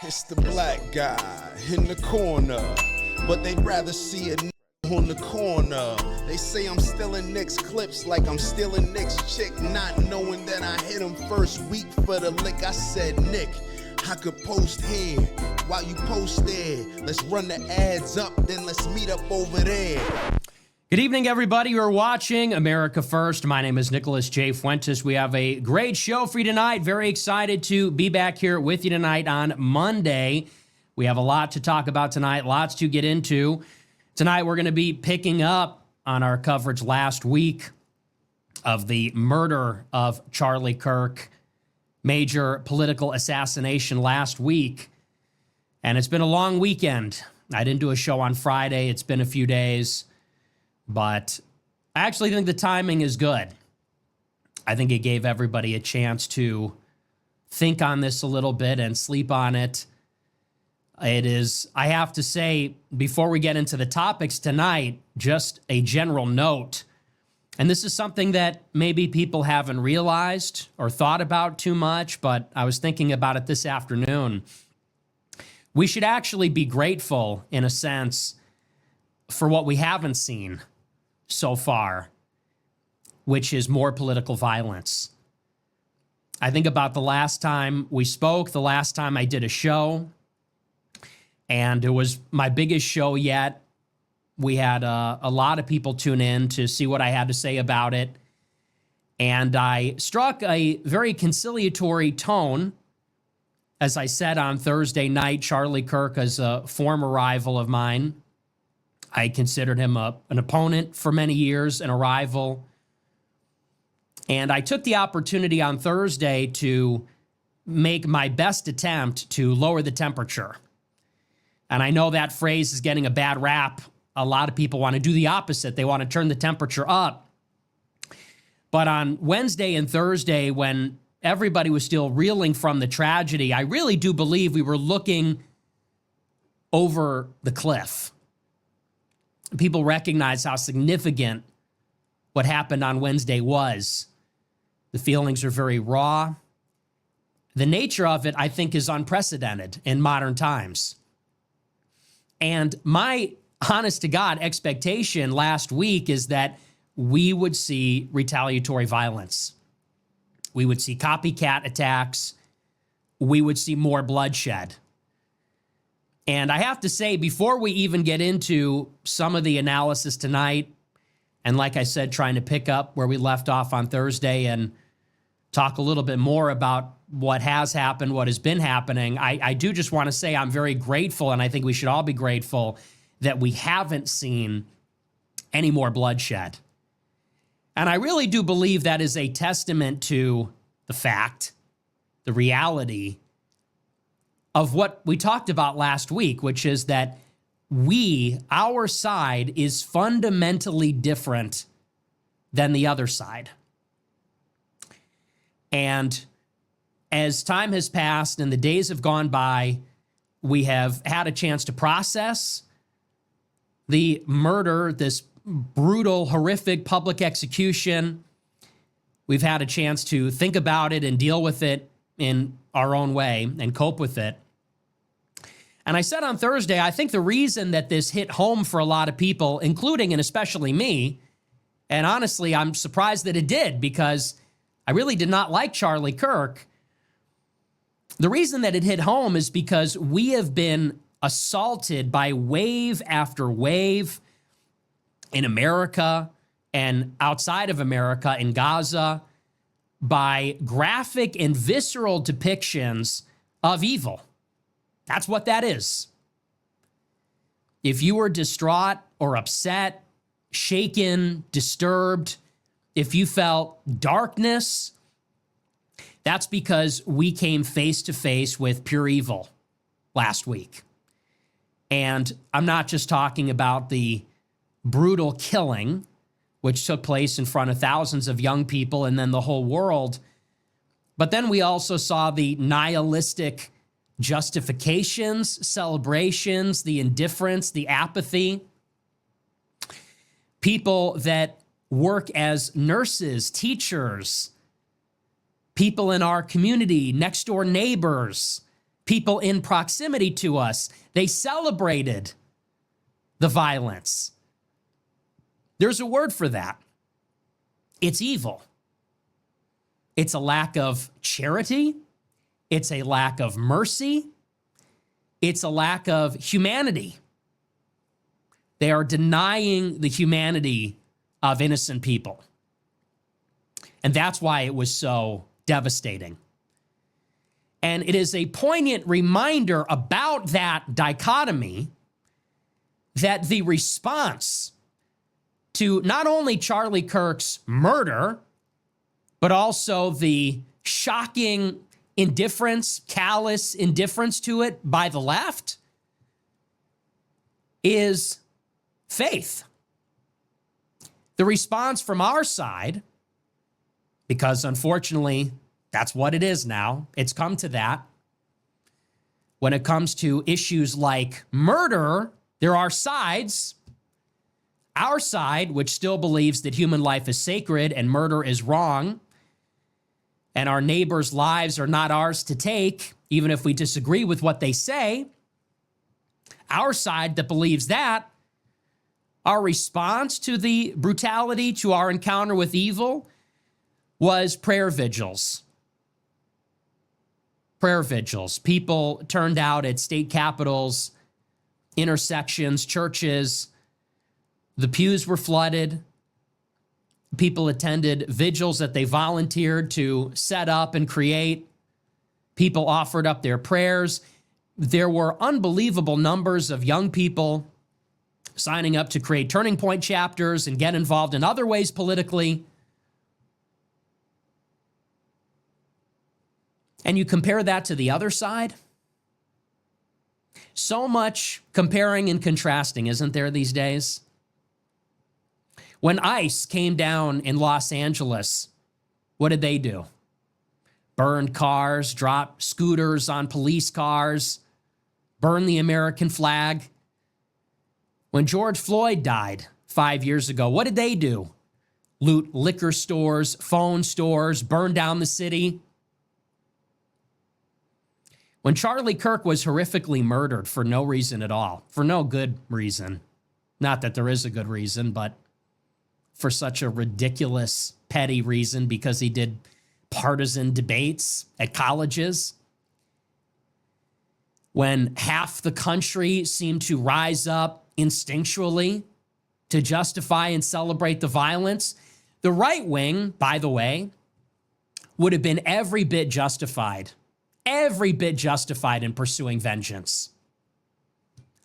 It's the black guy in the corner, but they'd rather see a on the corner. They say I'm stealing Nick's clips like I'm stealing Nick's chick, not knowing that I hit him first week for the lick. I said, Nick, I could post here while you post there. Let's run the ads up, then let's meet up over there. Good evening, everybody. You're watching America First. My name is Nicholas J. Fuentes. We have a great show for you tonight. Very excited to be back here with you tonight on Monday. We have a lot to talk about tonight, lots to get into. Tonight, we're going to be picking up on our coverage last week of the murder of Charlie Kirk, major political assassination last week. And it's been a long weekend. I didn't do a show on Friday. It's been a few days. But I actually think the timing is good. I think it gave everybody a chance to think on this a little bit and sleep on it. It is, I have to say, before we get into the topics tonight, just a general note. And this is something that maybe people haven't realized or thought about too much, but I was thinking about it this afternoon. We should actually be grateful, in a sense, for what we haven't seen so far, which is more political violence. I think about the last time we spoke, the last time I did a show, and it was my biggest show yet. We had a lot of people tune in to see what I had to say about it, and I struck a very conciliatory tone. As I said on Thursday night, Charlie Kirk is a former rival of mine. I considered him an opponent for many years and a rival. And I took the opportunity on Thursday to make my best attempt to lower the temperature. And I know that phrase is getting a bad rap. A lot of people want to do the opposite. They want to turn the temperature up. But on Wednesday and Thursday, when everybody was still reeling from the tragedy, I really do believe we were looking over the cliff. People recognize how significant what happened on Wednesday was. The feelings are very raw. The nature of it, I think, is unprecedented in modern times. And my honest-to-God expectation last week is that we would see retaliatory violence. We would see copycat attacks. We would see more bloodshed. And I have to say, before we even get into some of the analysis tonight, and like I said, trying to pick up where we left off on Thursday and talk a little bit more about what has happened, what has been happening, I do just want to say I'm very grateful, and I think we should all be grateful that we haven't seen any more bloodshed. And I really do believe that is a testament to the fact, the reality of what we talked about last week, which is that our side is fundamentally different than the other side. And as time has passed and the days have gone by, we have had a chance to process the murder, this brutal, horrific public execution. We've had a chance to think about it and deal with it in our own way and cope with it. And I said on Thursday, I think the reason that this hit home for a lot of people, including and especially me, and honestly, I'm surprised that it did because I really did not like Charlie Kirk. The reason that it hit home is because we have been assaulted by wave after wave in America and outside of America in Gaza by graphic and visceral depictions of evil. That's what that is. If you were distraught or upset, shaken, disturbed, if you felt darkness, that's because we came face to face with pure evil last week. And I'm not just talking about the brutal killing, which took place in front of thousands of young people and then the whole world. But then we also saw the nihilistic justifications, celebrations, the indifference, the apathy. People that work as nurses, teachers, people in our community, next door neighbors, people in proximity to us, they celebrated the violence. There's a word for that. It's evil. It's a lack of charity. It's a lack of mercy. It's a lack of humanity. They are denying the humanity of innocent people. And that's why it was so devastating. And it is a poignant reminder about that dichotomy that the response to not only Charlie Kirk's murder, but also the shocking indifference, callous indifference to it by the left, is faith. The response from our side, because unfortunately, that's what it is now. It's come to that. When it comes to issues like murder, there are sides. Our side, which still believes that human life is sacred and murder is wrong, and our neighbors' lives are not ours to take, even if we disagree with what they say. Our side that believes that, our response to the brutality, to our encounter with evil, was prayer vigils. Prayer vigils. People turned out at state capitals, intersections, churches. The pews were flooded. People attended vigils that they volunteered to set up and create. People offered up their prayers. There were unbelievable numbers of young people signing up to create turning point chapters and get involved in other ways politically. And you compare that to the other side. So much comparing and contrasting, isn't there, these days? When ICE came down in Los Angeles, what did they do? Burned cars, dropped scooters on police cars, burned the American flag. When George Floyd died 5 years ago, what did they do? Loot liquor stores, phone stores, burn down the city. When Charlie Kirk was horrifically murdered for no reason at all, for no good reason, not that there is a good reason, but for such a ridiculous, petty reason because he did partisan debates at colleges, when half the country seemed to rise up instinctually to justify and celebrate the violence, the right wing, by the way, would have been every bit justified in pursuing vengeance.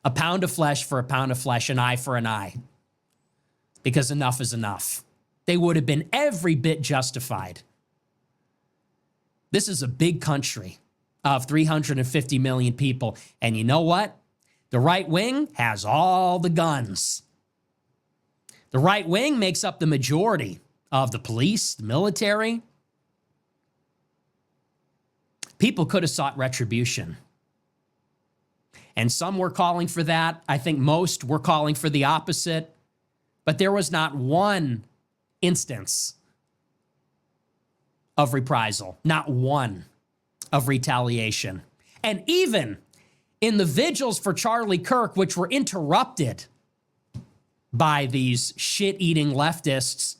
A pound of flesh for a pound of flesh, an eye for an eye, because enough is enough. They would have been every bit justified. This is a big country of 350 million people. And you know what? The right wing has all the guns. The right wing makes up the majority of the police, the military. People could have sought retribution. And some were calling for that. I think most were calling for the opposite. But there was not one instance of reprisal, not one of retaliation. And even in the vigils for Charlie Kirk, which were interrupted by these shit-eating leftists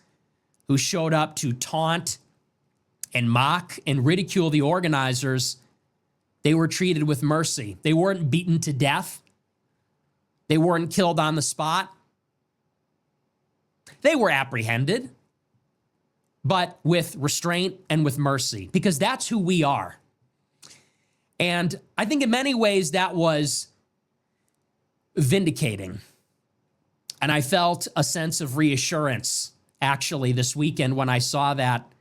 who showed up to taunt and mock and ridicule the organizers, they were treated with mercy. They weren't beaten to death. They weren't killed on the spot. They were apprehended, but with restraint and with mercy, because that's who we are. And I think in many ways that was vindicating. And I felt a sense of reassurance, actually, this weekend when I saw that.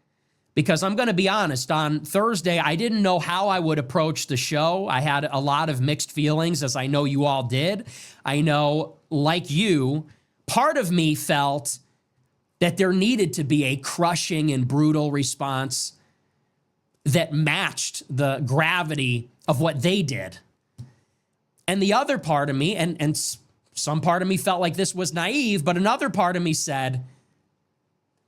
Because I'm going to be honest, on Thursday, I didn't know how I would approach the show. I had a lot of mixed feelings, as I know you all did. I know, like you, part of me felt that there needed to be a crushing and brutal response that matched the gravity of what they did. And the other part of me, and some part of me felt like this was naive, but another part of me said,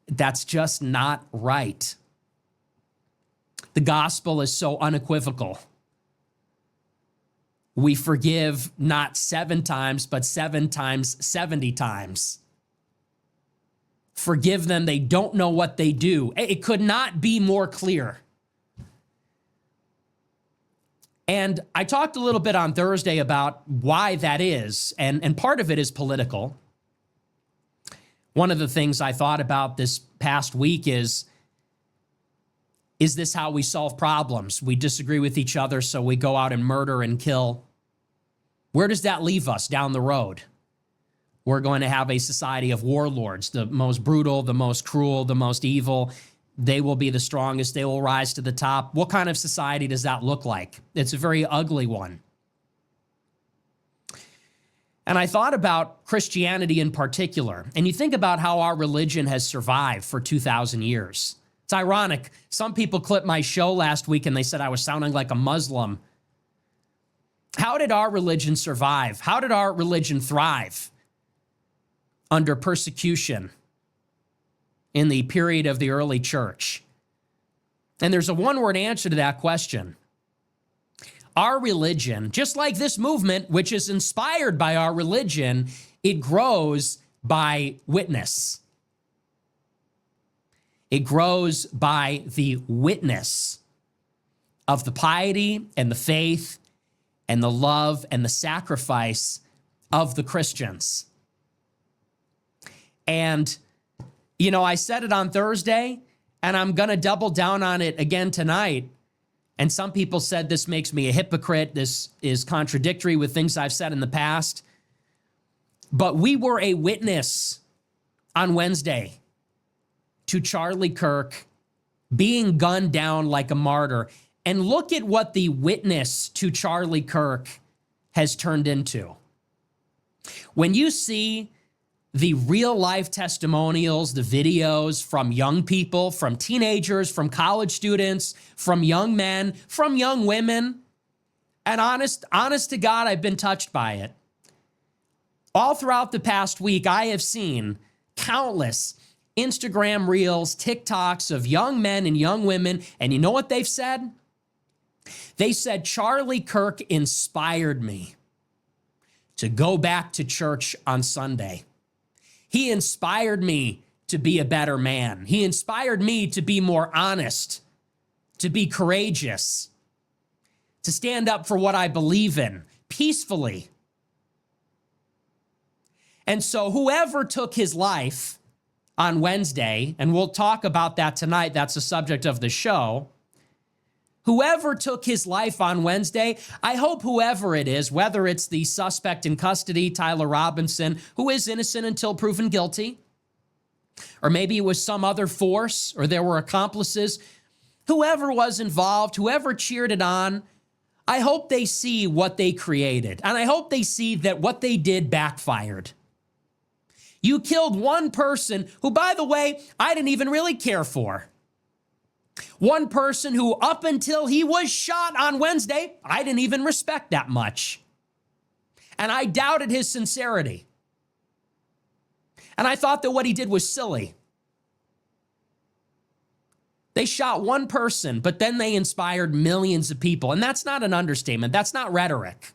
that's just not right. The gospel is so unequivocal. we forgive not 7 times, but 7 times 70 times. Forgive them, they don't know what they do. It could not be more clear. And I talked a little bit on Thursday about why that is, and part of it is political. One of the things I thought about this past week is this how we solve problems? We disagree with each other, so we go out and murder and kill. Where does that leave us down the road? We're going to have a society of warlords, the most brutal, the most cruel, the most evil. They will be the strongest. They will rise to the top. What kind of society does that look like? It's a very ugly one. And I thought about Christianity in particular. And you think about how our religion has survived for 2,000 years. It's ironic. Some people clipped my show last week and they said I was sounding like a Muslim. How did our religion survive? How did our religion thrive under persecution in the period of the early church? And there's a one-word answer to that question. Our religion, just like this movement, which is inspired by our religion, it grows by witness. It grows by the witness of the piety and the faith and the love and the sacrifice of the Christians. And, you know, I said it on Thursday, and I'm going to double down on it again tonight. And some people said this makes me a hypocrite. This is contradictory with things I've said in the past. But we were a witness on Wednesday to Charlie Kirk being gunned down like a martyr. And look at what the witness to Charlie Kirk has turned into. When you see the real life testimonials, the videos from young people, from teenagers, from college students, from young men, from young women, and honest to God, I've been touched by it. All throughout the past week, I have seen countless Instagram reels, TikToks of young men and young women, and you know what they've said? They said, Charlie Kirk inspired me to go back to church on Sunday. He inspired me to be a better man. He inspired me to be more honest, to be courageous, to stand up for what I believe in peacefully. And so whoever took his life on Wednesday, and we'll talk about that tonight, that's the subject of the show. Whoever took his life on Wednesday, I hope whoever it is, whether it's the suspect in custody, Tyler Robinson, who is innocent until proven guilty, or maybe it was some other force, or there were accomplices, whoever was involved, whoever cheered it on, I hope they see what they created. And I hope they see that what they did backfired. You killed one person who, by the way, I didn't even really care for. One person who, up until he was shot on Wednesday, I didn't even respect that much. And I doubted his sincerity. And I thought that what he did was silly. They shot one person, but then they inspired millions of people. And that's not an understatement. That's not rhetoric.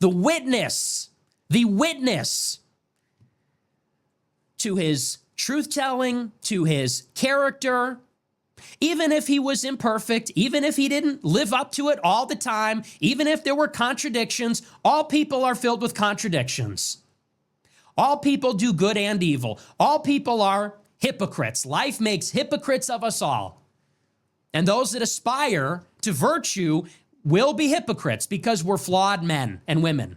The witness to his truth-telling, to his character, even if he was imperfect, even if he didn't live up to it all the time, even if there were contradictions, all people are filled with contradictions. All people do good and evil. All people are hypocrites. Life makes hypocrites of us all. And those that aspire to virtue will be hypocrites because we're flawed men and women.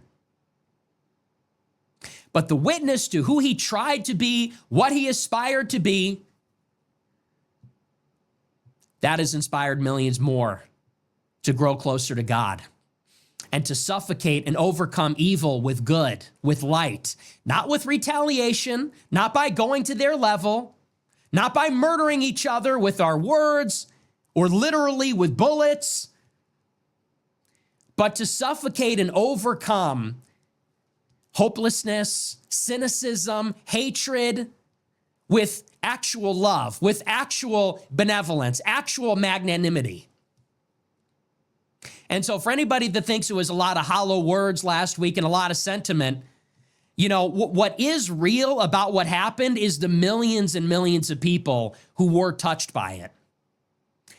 But the witness to who he tried to be, what he aspired to be, that has inspired millions more to grow closer to God and to suffocate and overcome evil with good, with light, not with retaliation, not by going to their level, not by murdering each other with our words or literally with bullets, but to suffocate and overcome hopelessness, cynicism, hatred, with actual love, with actual benevolence, actual magnanimity. And so for anybody that thinks it was a lot of hollow words last week and a lot of sentiment, you know, what is real about what happened is the millions and millions of people who were touched by it.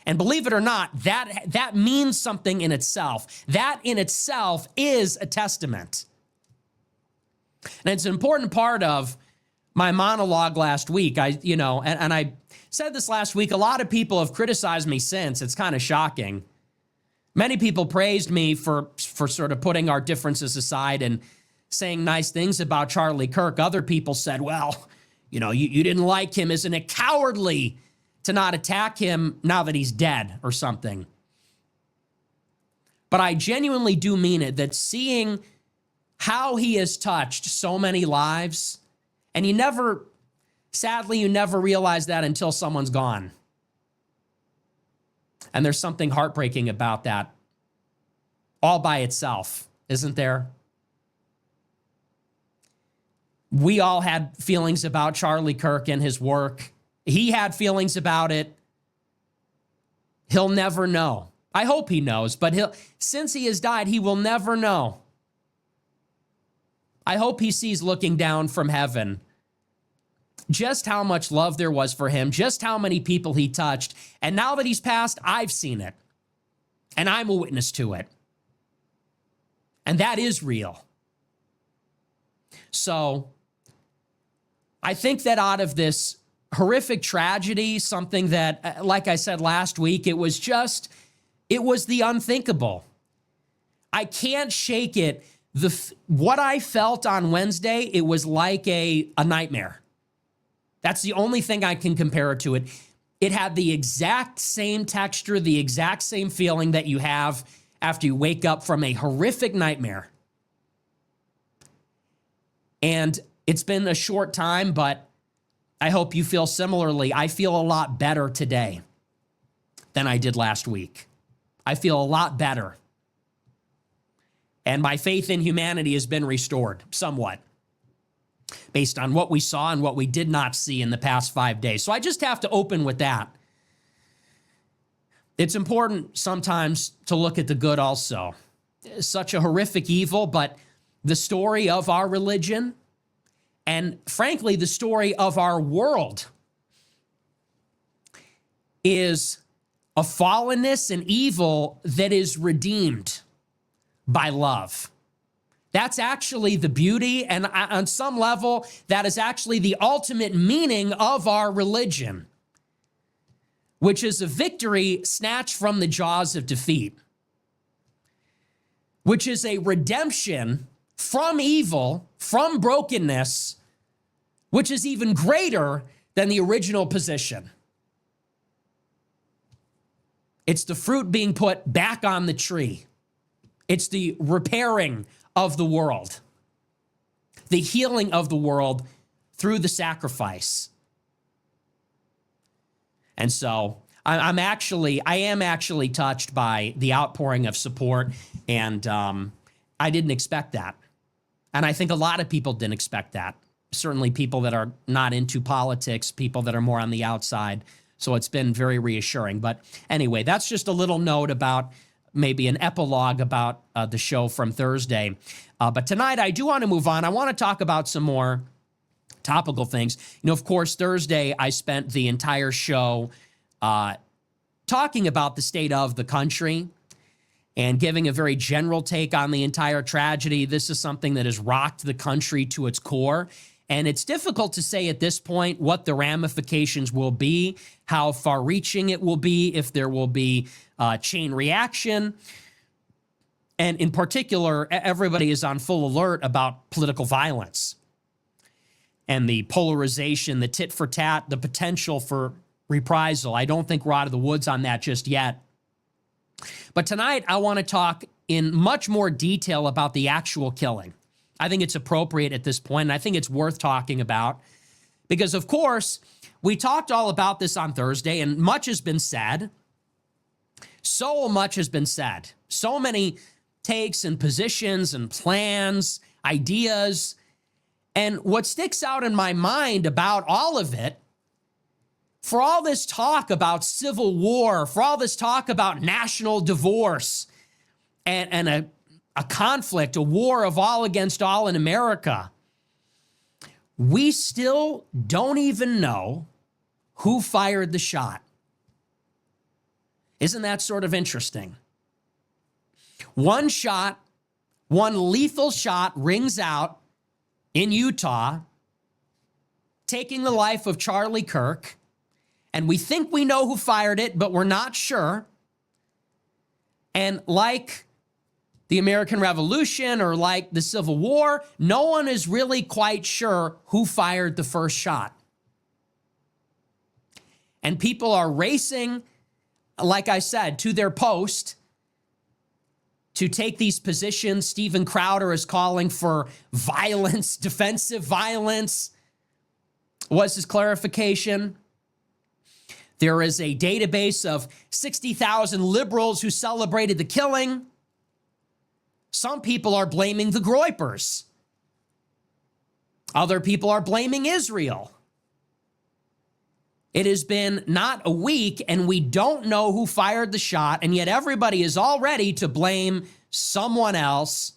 And believe it or not, that means something in itself. That in itself is a testament. And it's an important part of my monologue last week. And I said this last week, a lot of people have criticized me since. It's kind of shocking. Many people praised me for sort of putting our differences aside and saying nice things about Charlie Kirk. Other people said, well, you know, you didn't like him. Isn't it cowardly to not attack him now that he's dead or something? But I genuinely do mean it, that seeing how he has touched so many lives, and sadly, you never realize that until someone's gone. And there's something heartbreaking about that all by itself, isn't there? We all had feelings about Charlie Kirk and his work. He had feelings about it. He'll never know. I hope he knows, but since he has died, he will never know. I hope he sees looking down from heaven just how much love there was for him, just how many people he touched. And now that he's passed, I've seen it. And I'm a witness to it. And that is real. So I think that out of this horrific tragedy, something that, like I said last week, it was the unthinkable. I can't shake it. What I felt on Wednesday, it was like a nightmare. That's the only thing I can compare it to. It had the exact same texture, the exact same feeling that you have after you wake up from a horrific nightmare. And it's been a short time, but I hope you feel similarly. I feel a lot better today than I did last week. I feel a lot better. And my faith in humanity has been restored somewhat based on what we saw and what we did not see in the past 5 days. So I just have to open with that. It's important sometimes to look at the good also. Such a horrific evil, but the story of our religion and frankly, the story of our world is a fallenness and evil that is redeemed by love. That's actually the beauty, and on some level, that is actually the ultimate meaning of our religion, which is a victory snatched from the jaws of defeat, which is a redemption from evil, from brokenness, which is even greater than the original position. It's the fruit being put back on the tree. It's the repairing of the world, the healing of the world through the sacrifice. And so I am actually touched by the outpouring of support, and I didn't expect that. And I think a lot of people didn't expect that. Certainly people that are not into politics, people that are more on the outside. So it's been very reassuring. But anyway, that's just a little note about maybe an epilogue about the show from Thursday. But tonight, I do want to move on. I want to talk about some more topical things. You know, of course, Thursday, I spent the entire show talking about the state of the country and giving a very general take on the entire tragedy. This is something that has rocked the country to its core. And it's difficult to say at this point what the ramifications will be, how far-reaching it will be, if there will be chain reaction. And in particular, everybody is on full alert about political violence and the polarization, the tit for tat, the potential for reprisal. I don't think we're out of the woods on that just yet. But tonight, I want to talk in much more detail about the actual killing. I think it's appropriate at this point, and I think it's worth talking about because, of course, we talked all about this on Thursday, and much has been said. So much has been said. So many takes and positions and plans, ideas. And what sticks out in my mind about all of it, for all this talk about civil war, for all this talk about national divorce, and a conflict, a war of all against all in America, we still don't even know who fired the shot. Isn't that sort of interesting? One shot, one lethal shot rings out in Utah, taking the life of Charlie Kirk, and we think we know who fired it, but we're not sure. And like the American Revolution or like the Civil War, no one is really quite sure who fired the first shot. And people are racing, like I said, to their post to take these positions. Steven Crowder is calling for violence, defensive violence. What's his clarification? There is a database of 60,000 liberals who celebrated the killing. Some people are blaming the Groypers. Other people are blaming Israel. It has been not a week, and we don't know who fired the shot, and yet everybody is all ready to blame someone else.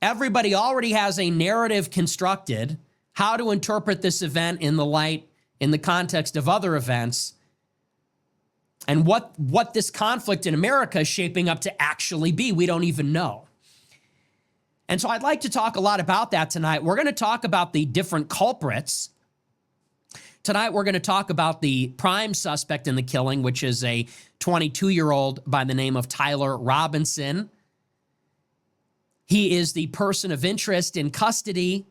Everybody already has a narrative constructed how to interpret this event in the context of other events, and what this conflict in America is shaping up to actually be. We don't even know. And so I'd like to talk a lot about that tonight. We're going to talk about the different culprits. Tonight, we're going to talk about the prime suspect in the killing, which is a 22-year-old by the name of Tyler Robinson. He is the person of interest in custody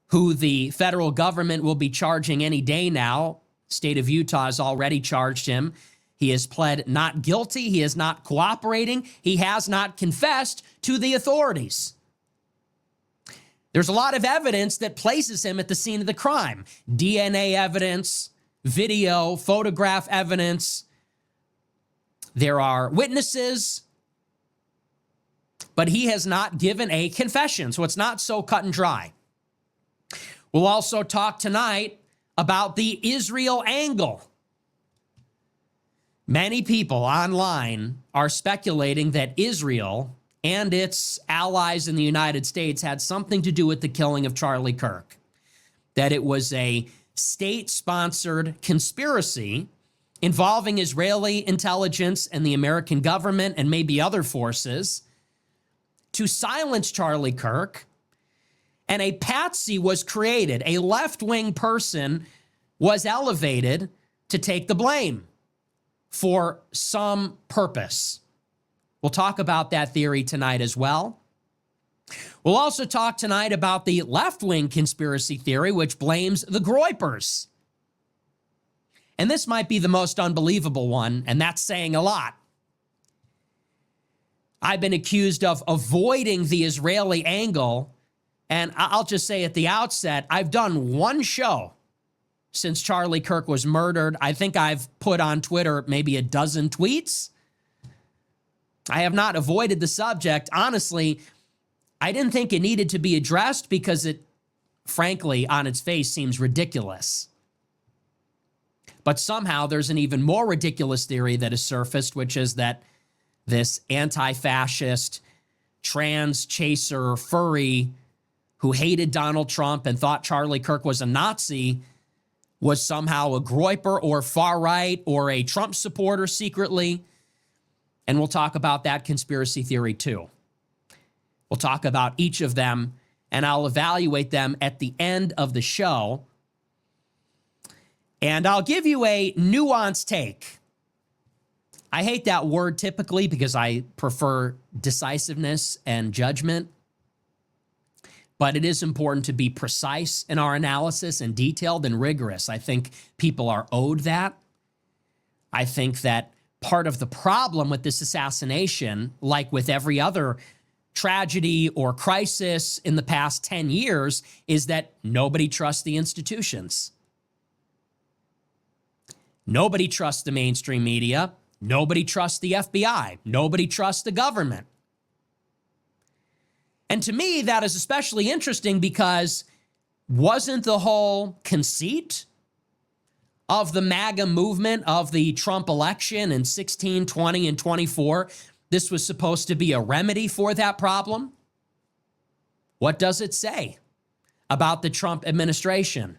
who the federal government will be charging any day now. State of Utah has already charged him. He has pled not guilty. He is not cooperating. He has not confessed to the authorities. There's a lot of evidence that places him at the scene of the crime. DNA evidence, video, photograph evidence. There are witnesses, but he has not given a confession, so it's not so cut and dry. We'll also talk tonight about the Israel angle. Many people online are speculating that Israel and its allies in the United States had something to do with the killing of Charlie Kirk, that it was a state-sponsored conspiracy involving Israeli intelligence and the American government and maybe other forces to silence Charlie Kirk, and a patsy was created. A left-wing person was elevated to take the blame for some purpose. We'll talk about that theory tonight as well. We'll also talk tonight about the left-wing conspiracy theory, which blames the Groypers. And this might be the most unbelievable one, and that's saying a lot. I've been accused of avoiding the Israeli angle, and I'll just say at the outset, I've done one show since Charlie Kirk was murdered. I think I've put on Twitter maybe a dozen tweets. I have not avoided the subject. Honestly, I didn't think it needed to be addressed because it, frankly, on its face seems ridiculous. But somehow there's an even more ridiculous theory that has surfaced, which is that this anti-fascist, trans chaser, furry, who hated Donald Trump and thought Charlie Kirk was a Nazi, was somehow a Groyper or far-right or a Trump supporter secretly. And we'll talk about that conspiracy theory too. We'll talk about each of them, and I'll evaluate them at the end of the show. And I'll give you a nuanced take. I hate that word typically because I prefer decisiveness and judgment. But it is important to be precise in our analysis and detailed and rigorous. I think people are owed that. I think that part of the problem with this assassination, like with every other tragedy or crisis in the past 10 years, is that nobody trusts the institutions. Nobody trusts the mainstream media. Nobody trusts the FBI. Nobody trusts the government. And to me, that is especially interesting because wasn't the whole conceit of the MAGA movement of the Trump election in 16, 20, and 24 this was supposed to be a remedy for that problem? What does it say about the Trump administration?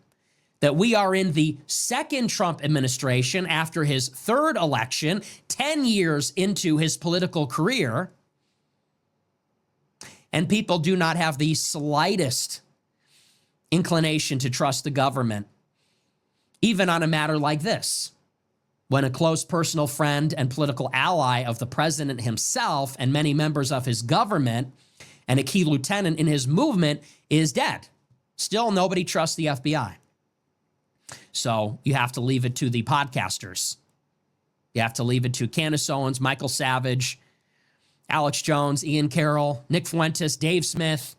That we are in the second Trump administration after his third election, 10 years into his political career, and people do not have the slightest inclination to trust the government, even on a matter like this, when a close personal friend and political ally of the president himself and many members of his government and a key lieutenant in his movement is dead. Still, nobody trusts the FBI. So you have to leave it to the podcasters. You have to leave it to Candace Owens, Michael Savage, Alex Jones, Ian Carroll, Nick Fuentes, Dave Smith,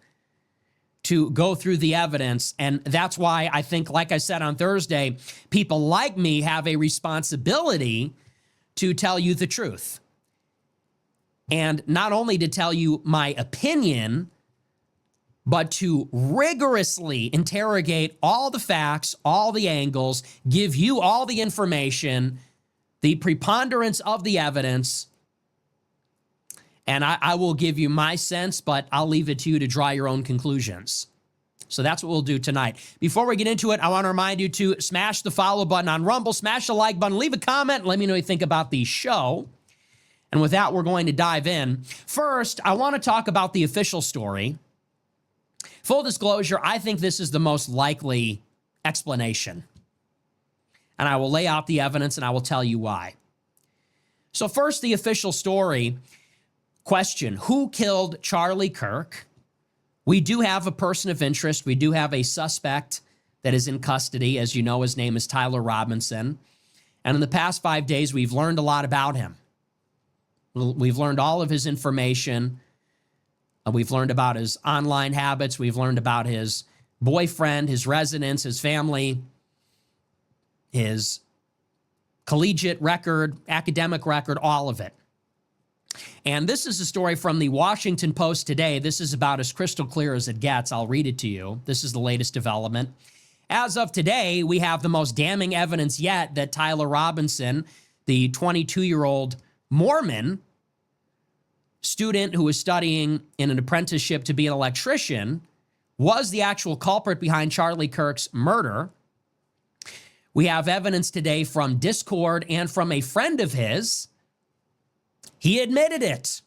to go through the evidence. And that's why I think, like I said on Thursday, people like me have a responsibility to tell you the truth. And not only to tell you my opinion, but to rigorously interrogate all the facts, all the angles, give you all the information, the preponderance of the evidence, and I will give you my sense, but I'll leave it to you to draw your own conclusions. So that's what we'll do tonight. Before we get into it, I want to remind you to smash the follow button on Rumble, smash the like button, leave a comment, and let me know what you think about the show. And with that, we're going to dive in. First, I want to talk about the official story. Full disclosure, I think this is the most likely explanation. And I will lay out the evidence and I will tell you why. So first, the official story. Question, who killed Charlie Kirk? We do have a person of interest. We do have a suspect that is in custody. As you know, his name is Tyler Robinson. And in the past 5 days, we've learned a lot about him. We've learned all of his information. We've learned about his online habits. We've learned about his boyfriend, his residence, his family, his collegiate record, academic record, all of it. And this is a story from the Washington Post today. This is about as crystal clear as it gets. I'll read it to you. This is the latest development. As of today, we have the most damning evidence yet that Tyler Robinson, the 22-year-old Mormon student who was studying in an apprenticeship to be an electrician, was the actual culprit behind Charlie Kirk's murder. We have evidence today from Discord and from a friend of his. He admitted it.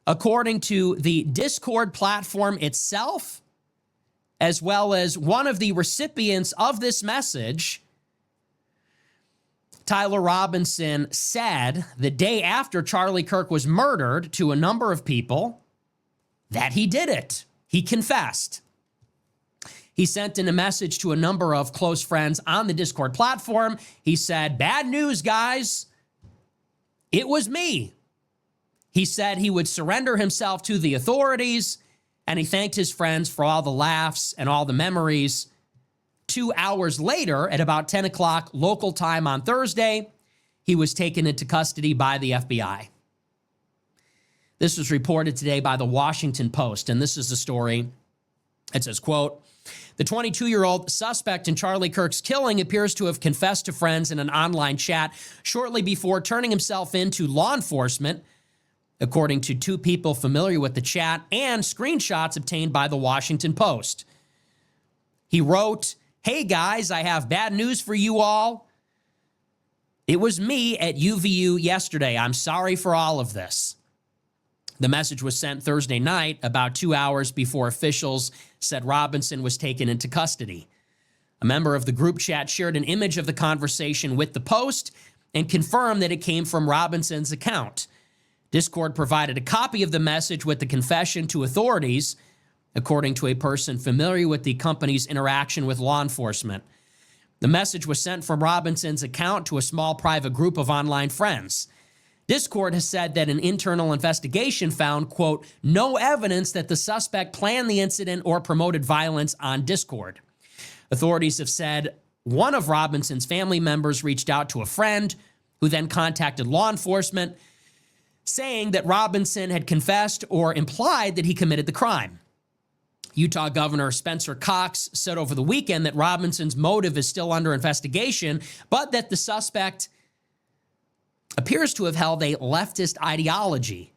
According to the Discord platform itself, as well as one of the recipients of this message, Tyler Robinson said the day after Charlie Kirk was murdered to a number of people that he did it. He confessed. He sent in a message to a number of close friends on the Discord platform. He said, "Bad news, guys. It was me." He said he would surrender himself to the authorities, and he thanked his friends for all the laughs and all the memories. 2 hours later, at about 10 o'clock local time on Thursday, he was taken into custody by the FBI. This was reported today by the Washington Post, and this is the story. It says, quote, "The 22-year-old suspect in Charlie Kirk's killing appears to have confessed to friends in an online chat shortly before turning himself in to law enforcement, according to two people familiar with the chat and screenshots obtained by the Washington Post. He wrote, 'Hey guys, I have bad news for you all. It was me at UVU yesterday. I'm sorry for all of this.' The message was sent Thursday night, about 2 hours before officials said Robinson was taken into custody. A member of the group chat shared an image of the conversation with the Post and confirmed that it came from Robinson's account. Discord provided a copy of the message with the confession to authorities, according to a person familiar with the company's interaction with law enforcement. The message was sent from Robinson's account to a small private group of online friends. Discord has said that an internal investigation found, quote, no evidence that the suspect planned the incident or promoted violence on Discord. Authorities have said one of Robinson's family members reached out to a friend who then contacted law enforcement, saying that Robinson had confessed or implied that he committed the crime. Utah Governor Spencer Cox said over the weekend that Robinson's motive is still under investigation, but that the suspect appears to have held a leftist ideology.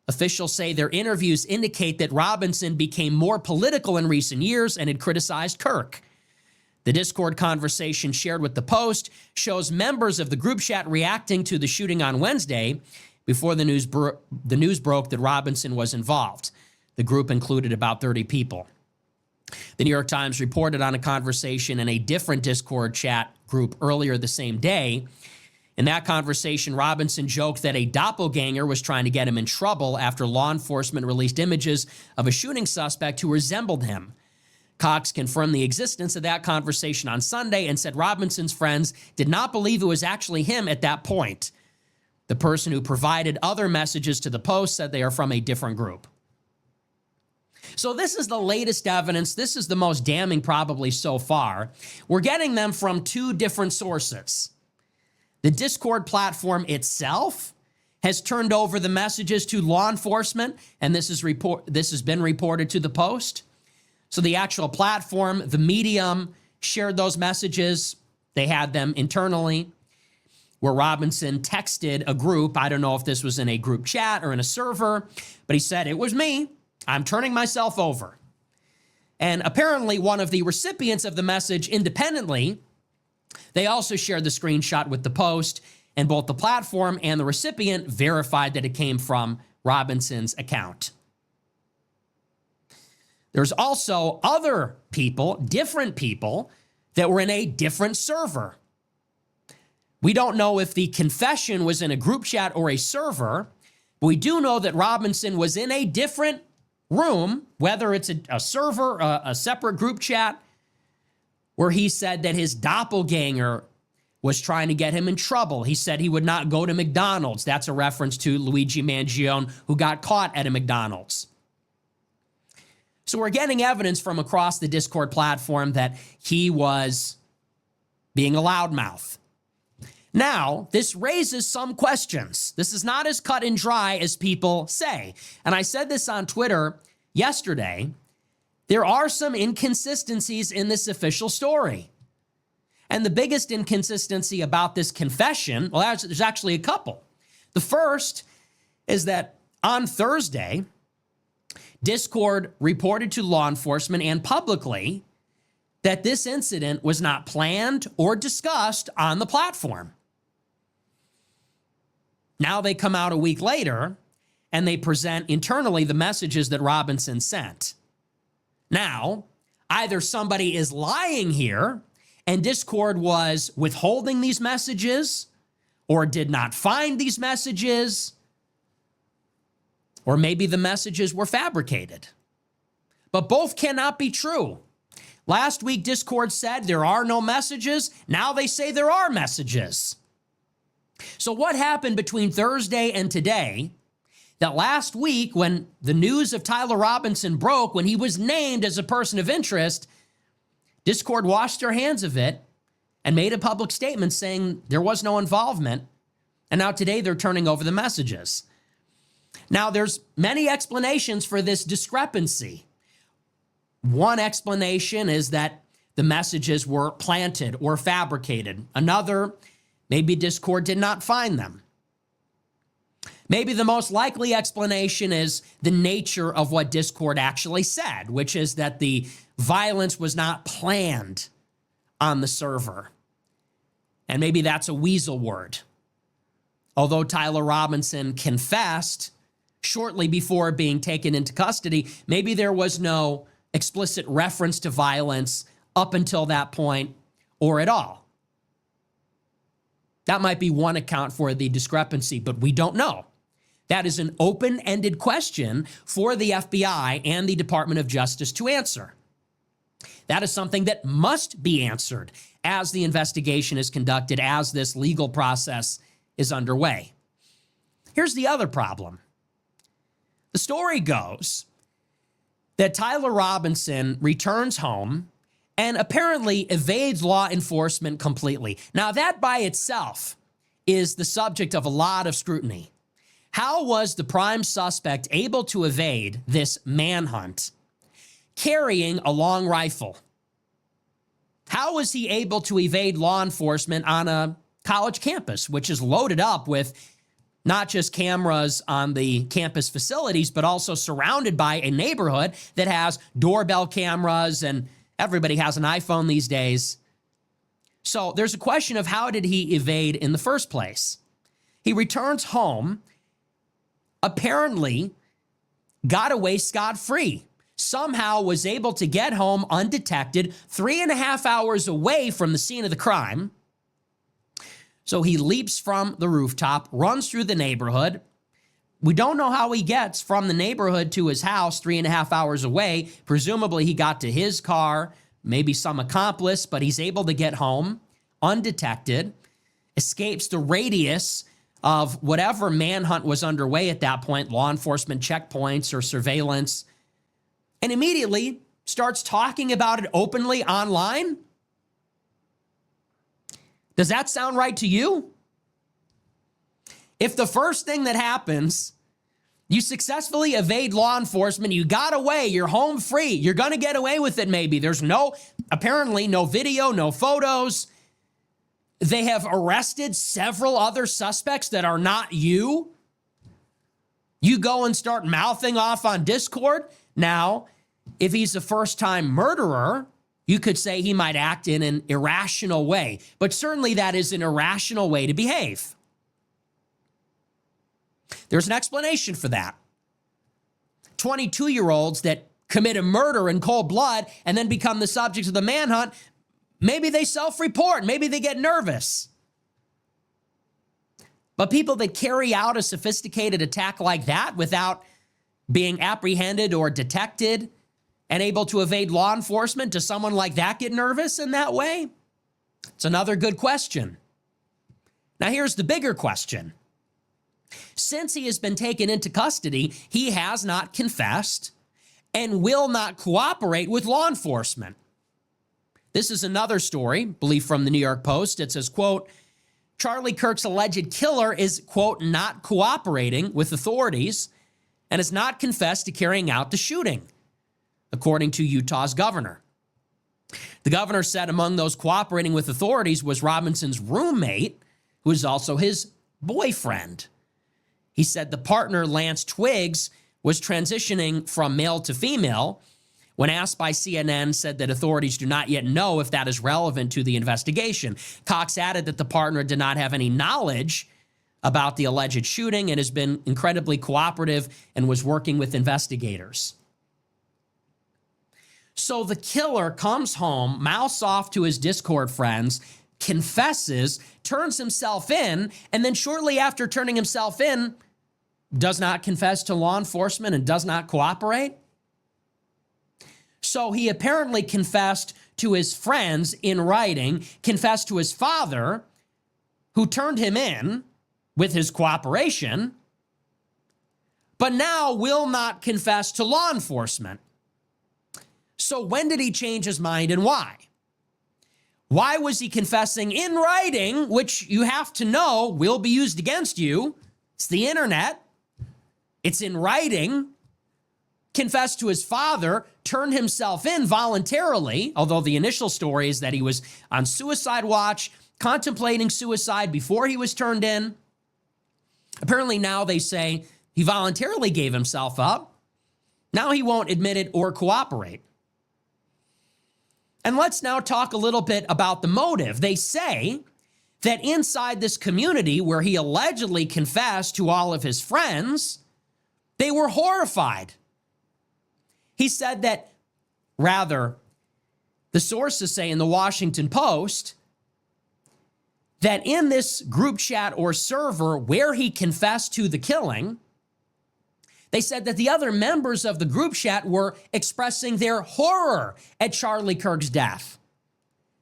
Officials say their interviews indicate that Robinson became more political in recent years and had criticized Kirk. The Discord conversation shared with the Post shows members of the group chat reacting to the shooting on Wednesday before the news broke that Robinson was involved. The group included about 30 people. The New York Times reported on a conversation in a different Discord chat group earlier the same day. In that conversation, Robinson joked that a doppelganger was trying to get him in trouble after law enforcement released images of a shooting suspect who resembled him. Cox confirmed the existence of that conversation on Sunday and said Robinson's friends did not believe it was actually him at that point. The person who provided other messages to the Post said they are from a different group. So this is the latest evidence. This is the most damning probably so far. We're getting them from two different sources. The Discord platform itself has turned over the messages to law enforcement, and this has been reported to the Post. So the actual platform, the medium, shared those messages. They had them internally, where Robinson texted a group. I don't know if this was in a group chat or in a server, but he said, "It was me. I'm turning myself over." And apparently one of the recipients of the message independently, they also shared the screenshot with the Post, and both the platform and the recipient verified that it came from Robinson's account. There's also other people, different people, that were in a different server. We don't know if the confession was in a group chat or a server, but we do know that Robinson was in a different room, whether it's a server, a separate group chat, where he said that his doppelganger was trying to get him in trouble. He said he would not go to McDonald's. That's a reference to Luigi Mangione, who got caught at a McDonald's. So we're getting evidence from across the Discord platform that he was being a loudmouth. Now, this raises some questions. This is not as cut and dry as people say. And I said this on Twitter yesterday. There are some inconsistencies in this official story. And the biggest inconsistency about this confession, well, there's actually a couple. The first is that on Thursday, Discord reported to law enforcement and publicly that this incident was not planned or discussed on the platform. Now they come out a week later and they present internally the messages that Robinson sent. Now, either somebody is lying here and Discord was withholding these messages or did not find these messages, or maybe the messages were fabricated. But both cannot be true. Last week, Discord said there are no messages. Now they say there are messages. So what happened between Thursday and today that last week, when the news of Tyler Robinson broke, when he was named as a person of interest, Discord washed their hands of it and made a public statement saying there was no involvement. And now today they're turning over the messages. Now, there's many explanations for this discrepancy. One explanation is that the messages were planted or fabricated. Another, maybe Discord did not find them. Maybe the most likely explanation is the nature of what Discord actually said, which is that the violence was not planned on the server. And maybe that's a weasel word. Although Tyler Robinson confessed shortly before being taken into custody, maybe there was no explicit reference to violence up until that point or at all. That might be one account for the discrepancy, but we don't know. That is an open-ended question for the FBI and the Department of Justice to answer. That is something that must be answered as the investigation is conducted, as this legal process is underway. Here's the other problem. The story goes that Tyler Robinson returns home and apparently evades law enforcement completely. Now, that by itself is the subject of a lot of scrutiny. How was the prime suspect able to evade this manhunt carrying a long rifle? How was he able to evade law enforcement on a college campus, which is loaded up with not just cameras on the campus facilities, but also surrounded by a neighborhood that has doorbell cameras, and everybody has an iPhone these days. So there's a question of how did he evade in the first place? He returns home, apparently got away scot-free, somehow was able to get home undetected, 3.5 hours away from the scene of the crime. So he leaps from the rooftop, runs through the neighborhood. We don't know how he gets from the neighborhood to his house 3.5 hours away. Presumably he got to his car, maybe some accomplice, but he's able to get home undetected, escapes the radius of whatever manhunt was underway at that point, law enforcement checkpoints or surveillance, and immediately starts talking about it openly online. Does that sound right to you? If the first thing that happens, you successfully evade law enforcement, you got away, you're home free, you're going to get away with it maybe. There's apparently no video, no photos. They have arrested several other suspects that are not you. You go and start mouthing off on Discord. Now, if he's a first-time murderer, you could say he might act in an irrational way, but certainly that is an irrational way to behave. There's an explanation for that. 22-year-olds that commit a murder in cold blood and then become the subject of the manhunt, maybe they self-report, maybe they get nervous. But people that carry out a sophisticated attack like that without being apprehended or detected and able to evade law enforcement, does someone like that get nervous in that way? It's another good question. Now here's the bigger question. Since he has been taken into custody, he has not confessed and will not cooperate with law enforcement. This is another story, I believe from the New York Post. It says, quote, Charlie Kirk's alleged killer is, quote, not cooperating with authorities and has not confessed to carrying out the shooting, according to Utah's governor. The governor said among those cooperating with authorities was Robinson's roommate, who is also his boyfriend. He said the partner, Lance Twiggs, was transitioning from male to female. When asked by CNN, said that authorities do not yet know if that is relevant to the investigation. Cox added that the partner did not have any knowledge about the alleged shooting and has been incredibly cooperative and was working with investigators. So the killer comes home, mouths off to his Discord friends, confesses, turns himself in, and then shortly after turning himself in, does not confess to law enforcement and does not cooperate. So he apparently confessed to his friends in writing, confessed to his father, who turned him in with his cooperation, but now will not confess to law enforcement. So when did he change his mind and why? Why was he confessing in writing, which you have to know will be used against you? It's the internet. It's in writing. Confessed to his father, turned himself in voluntarily, although the initial story is that he was on suicide watch, contemplating suicide before he was turned in. Apparently now they say he voluntarily gave himself up. Now he won't admit it or cooperate. And let's now talk a little bit about the motive. They say that inside this community where he allegedly confessed to all of his friends, they were horrified. He said that, rather, the sources say in the Washington Post that in this group chat or server where he confessed to the killing, they said that the other members of the group chat were expressing their horror at Charlie Kirk's death.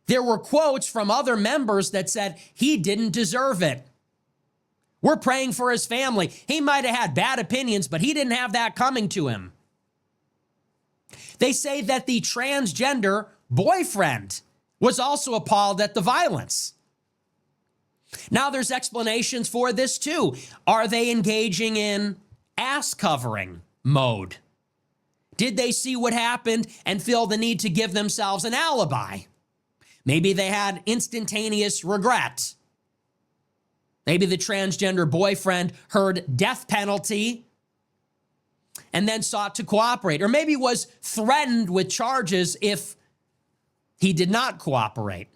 There were quotes from other members that said he didn't deserve it. We're praying for his family. He might have had bad opinions, but he didn't have that coming to him. They say that the transgender boyfriend was also appalled at the violence. Now there's explanations for this too. Are they engaging in ass covering mode? Did they see what happened and feel the need to give themselves an alibi? Maybe they had instantaneous regret. Maybe the transgender boyfriend heard death penalty and then sought to cooperate, or maybe was threatened with charges if he did not cooperate.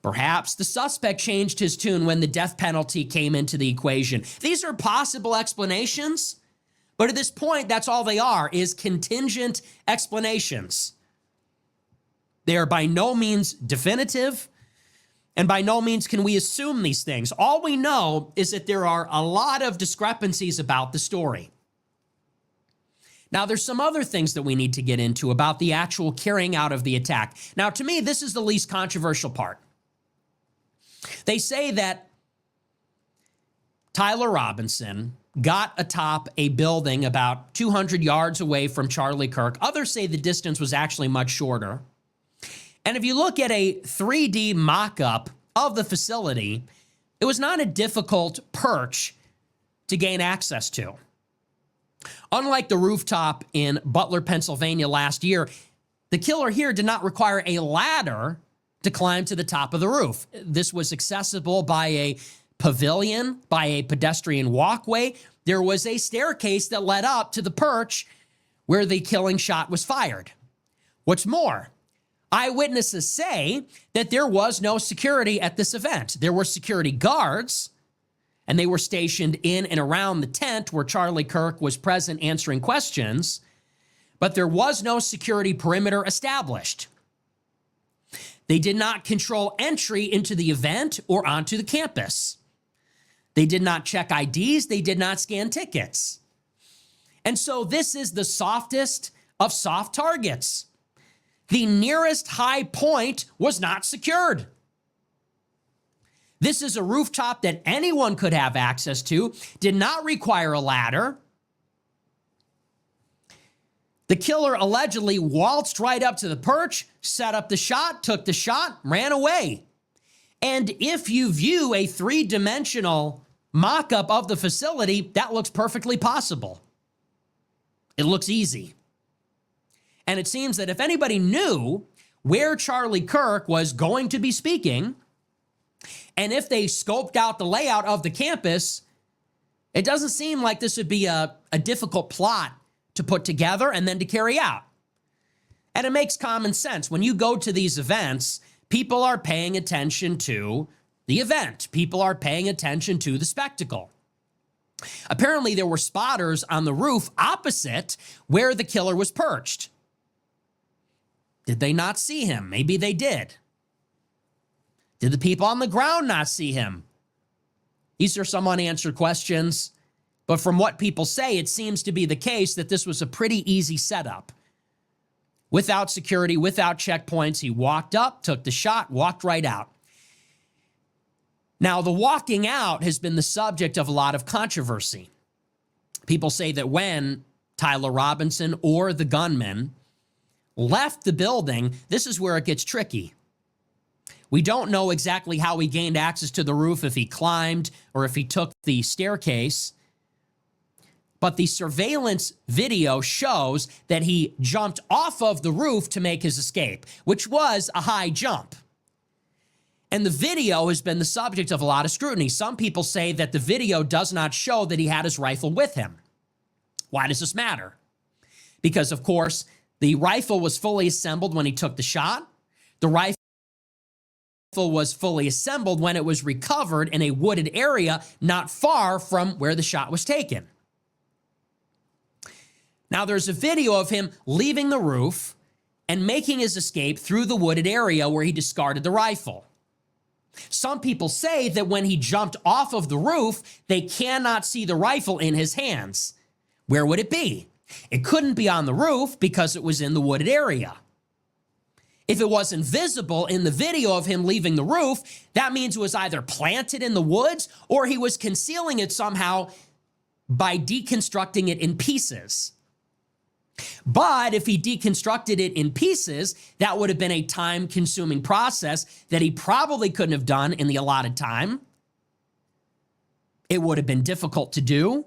Perhaps the suspect changed his tune when the death penalty came into the equation. These are possible explanations, but at this point, that's all they are, is contingent explanations. They are by no means definitive, and by no means can we assume these things. All we know is that there are a lot of discrepancies about the story. Now, there's some other things that we need to get into about the actual carrying out of the attack. Now, to me, this is the least controversial part. They say that Tyler Robinson got atop a building about 200 yards away from Charlie Kirk. Others say the distance was actually much shorter. And if you look at a 3D mock-up of the facility, it was not a difficult perch to gain access to. Unlike the rooftop in Butler, Pennsylvania last year, the killer here did not require a ladder to climb to the top of the roof. This was accessible by a pavilion, by a pedestrian walkway. There was a staircase that led up to the perch where the killing shot was fired. What's more, eyewitnesses say that there was no security at this event. There were security guards, and they were stationed in and around the tent where Charlie Kirk was present answering questions, but there was no security perimeter established. They did not control entry into the event or onto the campus. They did not check IDs. They did not scan tickets. And so this is the softest of soft targets. The nearest high point was not secured. This is a rooftop that anyone could have access to, did not require a ladder. The killer allegedly waltzed right up to the perch, set up the shot, took the shot, ran away. And if you view a three-dimensional mock-up of the facility, that looks perfectly possible. It looks easy. And it seems that if anybody knew where Charlie Kirk was going to be speaking, and if they scoped out the layout of the campus, it doesn't seem like this would be a difficult plot to put together and then to carry out. And it makes common sense. When you go to these events, people are paying attention to the event. People are paying attention to the spectacle. Apparently, there were spotters on the roof opposite where the killer was perched. Did they not see him? Maybe they did. Did the people on the ground not see him? These are some unanswered questions. But from what people say, it seems to be the case that this was a pretty easy setup. Without security, without checkpoints, he walked up, took the shot, walked right out. Now, the walking out has been the subject of a lot of controversy. People say that when Tyler Robinson or the gunman left the building, this is where it gets tricky. We don't know exactly how he gained access to the roof, if he climbed or if he took the staircase. But the surveillance video shows that he jumped off of the roof to make his escape, which was a high jump. And the video has been the subject of a lot of scrutiny. Some people say that the video does not show that he had his rifle with him. Why does this matter? Because, of course, the rifle was fully assembled when he took the shot. The rifle was fully assembled when it was recovered in a wooded area not far from where the shot was taken. Now, there's a video of him leaving the roof and making his escape through the wooded area where he discarded the rifle. Some people say that when he jumped off of the roof, they cannot see the rifle in his hands. Where would it be? It couldn't be on the roof because it was in the wooded area. If it wasn't visible in the video of him leaving the roof, that means it was either planted in the woods or he was concealing it somehow by deconstructing it in pieces. But if he deconstructed it in pieces, that would have been a time-consuming process that he probably couldn't have done in the allotted time. It would have been difficult to do.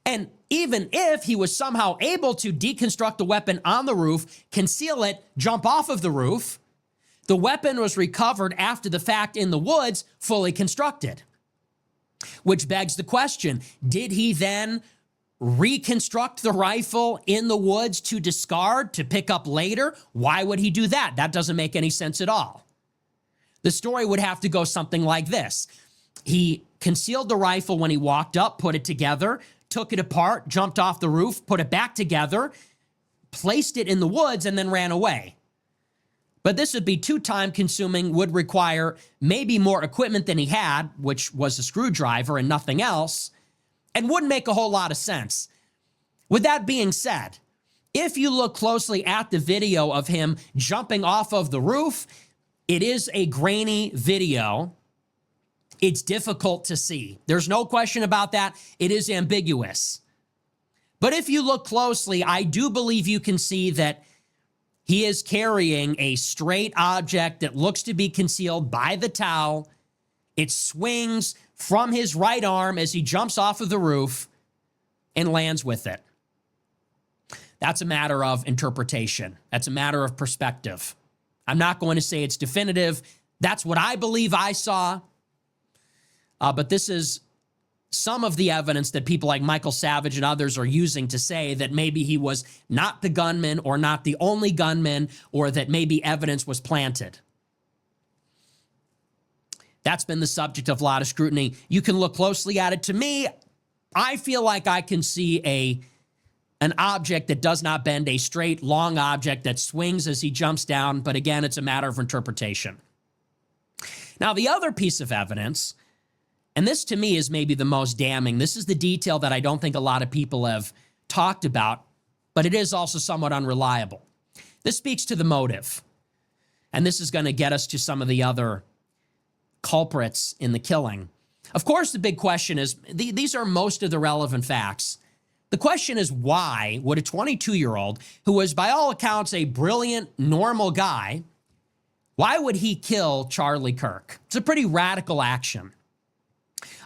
And even if he was somehow able to deconstruct the weapon on the roof, conceal it, jump off of the roof, The weapon was recovered after the fact in the woods, fully constructed. Which begs the question, did he then reconstruct the rifle in the woods to discard, to pick up later? Why would he do that? That doesn't make any sense at all. The story would have to go something like this. He concealed the rifle when he walked up, put it together, took it apart, jumped off the roof, put it back together, placed it in the woods, and then ran away. But this would be too time consuming, would require maybe more equipment than he had, which was a screwdriver and nothing else, and wouldn't make a whole lot of sense. With that being said, if you look closely at the video of him jumping off of the roof, it is a grainy video. It's difficult to see. There's no question about that. It is ambiguous. But if you look closely, I do believe you can see that he is carrying a straight object that looks to be concealed by the towel. It swings from his right arm as he jumps off of the roof and lands with it. That's a matter of interpretation. That's a matter of perspective. I'm not going to say it's definitive. That's what I believe I saw. But this is some of the evidence that people like Michael Savage and others are using to say that maybe he was not the gunman or not the only gunman, or that maybe evidence was planted. That's been the subject of a lot of scrutiny. You can look closely at it. To me, I feel like I can see an object that does not bend, a straight, long object that swings as he jumps down. But again, it's a matter of interpretation. Now, the other piece of evidence, and this to me is maybe the most damning. This is the detail that I don't think a lot of people have talked about, but it is also somewhat unreliable. This speaks to the motive. And this is going to get us to some of the other culprits in the killing. Of course, the big question is, these are most of the relevant facts. The question is, why would a 22-year-old, who was by all accounts a brilliant, normal guy, why would he kill Charlie Kirk? It's a pretty radical action.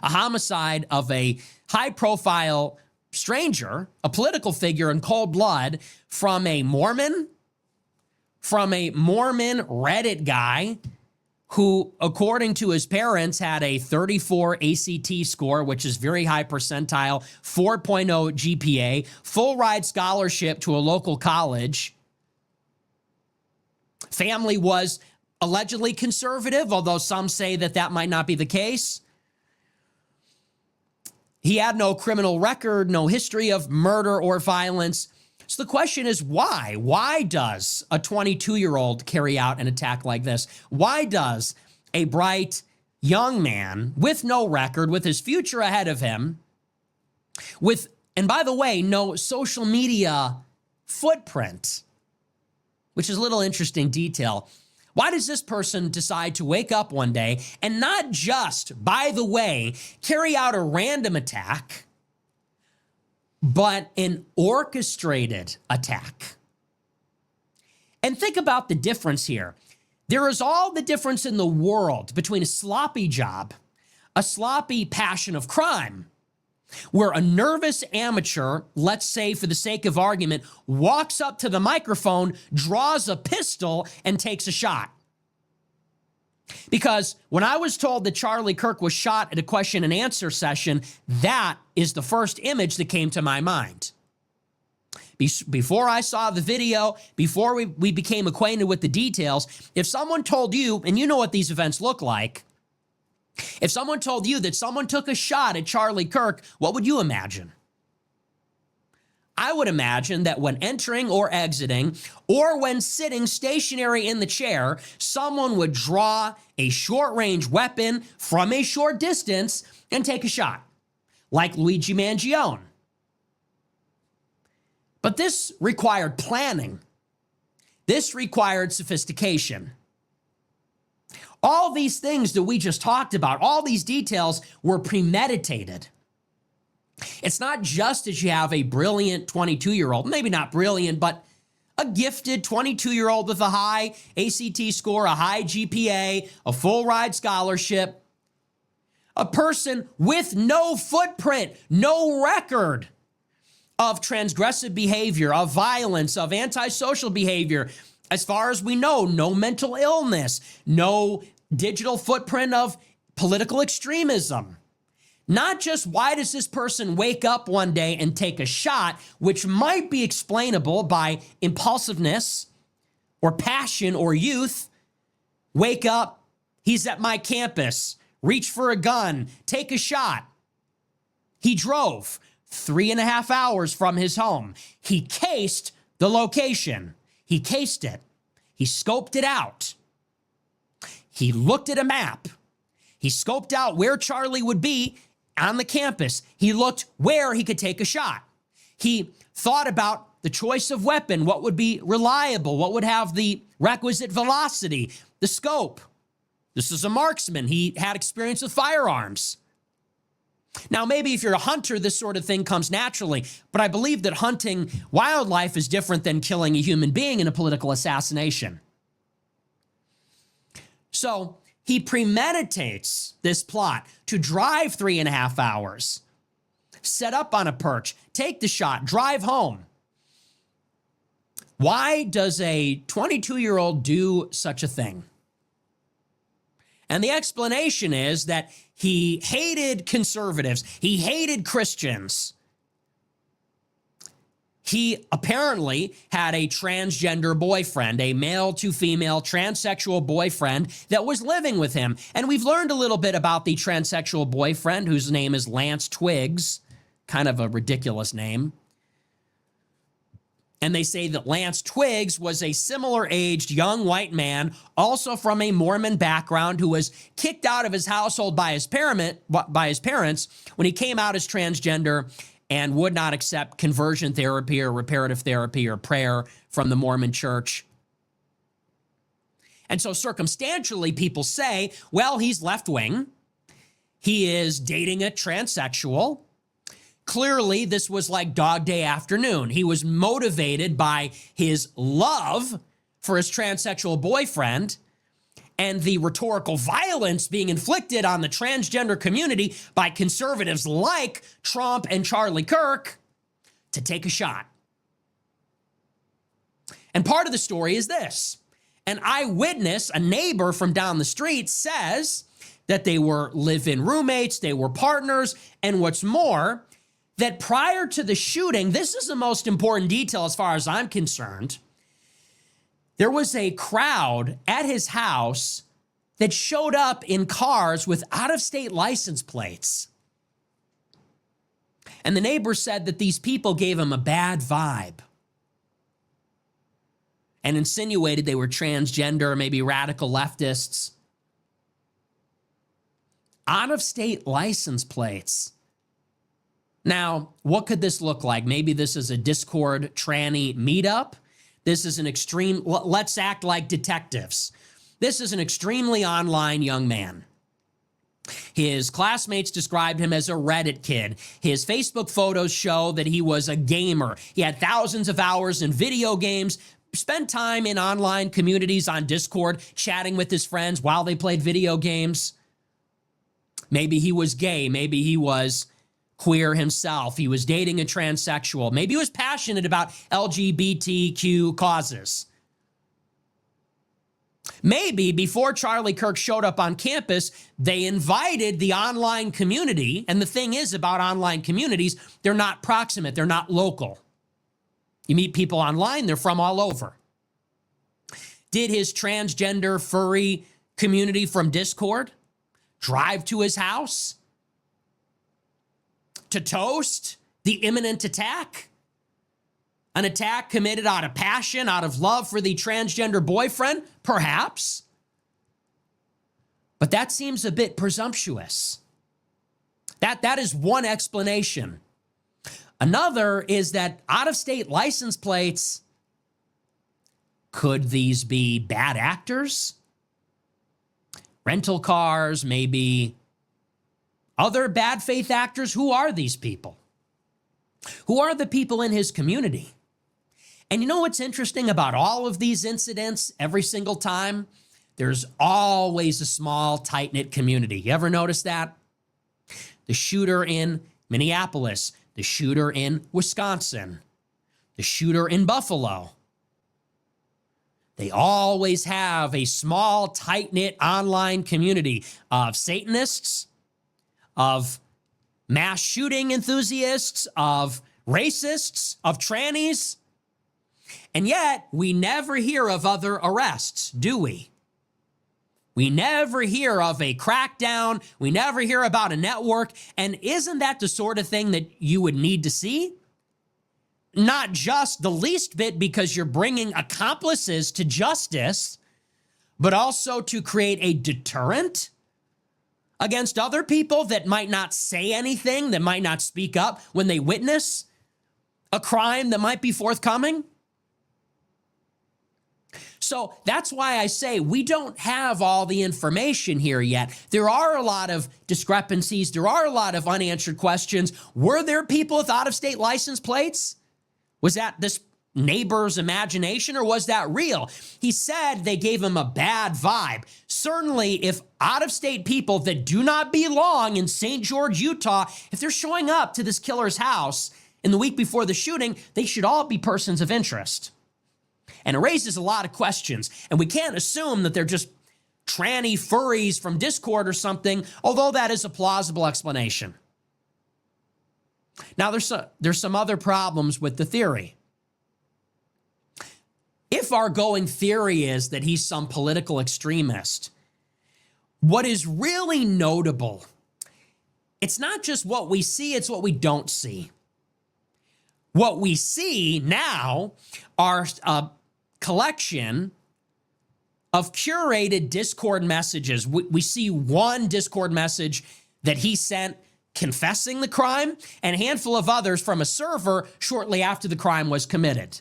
A homicide of a high-profile stranger, a political figure in cold blood, from a Mormon Reddit guy who, according to his parents, had a 34 ACT score, which is very high percentile, 4.0 GPA, full ride scholarship to a local college. Family was allegedly conservative, although some say that that might not be the case. He had no criminal record, no history of murder or violence. So the question is, why? Why does a 22-year-old carry out an attack like this? Why does a bright young man with no record, with his future ahead of him, with, and by the way, no social media footprint, which is a little interesting detail, why does this person decide to wake up one day and not just, by the way, carry out a random attack, but an orchestrated attack? And think about the difference here. There is all the difference in the world between a sloppy job, a sloppy passion of crime, where a nervous amateur, let's say for the sake of argument, walks up to the microphone, draws a pistol, and takes a shot. Because when I was told that Charlie Kirk was shot at a question and answer session, that is the first image that came to my mind. Before I saw the video, before we became acquainted with the details, if someone told you, and you know what these events look like, if someone told you that someone took a shot at Charlie Kirk, what would you imagine? I would imagine that when entering or exiting, or when sitting stationary in the chair, someone would draw a short-range weapon from a short distance and take a shot, like Luigi Mangione. But this required planning. This required sophistication. All these things that we just talked about, all these details were premeditated. It's not just that you have a brilliant 22-year-old, maybe not brilliant, but a gifted 22-year-old with a high ACT score, a high GPA, a full ride scholarship, a person with no footprint, no record of transgressive behavior, of violence, of antisocial behavior, As far as we know, no mental illness, no digital footprint of political extremism. Not just why does this person wake up one day and take a shot, which might be explainable by impulsiveness or passion or youth. Wake up, he's at my campus, reach for a gun, take a shot. He drove 3.5 hours from his home. He cased the location. He cased it. He scoped it out. He looked at a map. He scoped out where Charlie would be on the campus. He looked where he could take a shot. He thought about the choice of weapon, what would be reliable, what would have the requisite velocity, the scope. This is a marksman. He had experience with firearms. Now, maybe if you're a hunter, this sort of thing comes naturally, but I believe that hunting wildlife is different than killing a human being in a political assassination. So he premeditates this plot to drive 3.5 hours, set up on a perch, take the shot, drive home. Why does a 22-year-old do such a thing? And the explanation is that he hated conservatives. He hated Christians. He apparently had a transgender boyfriend, a male to female transsexual boyfriend that was living with him. And we've learned a little bit about the transsexual boyfriend, whose name is Lance Twiggs, kind of a ridiculous name. And they say that Lance Twiggs was a similar-aged young white man, also from a Mormon background, who was kicked out of his household by his parents when he came out as transgender and would not accept conversion therapy or reparative therapy or prayer from the Mormon church. And so circumstantially, people say, well, he's left-wing. He is dating a transsexual. Clearly, this was like Dog Day Afternoon. He was motivated by his love for his transsexual boyfriend and the rhetorical violence being inflicted on the transgender community by conservatives like Trump and Charlie Kirk to take a shot. And part of the story is this. An eyewitness, a neighbor from down the street, says that they were live-in roommates, they were partners, and what's more, that prior to the shooting, this is the most important detail as far as I'm concerned, there was a crowd at his house that showed up in cars with out-of-state license plates. And the neighbor said that these people gave him a bad vibe and insinuated they were transgender, maybe radical leftists. Out-of-state license plates. Now, what could this look like? Maybe this is a Discord tranny meetup. This is an extreme, let's act like detectives. This is an extremely online young man. His classmates described him as a Reddit kid. His Facebook photos show that he was a gamer. He had thousands of hours in video games, spent time in online communities on Discord, chatting with his friends while they played video games. Maybe he was gay. Maybe he was queer himself. He was dating a transsexual. Maybe he was passionate about LGBTQ causes. Maybe before Charlie Kirk showed up on campus, they invited the online community. And the thing is about online communities, they're not proximate. They're not local. You meet people online, they're from all over. Did his transgender furry community from Discord drive to his house to toast the imminent attack? An attack committed out of passion, out of love for the transgender boyfriend? Perhaps. But that seems a bit presumptuous. That is one explanation. Another is that out-of-state license plates, could these be bad actors? Rental cars, maybe other bad faith actors? Who are these people? Who are the people in his community? And you know what's interesting about all of these incidents every single time? There's always a small, tight-knit community. You ever notice that? The shooter in Minneapolis, the shooter in Wisconsin, the shooter in Buffalo. they always have a small, tight-knit online community of Satanists, of mass shooting enthusiasts, of racists, of trannies. And yet, we never hear of other arrests, do we? We never hear of a crackdown. We never hear about a network. And isn't that the sort of thing that you would need to see? Not just the least bit because you're bringing accomplices to justice, but also to create a deterrent against other people that might not say anything, that might not speak up when they witness a crime that might be forthcoming. So that's why I say we don't have all the information here yet. There are a lot of discrepancies. There are a lot of unanswered questions. Were there people with out-of-state license plates? Was that this neighbor's imagination or was that real? He said they gave him a bad vibe. Certainly, if out-of-state people that do not belong in St. George, Utah, if they're showing up to this killer's house in the week before the shooting, they should all be persons of interest. And it raises a lot of questions. And we can't assume that they're just tranny furries from Discord or something, although that is a plausible explanation. Now, there's some other problems with the theory. If our going theory is that he's some political extremist, what is really notable, it's not just what we see, it's what we don't see. What we see now are a collection of curated Discord messages. We see one Discord message that he sent confessing the crime, and a handful of others from a server shortly after the crime was committed.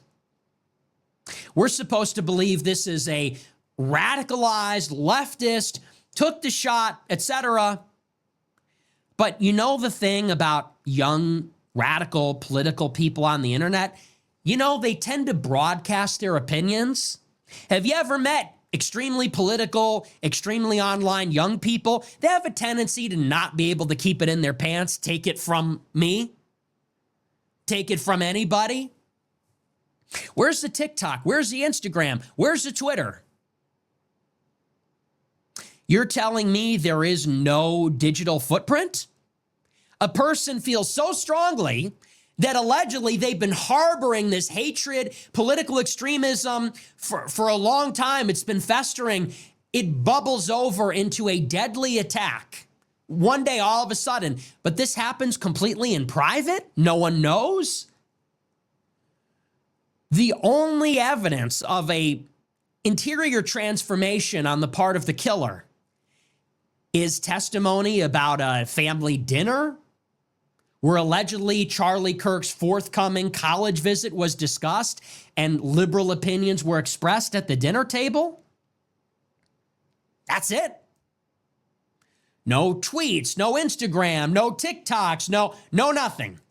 We're supposed to believe this is a radicalized leftist, took the shot, etc. But you know the thing about young, radical, political people on the internet? You know, they tend to broadcast their opinions. Have you ever met extremely political, extremely online young people? They have a tendency to not be able to keep it in their pants. Take it from me. Take it from anybody. Where's the TikTok? Where's the Instagram? Where's the Twitter? You're telling me there is no digital footprint? A person feels so strongly that allegedly they've been harboring this hatred, political extremism for a long time. It's been festering. It bubbles over into a deadly attack one day all of a sudden. But this happens completely in private. No one knows. The only evidence of a interior transformation on the part of the killer is testimony about a family dinner where allegedly Charlie Kirk's forthcoming college visit was discussed and liberal opinions were expressed at the dinner table. That's it. No tweets, no Instagram, no TikToks, no nothing.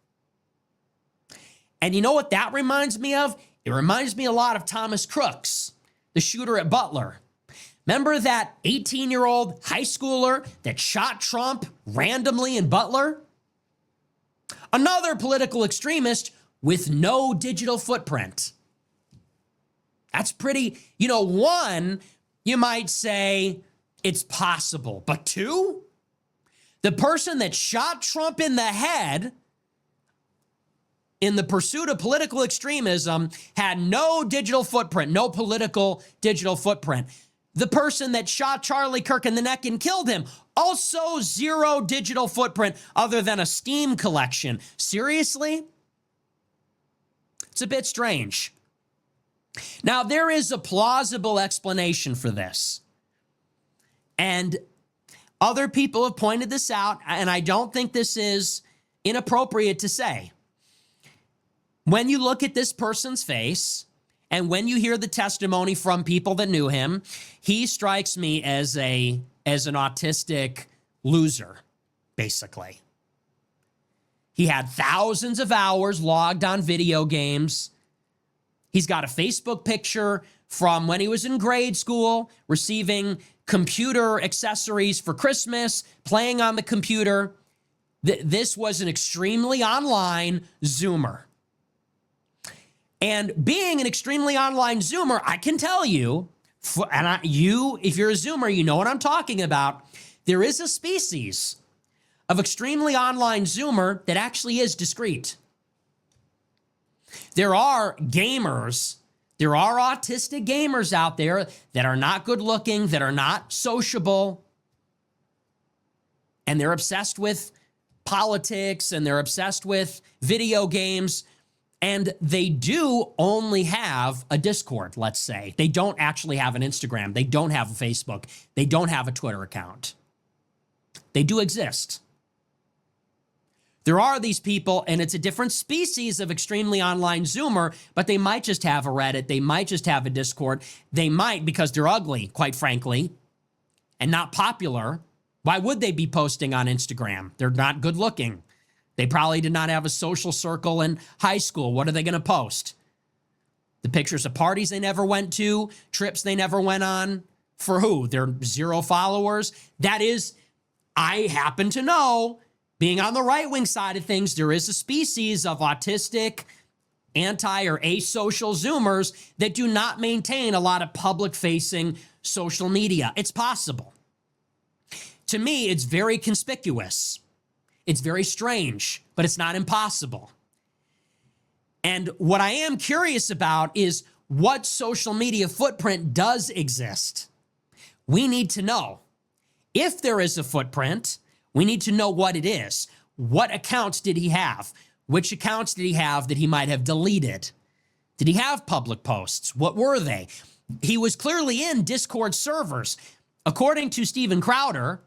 And you know what that reminds me of? It reminds me a lot of Thomas Crooks, the shooter at Butler. Remember that 18-year-old high schooler that shot Trump randomly in Butler? Another political extremist with no digital footprint. That's pretty, one, you might say it's possible, but two, the person that shot Trump in the head in the pursuit of political extremism had no digital footprint, no political digital footprint. The person that shot Charlie Kirk in the neck and killed him, also zero digital footprint other than a Steam collection. Seriously? It's a bit strange. Now, there is a plausible explanation for this. And other people have pointed this out, and I don't think this is inappropriate to say. When you look at this person's face, and when you hear the testimony from people that knew him, he strikes me as an autistic loser, basically. He had thousands of hours logged on video games. He's got a Facebook picture from when he was in grade school, receiving computer accessories for Christmas, playing on the computer. This was an extremely online Zoomer. And being an extremely online Zoomer, I can tell you, if you're a Zoomer, you know what I'm talking about. There is a species of extremely online Zoomer that actually is discreet. There are gamers, there are autistic gamers out there that are not good looking, that are not sociable, and they're obsessed with politics and they're obsessed with video games. And they do only have a Discord, let's say. They don't actually have an Instagram. They don't have a Facebook. They don't have a Twitter account. They do exist. There are these people, and it's a different species of extremely online Zoomer, but they might just have a Reddit. They might just have a Discord. They might, because they're ugly, quite frankly, and not popular. Why would they be posting on Instagram? They're not good looking. They probably did not have a social circle in high school. What are they going to post? The pictures of parties they never went to, trips they never went on. For who? They're 0 followers. That is, I happen to know, being on the right-wing side of things, there is a species of autistic, anti or asocial Zoomers that do not maintain a lot of public-facing social media. It's possible. To me, it's very conspicuous. It's very strange, but it's not impossible. And what I am curious about is what social media footprint does exist. We need to know. If there is a footprint, we need to know what it is. What accounts did he have? Which accounts did he have that he might have deleted? Did he have public posts? What were they? He was clearly in Discord servers. According to Steven Crowder,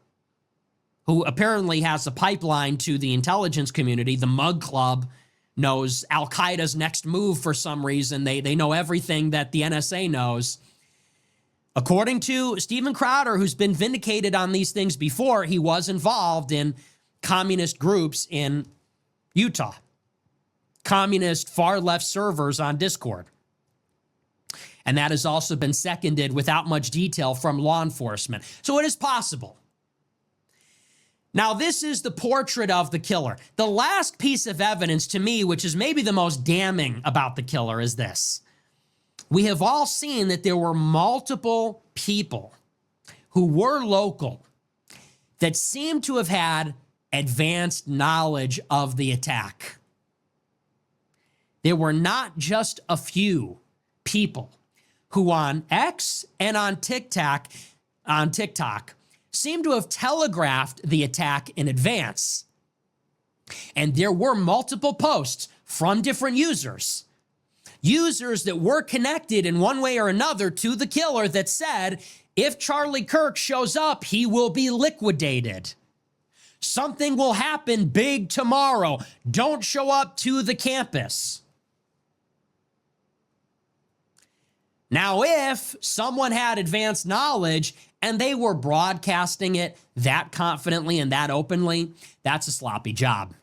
who apparently has a pipeline to the intelligence community, the Mug Club knows Al-Qaeda's next move for some reason. They know everything that the NSA knows. According to Steven Crowder, who's been vindicated on these things before, he was involved in communist groups in Utah, communist far-left servers on Discord. And that has also been seconded without much detail from law enforcement. So it is possible. Now, this is the portrait of the killer. The last piece of evidence to me, which is maybe the most damning about the killer, is this. We have all seen that there were multiple people who were local that seemed to have had advanced knowledge of the attack. There were not just a few people who on X and on TikTok seemed to have telegraphed the attack in advance. And there were multiple posts from different users that were connected in one way or another to the killer that said, if Charlie Kirk shows up, he will be liquidated. Something will happen big tomorrow. Don't show up to the campus. Now, if someone had advanced knowledge and they were broadcasting it that confidently and that openly, that's a sloppy job.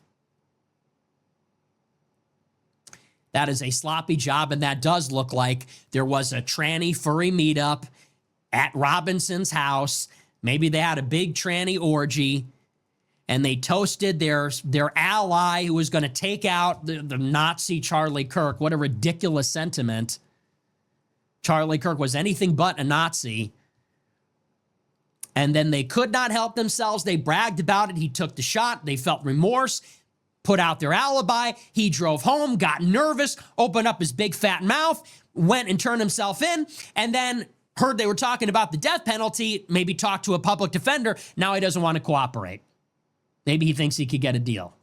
That is a sloppy job, and that does look like there was a tranny furry meetup at Robinson's house. Maybe they had a big tranny orgy, and they toasted their ally who was going to take out the Nazi Charlie Kirk. What a ridiculous sentiment. Charlie Kirk was anything but a Nazi. And then they could not help themselves. They bragged about it. He took the shot. They felt remorse, put out their alibi. He drove home, got nervous, opened up his big fat mouth, went and turned himself in, and then heard they were talking about the death penalty, maybe talked to a public defender. Now he doesn't want to cooperate. Maybe he thinks he could get a deal.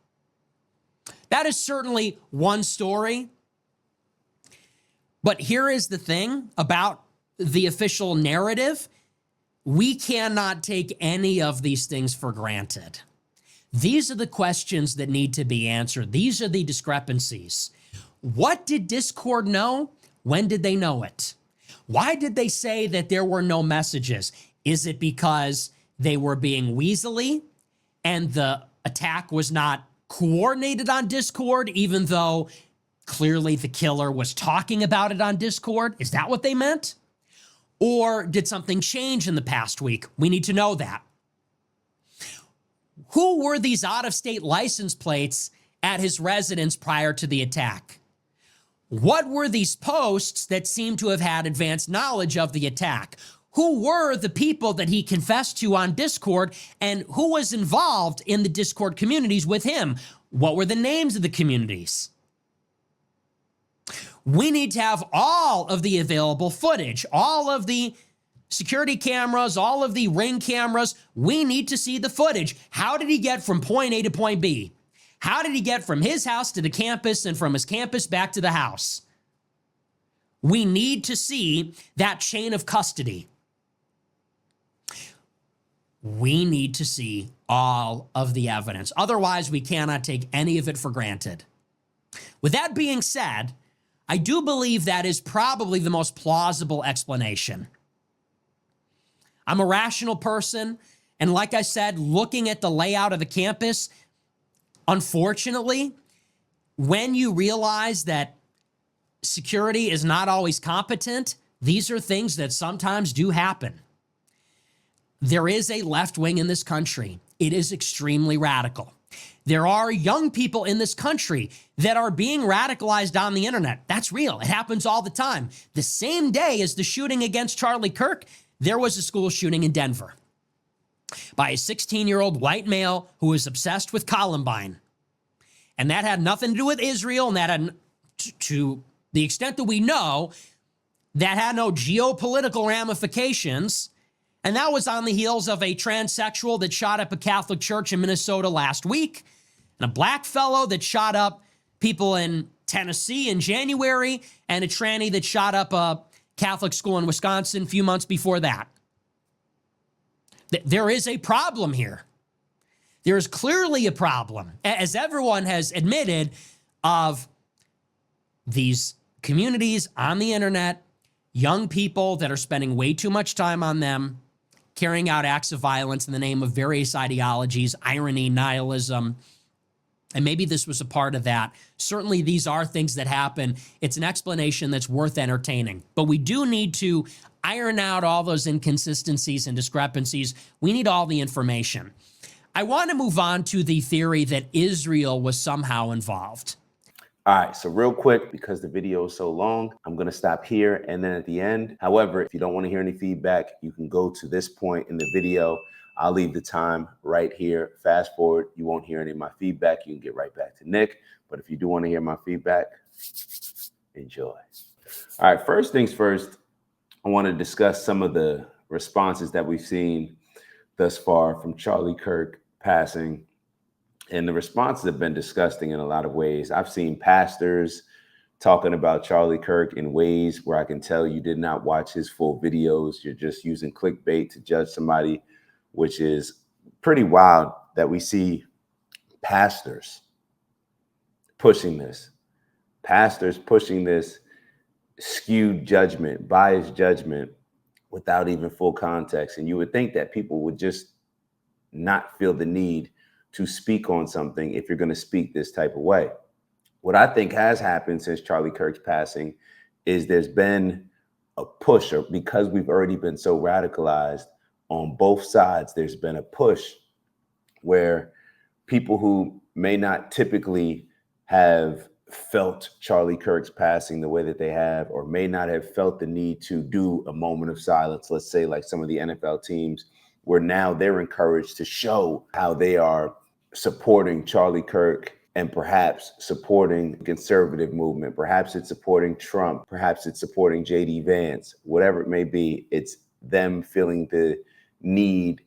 That is certainly one story. But here is the thing about the official narrative. We cannot take any of these things for granted. These are the questions that need to be answered. These are the discrepancies. What did Discord know? When did they know it? Why did they say that there were no messages? Is it because they were being weaselly and the attack was not coordinated on Discord, even though clearly the killer was talking about it on Discord? Is that what they meant? Or did something change in the past week? We need to know that. Who were these out-of-state license plates at his residence prior to the attack? What were these posts that seem to have had advanced knowledge of the attack? Who were the people that he confessed to on Discord, and who was involved in the Discord communities with him? What were the names of the communities? We need to have all of the available footage, all of the security cameras, all of the ring cameras. We need to see the footage. How did he get from point A to point B? How did he get from his house to the campus and from his campus back to the house? We need to see that chain of custody. We need to see all of the evidence. Otherwise, we cannot take any of it for granted. With that being said, I do believe that is probably the most plausible explanation. I'm a rational person, and like I said, looking at the layout of the campus, unfortunately, when you realize that security is not always competent, these are things that sometimes do happen. There is a left wing in this country. It is extremely radical. There are young people in this country that are being radicalized on the internet. That's real. It happens all the time. The same day as the shooting against Charlie Kirk, there was a school shooting in Denver by a 16-year-old white male who was obsessed with Columbine. And that had nothing to do with Israel, and that had, to the extent that we know, that had no geopolitical ramifications. And that was on the heels of a transsexual that shot up a Catholic church in Minnesota last week, and a black fellow that shot up people in Tennessee in January, and a tranny that shot up a Catholic school in Wisconsin a few months before that. There is a problem here. There is clearly a problem, as everyone has admitted, of these communities on the internet, young people that are spending way too much time on them, carrying out acts of violence in the name of various ideologies, irony, nihilism. And maybe this was a part of that. Certainly, these are things that happen. It's an explanation that's worth entertaining. But we do need to iron out all those inconsistencies and discrepancies. We need all the information. I want to move on to the theory that Israel was somehow involved. All right, so real quick, because the video is so long, I'm going to stop here and then at the end. However, if you don't want to hear any feedback, you can go to this point in the video. I'll leave the time right here. Fast forward, you won't hear any of my feedback. You can get right back to Nick. But if you do want to hear my feedback, enjoy. All right, first things first, I want to discuss some of the responses that we've seen thus far from Charlie Kirk passing. And the responses have been disgusting in a lot of ways. I've seen pastors talking about Charlie Kirk in ways where I can tell you did not watch his full videos. You're just using clickbait to judge somebody, which is pretty wild that we see pastors pushing this. Pastors pushing this skewed judgment, biased judgment without even full context. And you would think that people would just not feel the need to speak on something if you're going to speak this type of way. What I think has happened since Charlie Kirk's passing is there's been a push, or because we've already been so radicalized on both sides, there's been a push where people who may not typically have felt Charlie Kirk's passing the way that they have, or may not have felt the need to do a moment of silence, let's say like some of the NFL teams, where now they're encouraged to show how they are supporting Charlie Kirk and perhaps supporting the conservative movement. Perhaps it's supporting Trump. Perhaps it's supporting J.D. Vance. Whatever it may be, it's them feeling the need,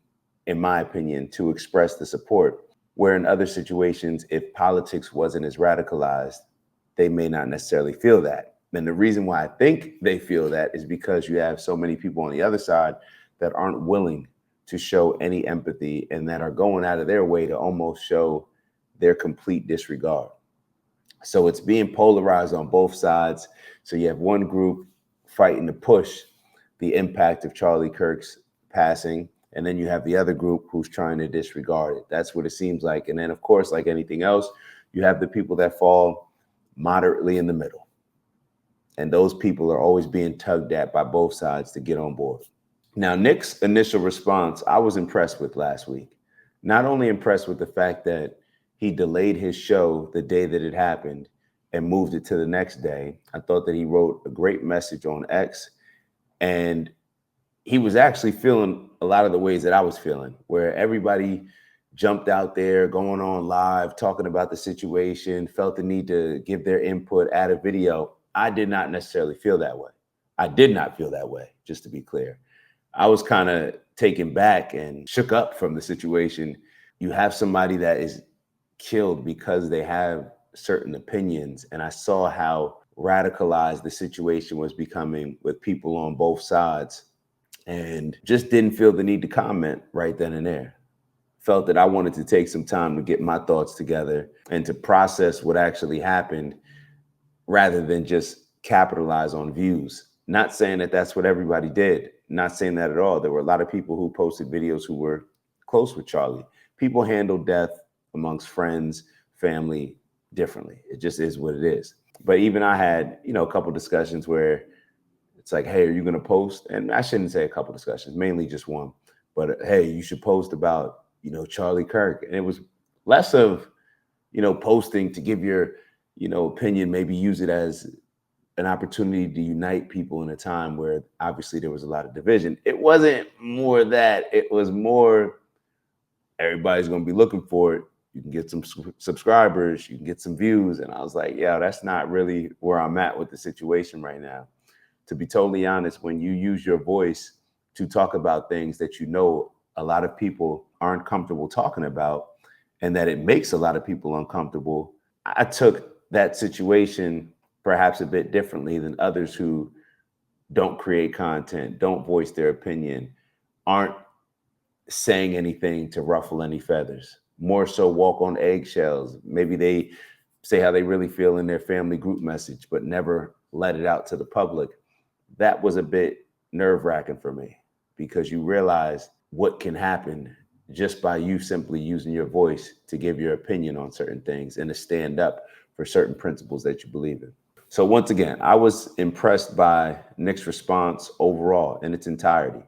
in my opinion, to express the support. Where in other situations, if politics wasn't as radicalized, they may not necessarily feel that. And the reason why I think they feel that is because you have so many people on the other side that aren't willing to show any empathy and that are going out of their way to almost show their complete disregard. So it's being polarized on both sides. So you have one group fighting to push the impact of Charlie Kirk's passing, and then you have the other group who's trying to disregard it. That's what it seems like. And then, of course, like anything else, you have the people that fall moderately in the middle. And those people are always being tugged at by both sides to get on board. Now, Nick's initial response, I was impressed with last week. Not only impressed with the fact that he delayed his show the day that it happened and moved it to the next day. I thought that he wrote a great message on X, and he was actually feeling a lot of the ways that I was feeling, where everybody jumped out there going on live, talking about the situation, felt the need to give their input, add a video. I did not necessarily feel that way. I did not feel that way, just to be clear. I was kind of taken back and shook up from the situation. You have somebody that is killed because they have certain opinions. And I saw how radicalized the situation was becoming with people on both sides, and just didn't feel the need to comment right then and there. Felt that I wanted to take some time to get my thoughts together and to process what actually happened rather than just capitalize on views. Not saying that that's what everybody did. Not saying that at all. There were a lot of people who posted videos who were close with Charlie. People handle death amongst friends, family differently. It just is what it is. But even I had, a couple discussions where it's like, hey, are you going to post? And I shouldn't say a couple discussions, mainly just one. But hey, you should post about, Charlie Kirk. And it was less of, posting to give your, opinion, maybe use it as an opportunity to unite people in a time where obviously there was a lot of division. It wasn't more that. It was more, everybody's going to be looking for it. You can get some subscribers, you can get some views. And I was like, yeah, that's not really where I'm at with the situation right now. To be totally honest, when you use your voice to talk about things that a lot of people aren't comfortable talking about, and that it makes a lot of people uncomfortable, I took that situation perhaps a bit differently than others who don't create content, don't voice their opinion, aren't saying anything to ruffle any feathers, more so walk on eggshells. Maybe they say how they really feel in their family group message, but never let it out to the public. That was a bit nerve-wracking for me, because you realize what can happen just by you simply using your voice to give your opinion on certain things and to stand up for certain principles that you believe in. So once again, I was impressed by Nick's response overall in its entirety.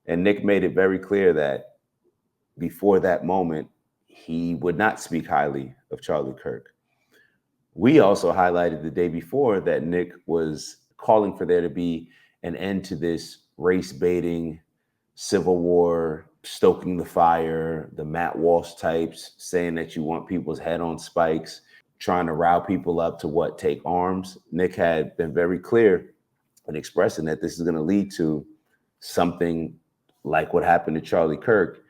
And Nick made it very clear that before that moment, he would not speak highly of Charlie Kirk. We also highlighted the day before that Nick was calling for there to be an end to this race baiting, civil war, stoking the fire, the Matt Walsh types, saying that you want people's head on spikes, trying to rile people up to take arms. Nick had been very clear in expressing that this is going to lead to something like what happened to Charlie Kirk.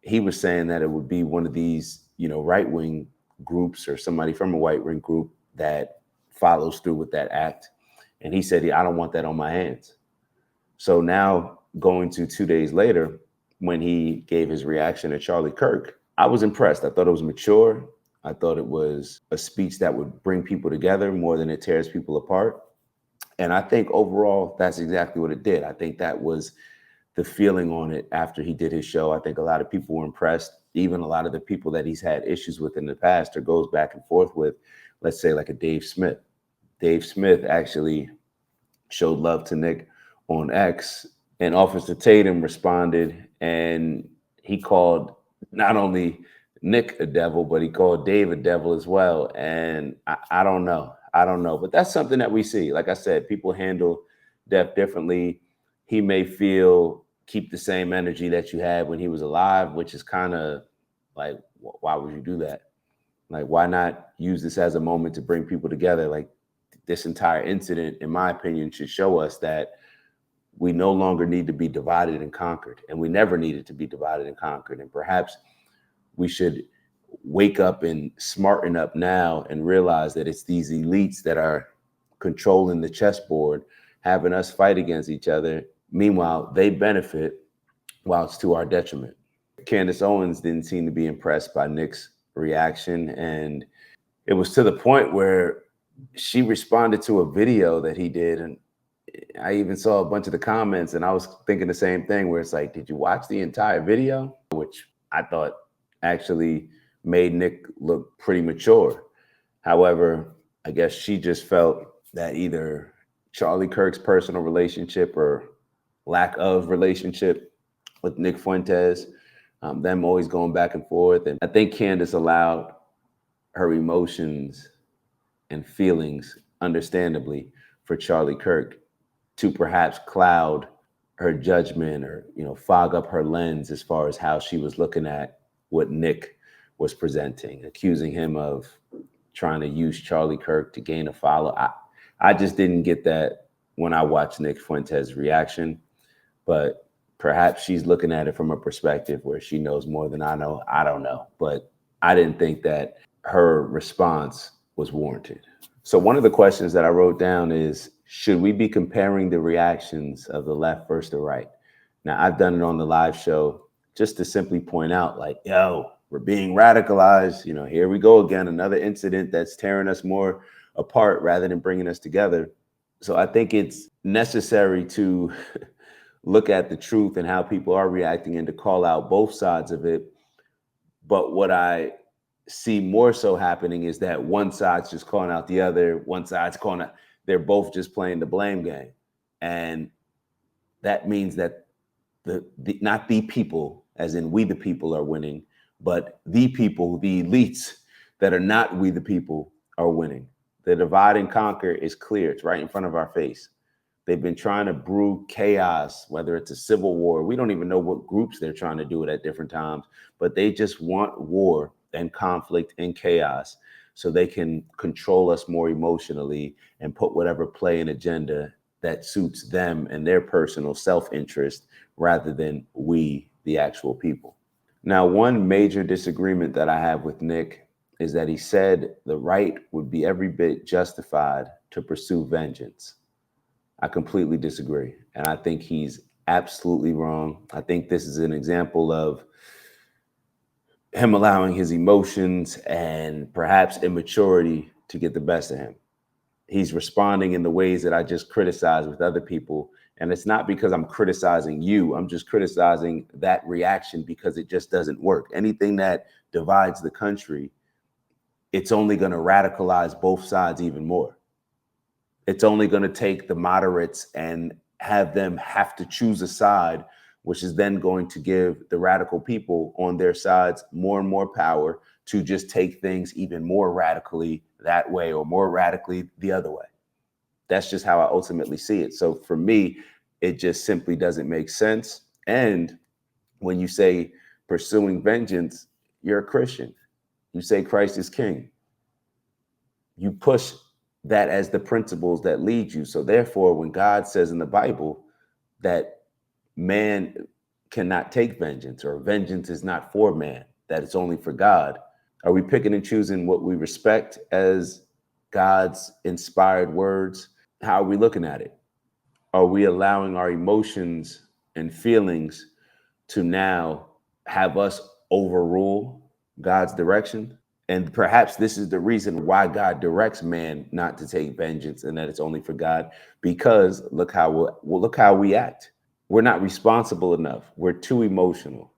He was saying that it would be one of these, right-wing groups or somebody from a right-wing group that follows through with that act. And he said, I don't want that on my hands. So now going to 2 days later, when he gave his reaction to Charlie Kirk, I was impressed. I thought it was mature. I thought it was a speech that would bring people together more than it tears people apart. And I think overall, that's exactly what it did. I think that was the feeling on it after he did his show. I think a lot of people were impressed. Even a lot of the people that he's had issues with in the past or goes back and forth with, let's say like a Dave Smith. Dave Smith actually showed love to Nick on X, and Officer Tatum responded, and he called not only Nick a devil, but he called Dave a devil as well. And I don't know. But that's something that we see. Like I said, people handle death differently. He may keep the same energy that you had when he was alive, which is kind of like, why would you do that? Like, why not use this as a moment to bring people together? Like, this entire incident, in my opinion, should show us that we no longer need to be divided and conquered, and we never needed to be divided and conquered. And perhaps we should wake up and smarten up now and realize that it's these elites that are controlling the chessboard, having us fight against each other. Meanwhile, they benefit while it's to our detriment. Candace Owens didn't seem to be impressed by Nick's reaction. And it was to the point where she responded to a video that he did. And I even saw a bunch of the comments, and I was thinking the same thing, where it's like, did you watch the entire video? Which I thought actually made Nick look pretty mature. However, I guess she just felt that either Charlie Kirk's personal relationship or lack of relationship with Nick Fuentes, them always going back and forth. And I think Candace allowed her emotions and feelings, understandably, for Charlie Kirk to perhaps cloud her judgment or, fog up her lens as far as how she was looking at what Nick was presenting, accusing him of trying to use Charlie Kirk to gain a follow. I just didn't get that when I watched Nick Fuentes' reaction, but perhaps she's looking at it from a perspective where she knows more than I know. I don't know, but I didn't think that her response was warranted. So one of the questions that I wrote down is, should we be comparing the reactions of the left versus the right? Now, I've done it on the live show just to simply point out, like, yo, we're being radicalized. Here we go again, another incident that's tearing us more apart rather than bringing us together. So I think it's necessary to look at the truth and how people are reacting and to call out both sides of it. But what I see more so happening is that one side's just calling out the other, one side's calling out, they're both just playing the blame game. And that means that not the people, as in we the people, are winning, but the people, the elites that are not we the people, are winning. The divide and conquer is clear. It's right in front of our face. They've been trying to brew chaos, whether it's a civil war. We don't even know what groups they're trying to do it at different times, but they just want war and conflict and chaos so they can control us more emotionally and put whatever play and agenda that suits them and their personal self-interest rather than we, the actual people. Now, one major disagreement that I have with Nick is that he said the right would be every bit justified to pursue vengeance. I completely disagree. And I think he's absolutely wrong. I think this is an example of him allowing his emotions and perhaps immaturity to get the best of him. He's responding in the ways that I just criticized with other people. And it's not because I'm criticizing you. I'm just criticizing that reaction because it just doesn't work. Anything that divides the country, it's only going to radicalize both sides even more. It's only going to take the moderates and have them have to choose a side, which is then going to give the radical people on their sides more and more power to just take things even more radically that way or more radically the other way. That's just how I ultimately see it. So for me, it just simply doesn't make sense. And when you say pursuing vengeance, you're a Christian. You say Christ is king. You push that as the principles that lead you. So therefore, when God says in the Bible that man cannot take vengeance or vengeance is not for man, that it's only for God, are we picking and choosing what we respect as God's inspired words? How are we looking at it? Are we allowing our emotions and feelings to now have us overrule God's direction? And perhaps this is the reason why God directs man not to take vengeance and that it's only for God, because look how we act. We're not responsible enough. We're too emotional.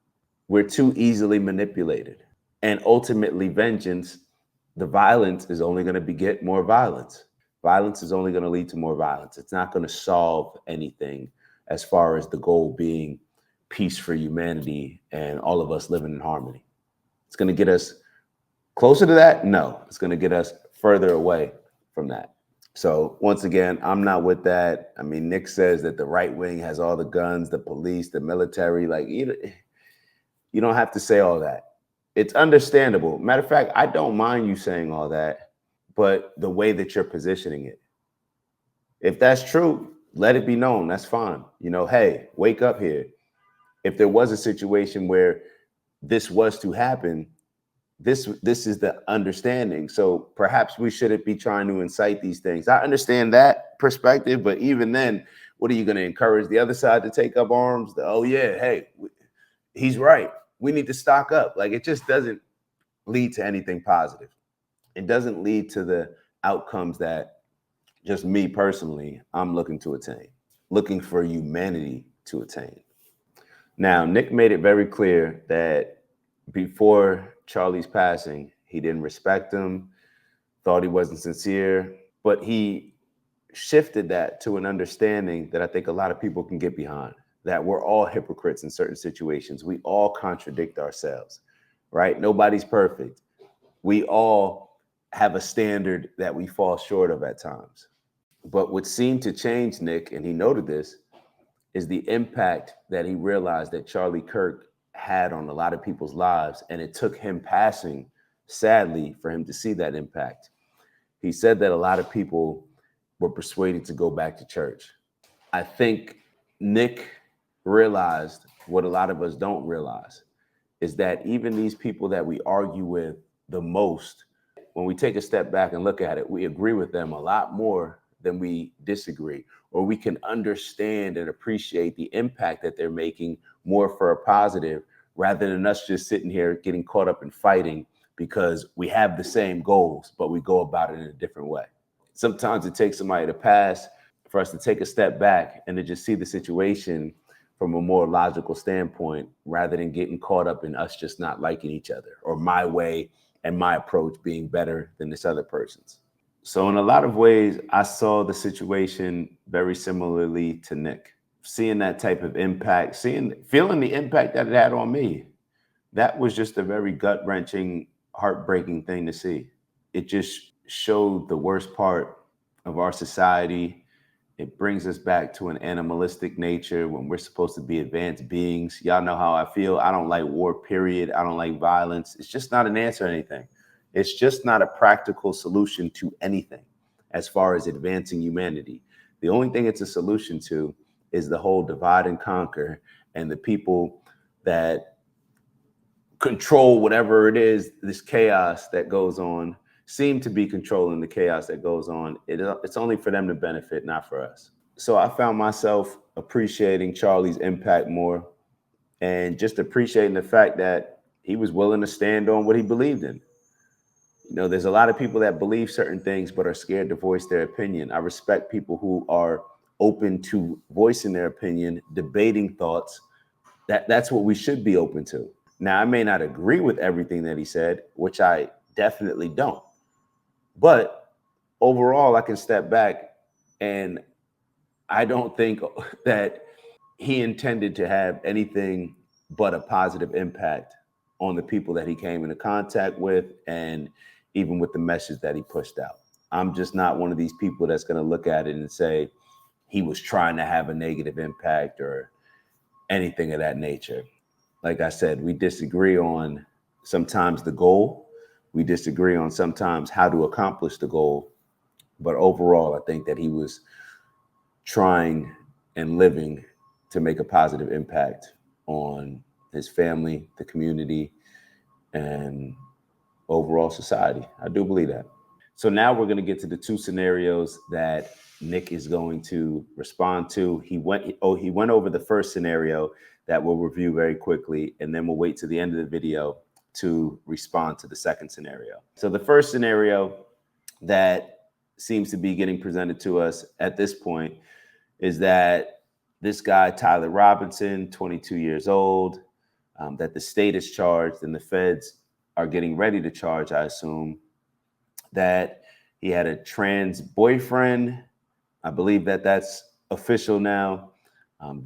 We're too easily manipulated. And ultimately, vengeance, the violence is only going to beget more violence. Violence is only going to lead to more violence. It's not going to solve anything as far as the goal being peace for humanity and all of us living in harmony. It's going to get us closer to that? No, it's going to get us further away from that. So once again, I'm not with that. I mean, Nick says that the right wing has all the guns, the police, the military. Like, you don't have to say all that. It's understandable. Matter of fact, I don't mind you saying all that, but the way that you're positioning it, if that's true, let it be known. That's fine. Hey, wake up here. If there was a situation where this was to happen, this is the understanding. So perhaps we shouldn't be trying to incite these things. I understand that perspective, but even then, what are you going to encourage the other side to take up arms? Oh yeah, hey, he's right. We need to stock up. Like, it just doesn't lead to anything positive. It doesn't lead to the outcomes that just me personally, I'm looking to attain, looking for humanity to attain. Now, Nick made it very clear that before Charlie's passing, he didn't respect him, thought he wasn't sincere, but he shifted that to an understanding that I think a lot of people can get behind, that we're all hypocrites in certain situations. We all contradict ourselves, right? Nobody's perfect. We all have a standard that we fall short of at times. But what seemed to change Nick, and he noted this, is the impact that he realized that Charlie Kirk had on a lot of people's lives. And it took him passing, sadly, for him to see that impact. He said that a lot of people were persuaded to go back to church. I think Nick realized what a lot of us don't realize is that even these people that we argue with the most, when we take a step back and look at it, we agree with them a lot more than we disagree, or we can understand and appreciate the impact that they're making more for a positive, rather than us just sitting here getting caught up in fighting because we have the same goals, but we go about it in a different way. Sometimes it takes somebody to pass for us to take a step back and to just see the situation from a more logical standpoint, rather than getting caught up in us just not liking each other, or my way and my approach being better than this other person's. So in a lot of ways, I saw the situation very similarly to Nick. Seeing that type of impact, feeling the impact that it had on me, that was just a very gut-wrenching, heartbreaking thing to see. It just showed the worst part of our society. It brings us back to an animalistic nature when we're supposed to be advanced beings. Y'all know how I feel. I don't like war, period. I don't like violence. It's just not an answer to anything. It's just not a practical solution to anything as far as advancing humanity. The only thing it's a solution to is the whole divide and conquer, and the people that control whatever it is, this chaos that goes on, seem to be controlling the chaos that goes on. It's only for them to benefit, not for us. So I found myself appreciating Charlie's impact more, and just appreciating the fact that he was willing to stand on what he believed in. You know, there's a lot of people that believe certain things but are scared to voice their opinion. I respect people who are open to voicing their opinion, debating thoughts. That's what we should be open to. Now, I may not agree with everything that he said, which I definitely don't. But overall, I can step back, and I don't think that he intended to have anything but a positive impact on the people that he came into contact with, and even with the message that he pushed out. I'm just not one of these people that's going to look at it and say he was trying to have a negative impact or anything of that nature. Like I said, we disagree on sometimes the goal. We disagree on sometimes how to accomplish the goal. But overall, I think that he was trying and living to make a positive impact on his family, the community, and overall society. I do believe that. So now we're going to get to the two scenarios that Nick is going to respond to. He went over the first scenario that we'll review very quickly, and then we'll wait to the end of the video to respond to the second scenario. So the first scenario that seems to be getting presented to us at this point is that this guy, Tyler Robinson, 22 years old, that the state is charged and the feds are getting ready to charge, I assume, that he had a trans boyfriend. I believe that that's official now.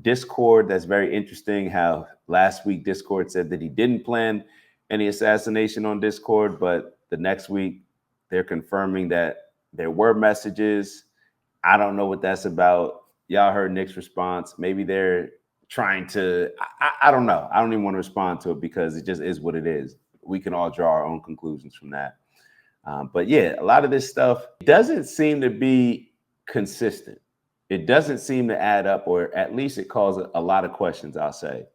Discord, that's very interesting how last week Discord said that he didn't plan any assassination on Discord, but the next week they're confirming that there were messages. I don't know what that's about. Y'all heard Nick's response. Maybe they're trying to, I don't know. I don't even want to respond to it because it just is what it is. We can all draw our own conclusions from that. But yeah, a lot of this stuff doesn't seem to be consistent. It doesn't seem to add up, or at least it calls a lot of questions, I'll say,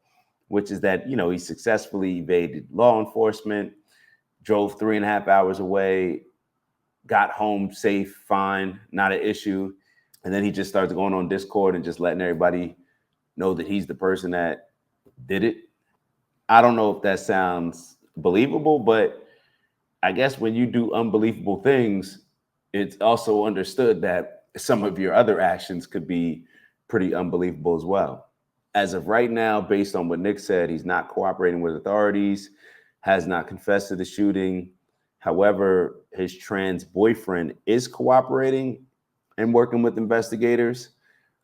which is that, you know, he successfully evaded law enforcement, drove 3.5 hours away, got home safe, fine, not an issue. And then he just starts going on Discord and just letting everybody know that he's the person that did it. I don't know if that sounds believable, but I guess when you do unbelievable things, it's also understood that some of your other actions could be pretty unbelievable as well. As of right now, based on what Nick said, he's not cooperating with authorities, has not confessed to the shooting. However, his trans boyfriend is cooperating and working with investigators.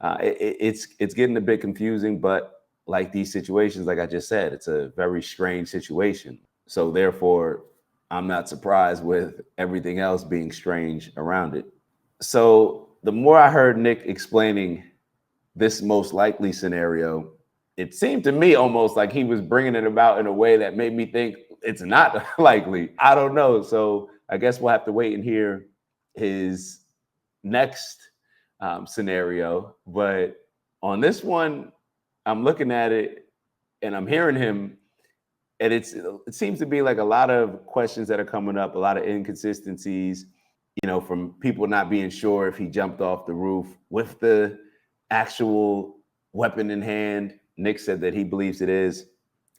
It's getting a bit confusing, but like these situations, like I just said, it's a very strange situation. So therefore, I'm not surprised with everything else being strange around it. So the more I heard Nick explaining this most likely scenario, it seemed to me almost like he was bringing it about in a way that made me think it's not likely. I don't know. So I guess we'll have to wait and hear his next scenario. But on this one, I'm looking at it and I'm hearing him, and it seems to be like a lot of questions that are coming up, a lot of inconsistencies, from people not being sure if he jumped off the roof with the actual weapon in hand. Nick said that he believes it is.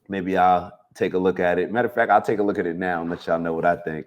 Maybe I'll take a look at it. Matter of fact, I'll take a look at it now and let y'all know what I think.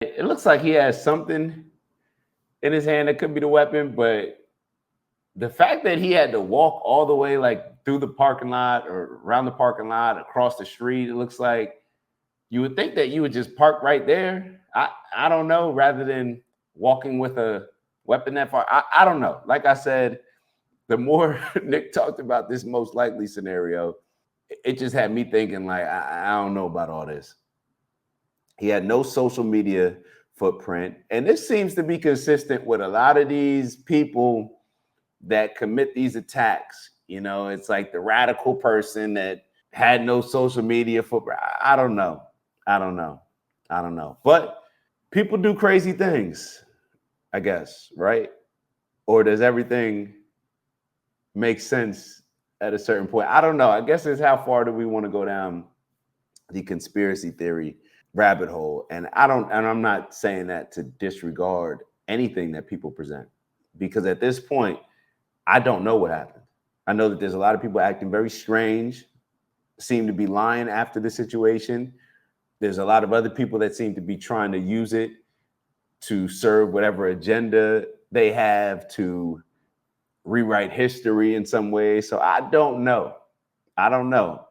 It looks like he has something in his hand that could be the weapon, but the fact that he had to walk all the way like through the parking lot or around the parking lot, across the street, it looks like you would think that you would just park right there. I don't know, rather than walking with a weapon that far. I don't know. Like I said, the more Nick talked about this most likely scenario, it just had me thinking like, I don't know about all this. He had no social media footprint. And this seems to be consistent with a lot of these people that commit these attacks. It's like the radical person that had no social media footprint. I don't know. But people do crazy things, I guess, right? Or does everything make sense at a certain point? I don't know. I guess it's how far do we want to go down the conspiracy theory rabbit hole? And I'm not saying that to disregard anything that people present, because at this point, I don't know what happened. I know that there's a lot of people acting very strange, seem to be lying after the situation. There's a lot of other people that seem to be trying to use it to serve whatever agenda they have, to rewrite history in some way. So I don't know,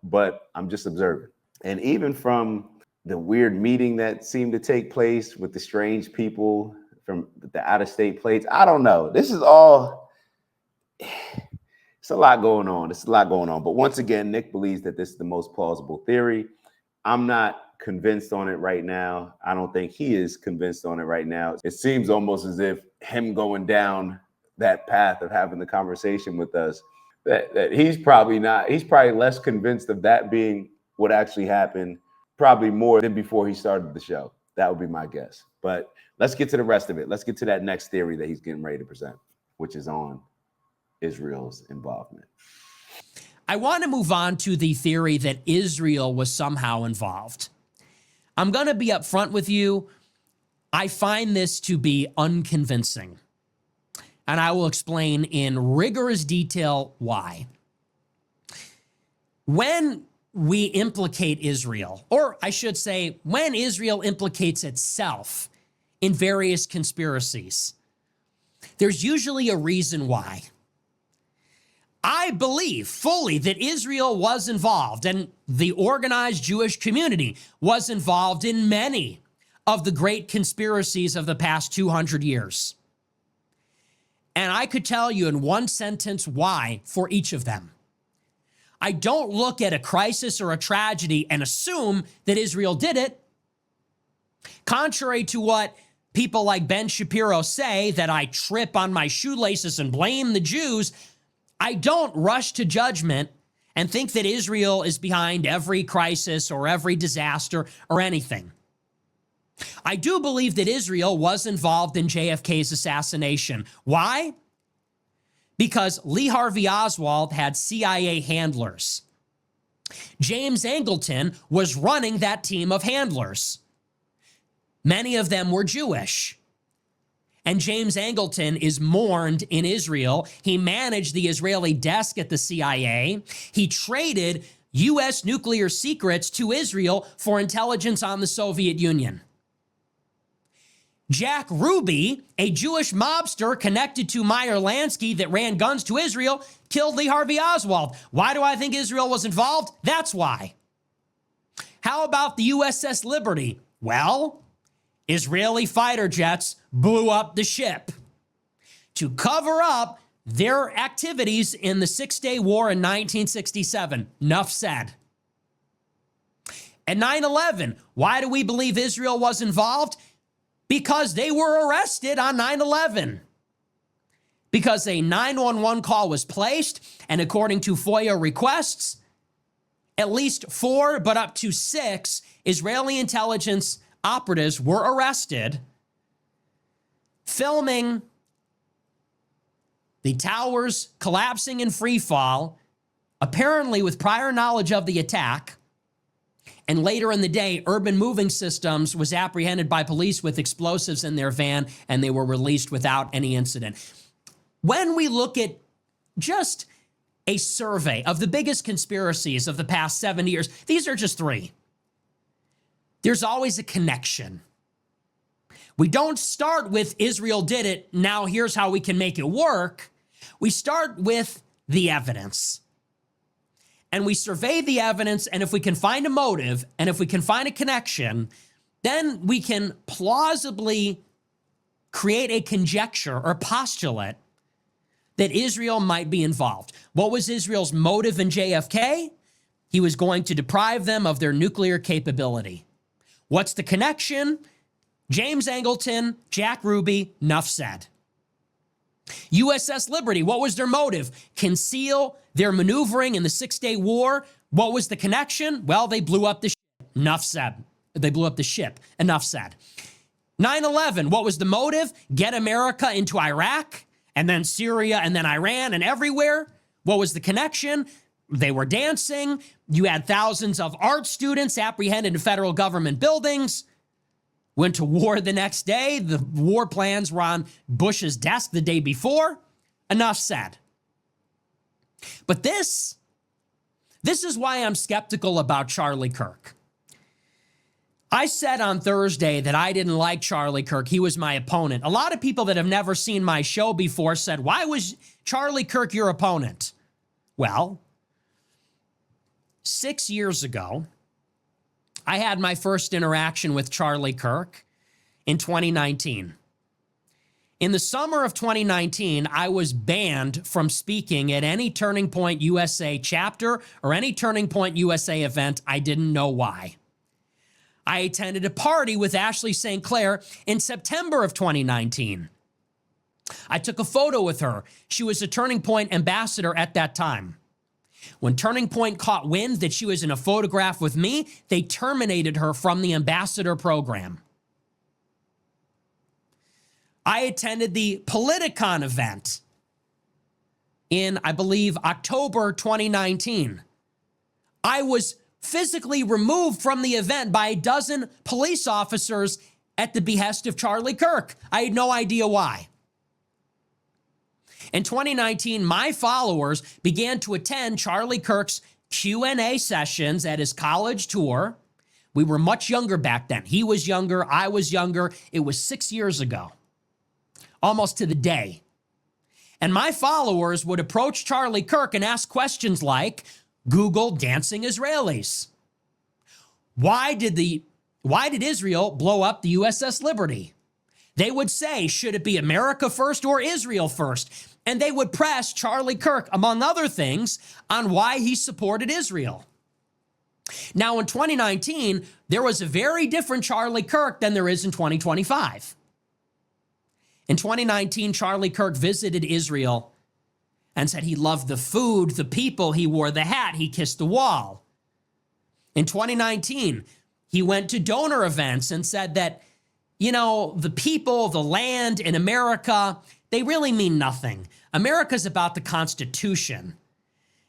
but I'm just observing. And even from the weird meeting that seemed to take place with the strange people from the out-of-state plates, I don't know. This is all, it's a lot going on. But once again, Nick believes that this is the most plausible theory. I'm not convinced on it right now. I don't think he is convinced on it right now. It seems almost as if him going down that path of having the conversation with us, that he's probably less convinced of that being what actually happened, probably more than before he started the show. That would be my guess. But let's get to the rest of it. Let's get to that next theory that he's getting ready to present, which is on Israel's involvement. I want to move on to the theory that Israel was somehow involved. I'm going to be upfront with you. I find this to be unconvincing. And I will explain in rigorous detail why. When we implicate Israel, or I should say, when Israel implicates itself in various conspiracies, there's usually a reason why. I believe fully that Israel was involved, and the organized Jewish community was involved in many of the great conspiracies of the past 200 years. And I could tell you in one sentence why for each of them. I don't look at a crisis or a tragedy and assume that Israel did it. Contrary to what people like Ben Shapiro say, that I trip on my shoelaces and blame the Jews, I don't rush to judgment and think that Israel is behind every crisis or every disaster or anything. I do believe that Israel was involved in JFK's assassination. Why? Because Lee Harvey Oswald had CIA handlers. James Angleton was running that team of handlers. Many of them were Jewish. And James Angleton is mourned in Israel. He managed the Israeli desk at the CIA. He traded U.S. nuclear secrets to Israel for intelligence on the Soviet Union. Jack Ruby, a Jewish mobster connected to Meyer Lansky that ran guns to Israel, killed Lee Harvey Oswald. Why do I think Israel was involved? That's why. How about the USS Liberty? Well, Israeli fighter jets blew up the ship to cover up their activities in the Six-Day War in 1967. Enough said. At 9/11, why do we believe Israel was involved? Because they were arrested on 9/11. Because a 911 call was placed, and according to FOIA requests, at least 4, but up to 6 Israeli intelligence operatives were arrested filming the towers collapsing in free fall, apparently with prior knowledge of the attack. And later in the day, Urban Moving Systems was apprehended by police with explosives in their van, and they were released without any incident. When we look at just a survey of the biggest conspiracies of the past 70 years, these are just 3. There's always a connection. We don't start with Israel did it, now here's how we can make it work. We start with the evidence. And we survey the evidence, and if we can find a motive, and if we can find a connection, then we can plausibly create a conjecture or postulate that Israel might be involved. What was Israel's motive in JFK? He was going to deprive them of their nuclear capability. What's the connection? James Angleton, Jack Ruby, enough said. USS Liberty, what was their motive? Conceal their maneuvering in the Six-Day War. What was the connection? Well, they blew up the ship. Enough said. They blew up the ship. Enough said. 9/11, what was the motive? Get America into Iraq, and then Syria, and then Iran, and everywhere. What was the connection? They were dancing. You had thousands of art students apprehended in federal government buildings. Went to war the next day. The war plans were on Bush's desk the day before. Enough said. But this is why I'm skeptical about Charlie Kirk. I said on Thursday that I didn't like Charlie Kirk. He was my opponent. A lot of people that have never seen my show before said, why was Charlie Kirk your opponent? Well, 6 years ago, I had my first interaction with Charlie Kirk in 2019. In the summer of 2019, I was banned from speaking at any Turning Point USA chapter or any Turning Point USA event. I didn't know why. I attended a party with Ashley St. Clair in September of 2019. I took a photo with her. She was a Turning Point ambassador at that time. When Turning Point caught wind that she was in a photograph with me, they terminated her from the ambassador program. I attended the Politicon event in, I believe, October 2019. I was physically removed from the event by a dozen police officers at the behest of Charlie Kirk. I had no idea why. In 2019, my followers began to attend Charlie Kirk's Q&A sessions at his college tour. We were much younger back then. He was younger. I was younger. It was 6 years ago, almost to the day. And my followers would approach Charlie Kirk and ask questions like, Google dancing Israelis. Why did Israel blow up the USS Liberty? They would say, should it be America first or Israel first? And they would press Charlie Kirk, among other things, on why he supported Israel. Now, in 2019, there was a very different Charlie Kirk than there is in 2025. In 2019, Charlie Kirk visited Israel and said he loved the food, the people, he wore the hat, he kissed the wall. In 2019, he went to donor events and said that, you know, the people, the land in America, they really mean nothing. America's about the Constitution.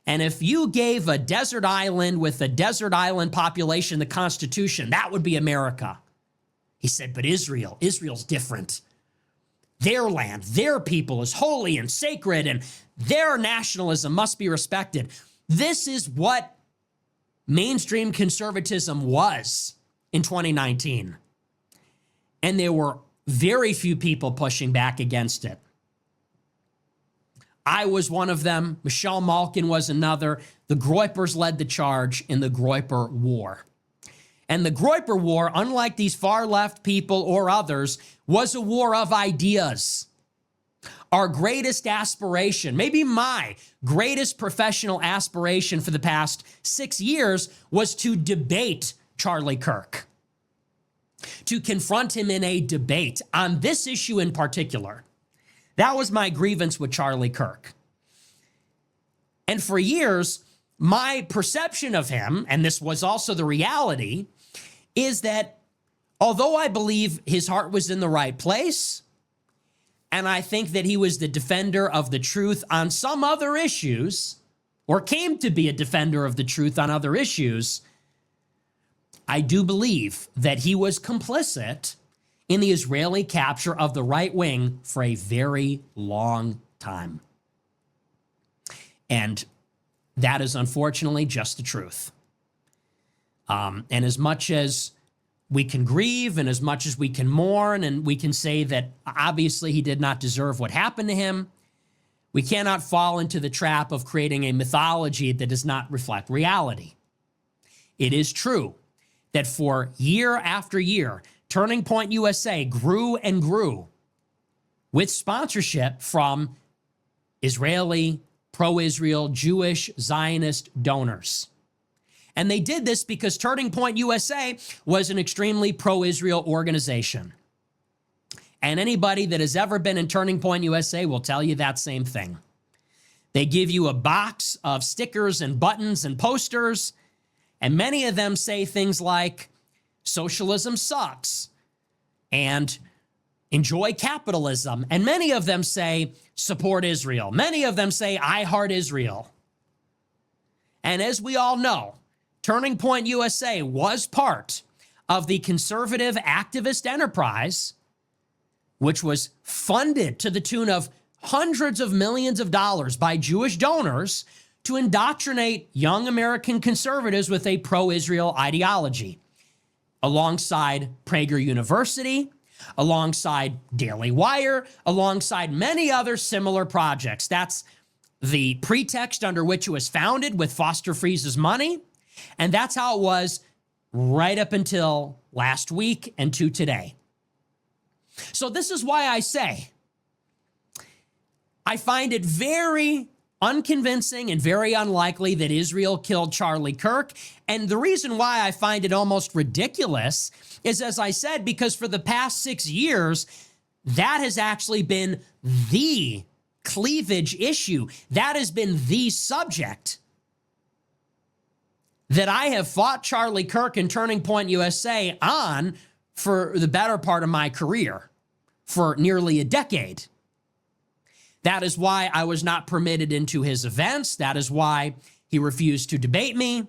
And if you gave a desert island with a desert island population the Constitution, that would be America. He said, but Israel's different. Their land, their people is holy and sacred, and their nationalism must be respected. This is what mainstream conservatism was in 2019. And there were very few people pushing back against it. I was one of them. Michelle Malkin was another. The Groypers led the charge in the Groyper War. And the Groyper War, unlike these far left people or others, was a war of ideas. Our greatest aspiration, maybe my greatest professional aspiration for the past 6 years, was to debate Charlie Kirk, to confront him in a debate on this issue in particular. That was my grievance with Charlie Kirk. And for years, my perception of him, and this was also the reality, is that although I believe his heart was in the right place, and I think that he was the defender of the truth on some other issues, or came to be a defender of the truth on other issues, I do believe that he was complicit in the Israeli capture of the right wing for a very long time. And that is unfortunately just the truth. And as much as we can grieve and as much as we can mourn and we can say that obviously he did not deserve what happened to him, we cannot fall into the trap of creating a mythology that does not reflect reality. It is true that for year after year, Turning Point USA grew and grew with sponsorship from Israeli, pro-Israel, Jewish, Zionist donors. And they did this because Turning Point USA was an extremely pro-Israel organization. And anybody that has ever been in Turning Point USA will tell you that same thing. They give you a box of stickers and buttons and posters, and many of them say things like, socialism sucks, and enjoy capitalism. And many of them say, support Israel. Many of them say, I heart Israel. And as we all know, Turning Point USA was part of the conservative activist enterprise, which was funded to the tune of hundreds of millions of dollars by Jewish donors to indoctrinate young American conservatives with a pro-Israel ideology, alongside Prager University, alongside Daily Wire, alongside many other similar projects. That's the pretext under which it was founded with Foster Fries's money, and that's how it was right up until last week and to today. So this is why I say I find it very unconvincing and very unlikely that Israel killed Charlie Kirk. And the reason why I find it almost ridiculous is, as I said, because for the past 6 years, that has actually been the cleavage issue. That has been the subject that I have fought Charlie Kirk and Turning Point USA on for the better part of my career, for nearly a decade. That is why I was not permitted into his events. That is why he refused to debate me.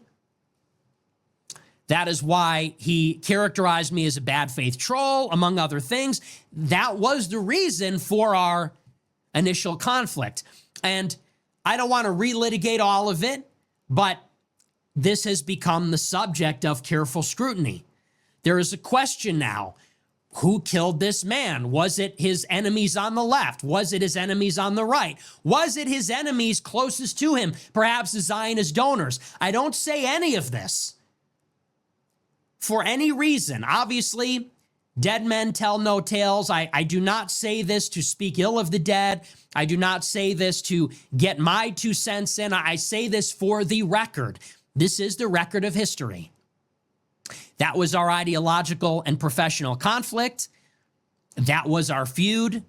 That is why he characterized me as a bad faith troll, among other things. That was the reason for our initial conflict. And I don't want to relitigate all of it, but this has become the subject of careful scrutiny. There is a question now. Who killed this man? Was it his enemies on the left? Was it his enemies on the right? Was it his enemies closest to him, perhaps the Zionist donors? I don't say any of this for any reason. Obviously, dead men tell no tales. I do not say this to speak ill of the dead. I do not say this to get my 2 cents in. I say this for the record. This is the record of history. That was our ideological and professional conflict. That was our feud.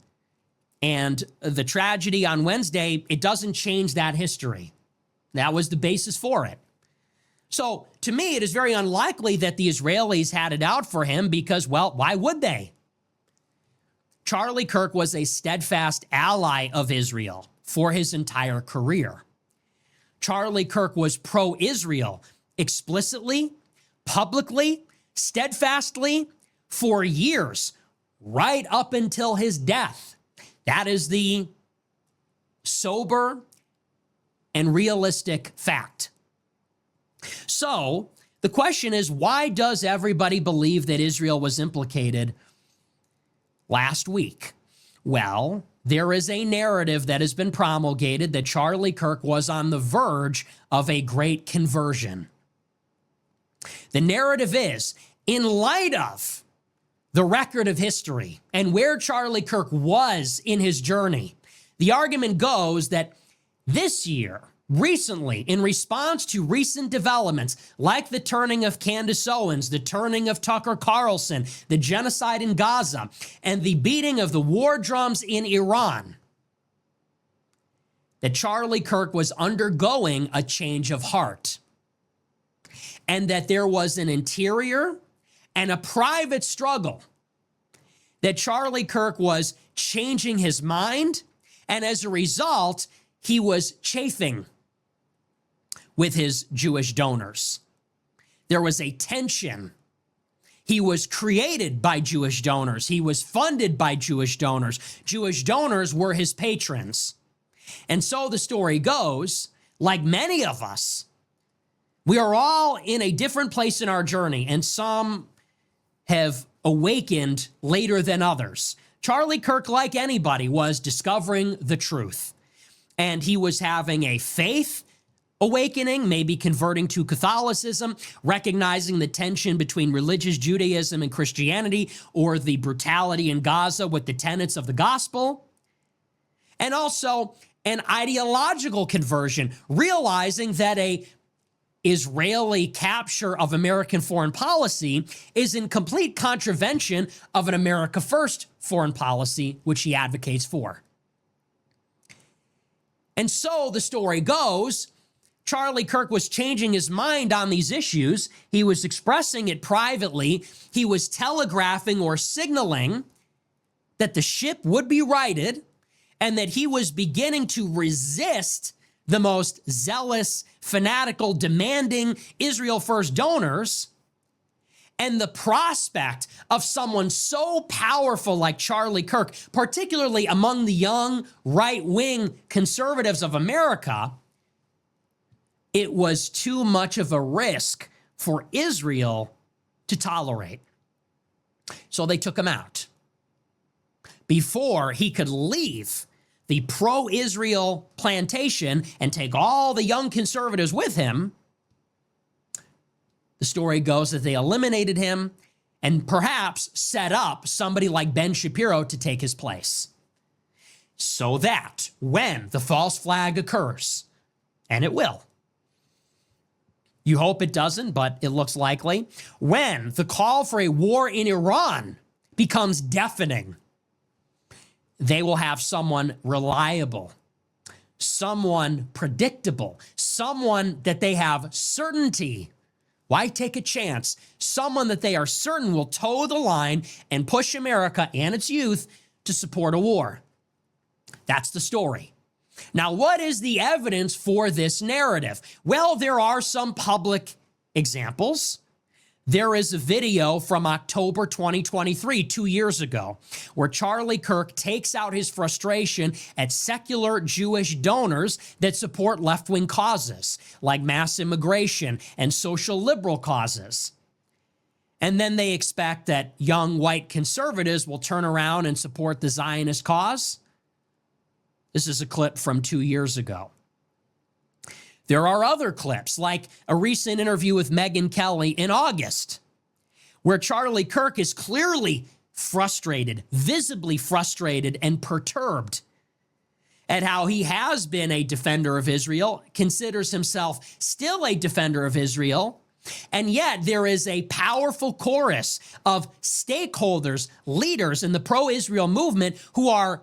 And the tragedy on Wednesday, it doesn't change that history. That was the basis for it. So to me, it is very unlikely that the Israelis had it out for him because, well, why would they? Charlie Kirk was a steadfast ally of Israel for his entire career. Charlie Kirk was pro-Israel explicitly, publicly, steadfastly for years, right up until his death. That is the sober and realistic fact. So the question is, why does everybody believe that Israel was implicated last week? Well, there is a narrative that has been promulgated that Charlie Kirk was on the verge of a great conversion. The narrative is, in light of the record of history and where Charlie Kirk was in his journey, the argument goes that this year, recently, in response to recent developments like the turning of Candace Owens, the turning of Tucker Carlson, the genocide in Gaza, and the beating of the war drums in Iran, that Charlie Kirk was undergoing a change of heart, and that there was an interior and a private struggle, that Charlie Kirk was changing his mind, and as a result, he was chafing with his Jewish donors. There was a tension. He was created by Jewish donors. He was funded by Jewish donors. Jewish donors were his patrons. And so the story goes, like many of us, we are all in a different place in our journey, and some have awakened later than others. Charlie Kirk, like anybody, was discovering the truth. And he was having a faith awakening, maybe converting to Catholicism, recognizing the tension between religious Judaism and Christianity, or the brutality in Gaza with the tenets of the gospel. And also an ideological conversion, realizing that a Israeli capture of American foreign policy is in complete contravention of an America First foreign policy, which he advocates for. And so the story goes, Charlie Kirk was changing his mind on these issues. He was expressing it privately. He was telegraphing or signaling that the ship would be righted and that he was beginning to resist the most zealous, fanatical, demanding Israel First donors. And the prospect of someone so powerful like Charlie Kirk, particularly among the young right-wing conservatives of America, it was too much of a risk for Israel to tolerate. So they took him out. Before he could leave the pro-Israel plantation and take all the young conservatives with him, the story goes that they eliminated him and perhaps set up somebody like Ben Shapiro to take his place. So that when the false flag occurs, and it will, you hope it doesn't, but it looks likely, when the call for a war in Iran becomes deafening, they will have someone reliable, someone predictable, someone that they have certainty. Why take a chance? Someone that they are certain will toe the line and push America and its youth to support a war. That's the story. Now, what is the evidence for this narrative? Well, there are some public examples. There is a video from October 2023, 2 years ago, where Charlie Kirk takes out his frustration at secular Jewish donors that support left-wing causes, like mass immigration and social liberal causes. And then they expect that young white conservatives will turn around and support the Zionist cause. This is a clip from 2 years ago. There are other clips, like a recent interview with Megyn Kelly in August, where Charlie Kirk is clearly frustrated, visibly frustrated and perturbed at how he has been a defender of Israel, considers himself still a defender of Israel, and yet there is a powerful chorus of stakeholders, leaders in the pro-Israel movement who are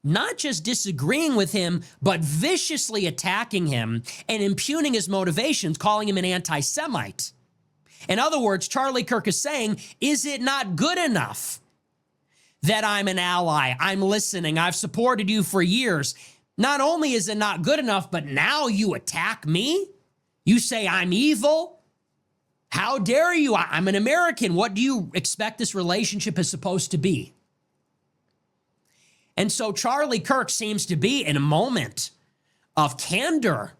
not just disagreeing with him, but viciously attacking him and impugning his motivations, calling him an anti-Semite. In other words, Charlie Kirk is saying, is it not good enough that I'm an ally, I'm listening, I've supported you for years? Not only is it not good enough, but now you attack me? You say I'm evil? How dare you? I'm an American. What do you expect this relationship is supposed to be? And so Charlie Kirk seems to be in a moment of candor,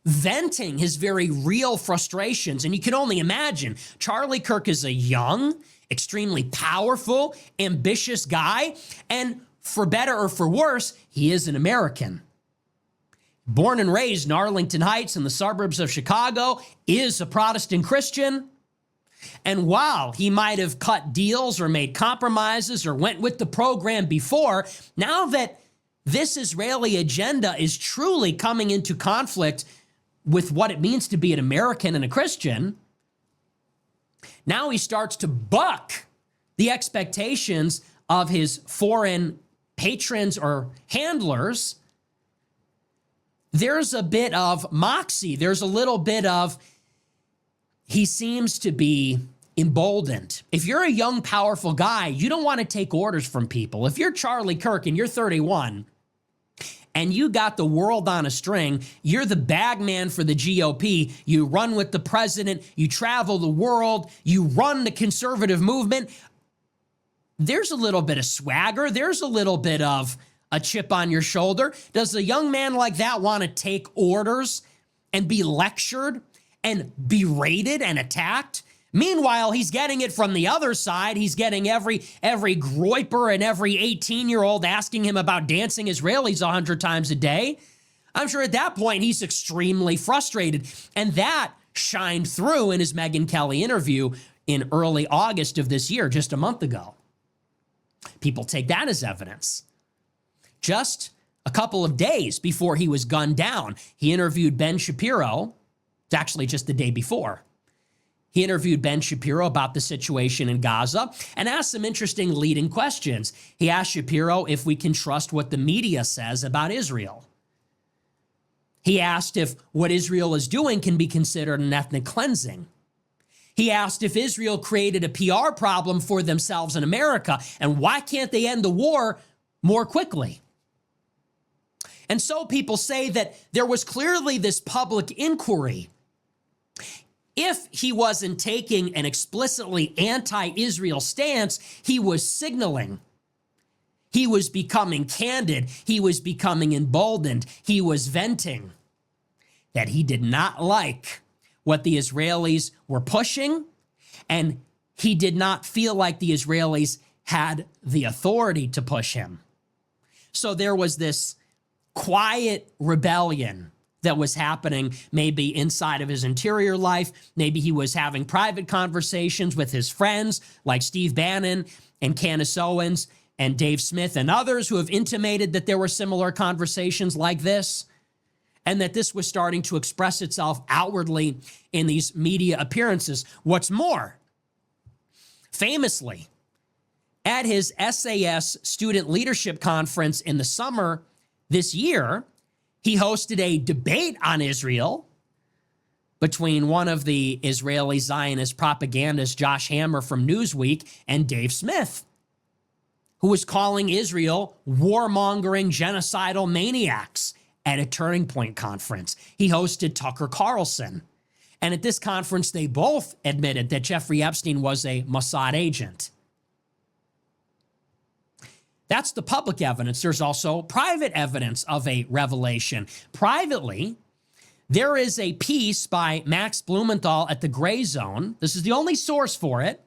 venting his very real frustrations. And you can only imagine, Charlie Kirk is a young, extremely powerful, ambitious guy. And for better or for worse, he is an American. Born and raised in Arlington Heights in the suburbs of Chicago, is a Protestant Christian. And while he might have cut deals or made compromises or went with the program before, now that this Israeli agenda is truly coming into conflict with what it means to be an American and a Christian, now he starts to buck the expectations of his foreign patrons or handlers. There's a bit of moxie. There's a little bit of, he seems to be emboldened. If you're a young, powerful guy, you don't want to take orders from people. If you're Charlie Kirk and you're 31 and you got the world on a string, you're the bag man for the GOP, you run with the president, you travel the world, you run the conservative movement, there's a little bit of swagger. There's a little bit of a chip on your shoulder. Does a young man like that want to take orders and be lectured and berated and attacked? Meanwhile, he's getting it from the other side. He's getting every Groyper and every 18-year-old asking him about dancing Israelis 100 times a day. I'm sure at that point he's extremely frustrated. And that shined through in his Megyn Kelly interview in early August of this year, just a month ago. People take that as evidence. Just a couple of days before he was gunned down, he interviewed Ben Shapiro. It's actually just the day before. He interviewed Ben Shapiro about the situation in Gaza and asked some interesting leading questions. He asked Shapiro if we can trust what the media says about Israel. He asked if what Israel is doing can be considered an ethnic cleansing. He asked if Israel created a PR problem for themselves in America, and why can't they end the war more quickly? And so people say that there was clearly this public inquiry. If he wasn't taking an explicitly anti-Israel stance, he was signaling. He was becoming candid. He was becoming emboldened. He was venting that he did not like what the Israelis were pushing, and he did not feel like the Israelis had the authority to push him. So there was this quiet rebellion that was happening maybe inside of his interior life. Maybe he was having private conversations with his friends like Steve Bannon and Candace Owens and Dave Smith and others who have intimated that there were similar conversations like this, and that this was starting to express itself outwardly in these media appearances. What's more, famously, at his SAS Student Leadership Conference in the summer this year, he hosted a debate on Israel between one of the Israeli Zionist propagandists, Josh Hammer from Newsweek, and Dave Smith, who was calling Israel warmongering, genocidal maniacs at a Turning Point conference. He hosted Tucker Carlson. And at this conference, they both admitted that Jeffrey Epstein was a Mossad agent. That's the public evidence. There's also private evidence of a revelation. Privately, there is a piece by Max Blumenthal at the Gray Zone. This is the only source for it.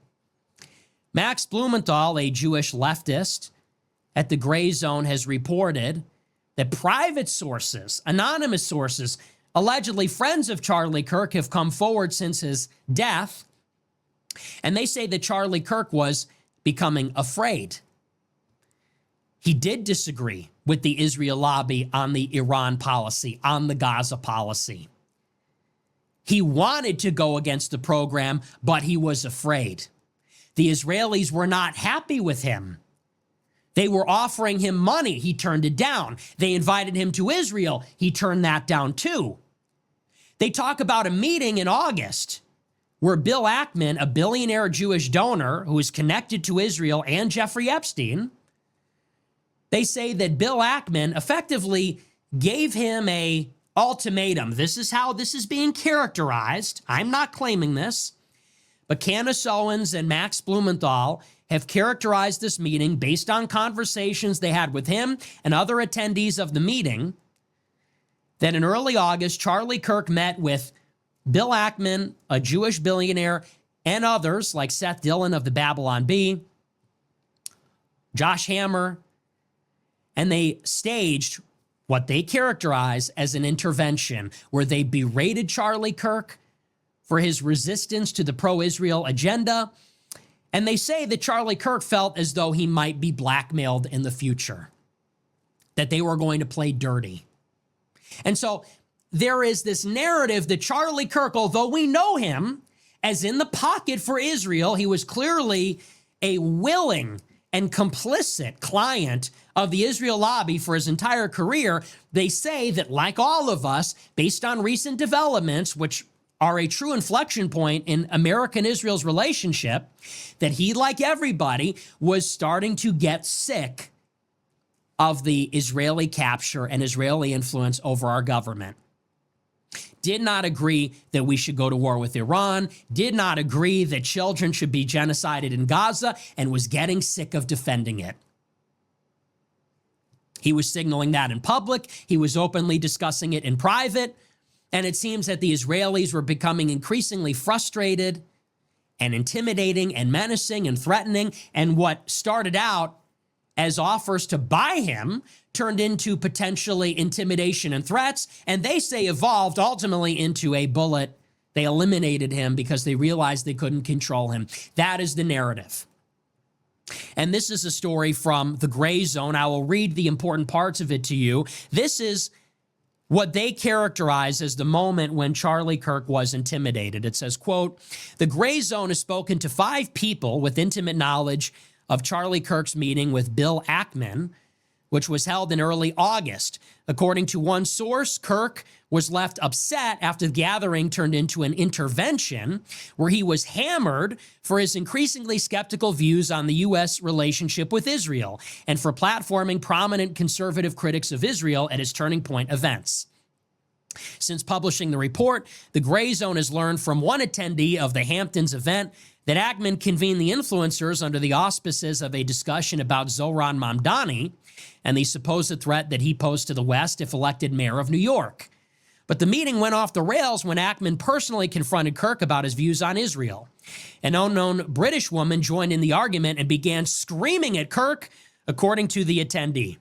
Max Blumenthal, a Jewish leftist at the Gray Zone, has reported that private sources, anonymous sources, allegedly friends of Charlie Kirk, have come forward since his death. And they say that Charlie Kirk was becoming afraid. He did disagree with the Israel lobby on the Iran policy, on the Gaza policy. He wanted to go against the program, but he was afraid. The Israelis were not happy with him. They were offering him money. He turned it down. They invited him to Israel. He turned that down too. They talk about a meeting in August where Bill Ackman, a billionaire Jewish donor who is connected to Israel and Jeffrey Epstein, they say that Bill Ackman effectively gave him a ultimatum. This is how this is being characterized. I'm not claiming this, but Candace Owens and Max Blumenthal have characterized this meeting based on conversations they had with him and other attendees of the meeting, that in early August, Charlie Kirk met with Bill Ackman, a Jewish billionaire, and others like Seth Dillon of the Babylon Bee, Josh Hammer, and they staged what they characterize as an intervention where they berated Charlie Kirk for his resistance to the pro-Israel agenda. And they say that Charlie Kirk felt as though he might be blackmailed in the future, that they were going to play dirty. And so there is this narrative that Charlie Kirk, although we know him as in the pocket for Israel, he was clearly a willing and complicit client of the Israel lobby for his entire career. They say that, like all of us, based on recent developments, which are a true inflection point in America and Israel's relationship, that he, like everybody, was starting to get sick of the Israeli capture and Israeli influence over our government. Did not agree that we should go to war with Iran, did not agree that children should be genocided in Gaza, and was getting sick of defending it. He was signaling that in public. He was openly discussing it in private. And it seems that the Israelis were becoming increasingly frustrated and intimidating and menacing and threatening. And what started out as offers to buy him turned into potentially intimidation and threats. And they say evolved ultimately into a bullet. They eliminated him because they realized they couldn't control him. That is the narrative. And this is a story from the Gray Zone. I will read the important parts of it to you. This is what they characterize as the moment when Charlie Kirk was intimidated. It says, quote, "The Gray Zone has spoken to 5 people with intimate knowledge of Charlie Kirk's meeting with Bill Ackman, which was held in early August. According to one source, Kirk was left upset after the gathering turned into an intervention where he was hammered for his increasingly skeptical views on the U.S. relationship with Israel and for platforming prominent conservative critics of Israel at his Turning Point events. Since publishing the report, the Gray Zone has learned from one attendee of the Hamptons event that Ackman convened the influencers under the auspices of a discussion about Zohran Mamdani and the supposed threat that he posed to the West if elected mayor of New York. But the meeting went off the rails when Ackman personally confronted Kirk about his views on Israel. An unknown British woman joined in the argument and began screaming at Kirk, according to the attendee.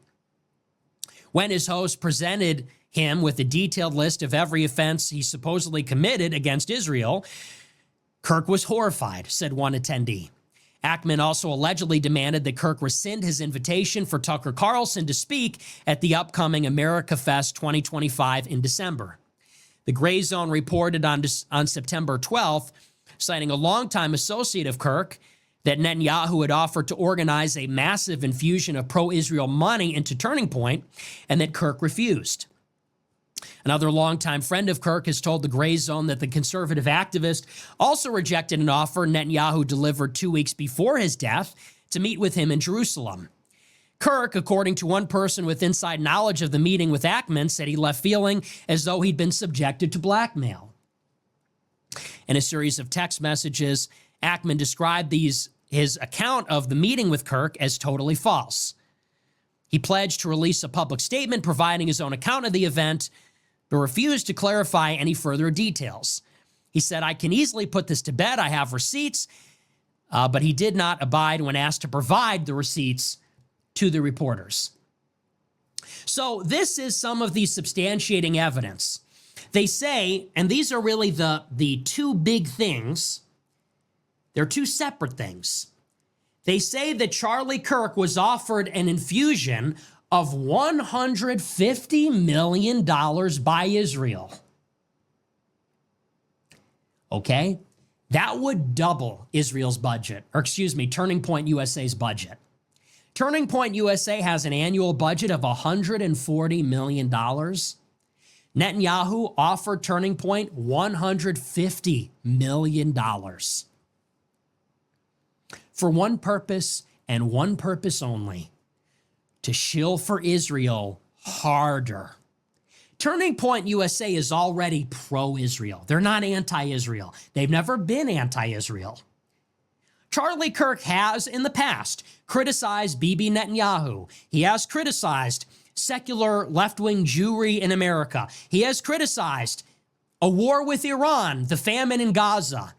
When his host presented him with a detailed list of every offense he supposedly committed against Israel, Kirk was horrified, said one attendee. Ackman also allegedly demanded that Kirk rescind his invitation for Tucker Carlson to speak at the upcoming America Fest 2025 in December. The Gray Zone reported on September 12th, citing a longtime associate of Kirk, that Netanyahu had offered to organize a massive infusion of pro-Israel money into Turning Point, and that Kirk refused. Another longtime friend of Kirk has told the Gray Zone that the conservative activist also rejected an offer Netanyahu delivered 2 weeks before his death to meet with him in Jerusalem. Kirk, according to one person with inside knowledge of the meeting with Ackman, said he left feeling as though he'd been subjected to blackmail. In a series of text messages, Ackman described his account of the meeting with Kirk as totally false. He pledged to release a public statement providing his own account of the event, but refused to clarify any further details. He said, "I can easily put this to bed. I have receipts," but he did not abide when asked to provide the receipts to the reporters. So this is some of the substantiating evidence. They say, and these are really the 2 big things, they're 2 separate things. They say that Charlie Kirk was offered an infusion of $150 million by Israel. Okay? That would double Israel's budget, or Turning Point USA's budget. Turning Point USA has an annual budget of $140 million. Netanyahu offered Turning Point $150 million for one purpose and one purpose only: to shill for Israel harder. Turning Point USA is already pro-Israel. They're not anti-Israel. They've never been anti-Israel. Charlie Kirk has, in the past, criticized Bibi Netanyahu. He has criticized secular left-wing Jewry in America. He has criticized a war with Iran, the famine in Gaza.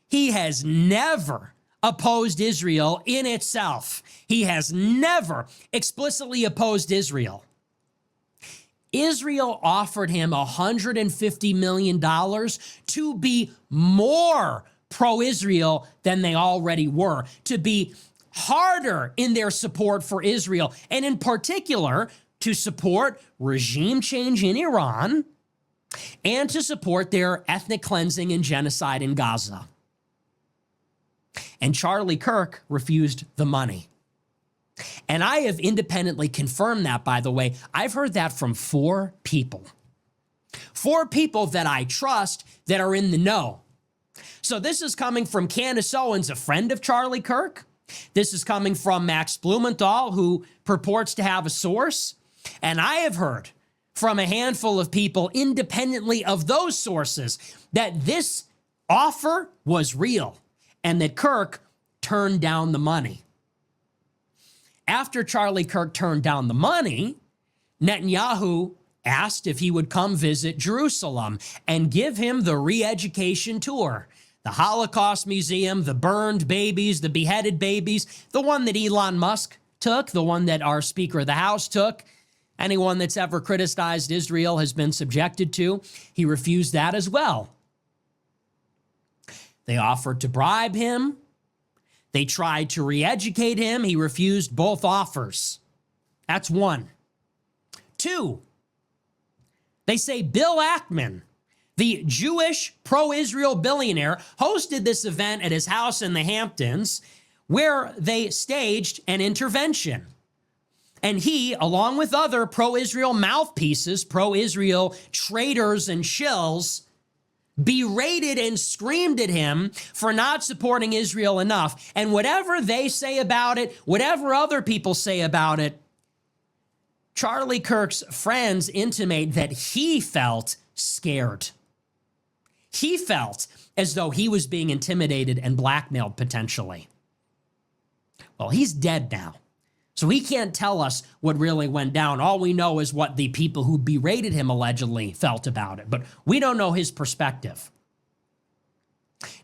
He has never opposed Israel in itself. He has never explicitly opposed Israel. Israel offered him $150 million to be more pro-Israel than they already were, to be harder in their support for Israel, and in particular, to support regime change in Iran and to support their ethnic cleansing and genocide in Gaza. And Charlie Kirk refused the money. And I have independently confirmed that, by the way. I've heard that from 4 people. 4 people that I trust that are in the know. So this is coming from Candace Owens, a friend of Charlie Kirk. This is coming from Max Blumenthal, who purports to have a source. And I have heard from a handful of people independently of those sources that this offer was real and that Kirk turned down the money. After Charlie Kirk turned down the money, Netanyahu asked if he would come visit Jerusalem and give him the re-education tour. The Holocaust Museum, the burned babies, the beheaded babies, the one that Elon Musk took, the one that our Speaker of the House took. Anyone that's ever criticized Israel has been subjected to. He refused that as well. They offered to bribe him. They tried to re-educate him. He refused both offers. That's 1. 2, they say Bill Ackman, the Jewish pro-Israel billionaire, hosted this event at his house in the Hamptons where they staged an intervention. And he, along with other pro-Israel mouthpieces, pro-Israel traitors and shills, berated and screamed at him for not supporting Israel enough. And whatever they say about it, whatever other people say about it, Charlie Kirk's friends intimate that he felt scared. He felt as though he was being intimidated and blackmailed potentially. Well, he's dead now, so he can't tell us what really went down. All we know is what the people who berated him allegedly felt about it, but we don't know his perspective.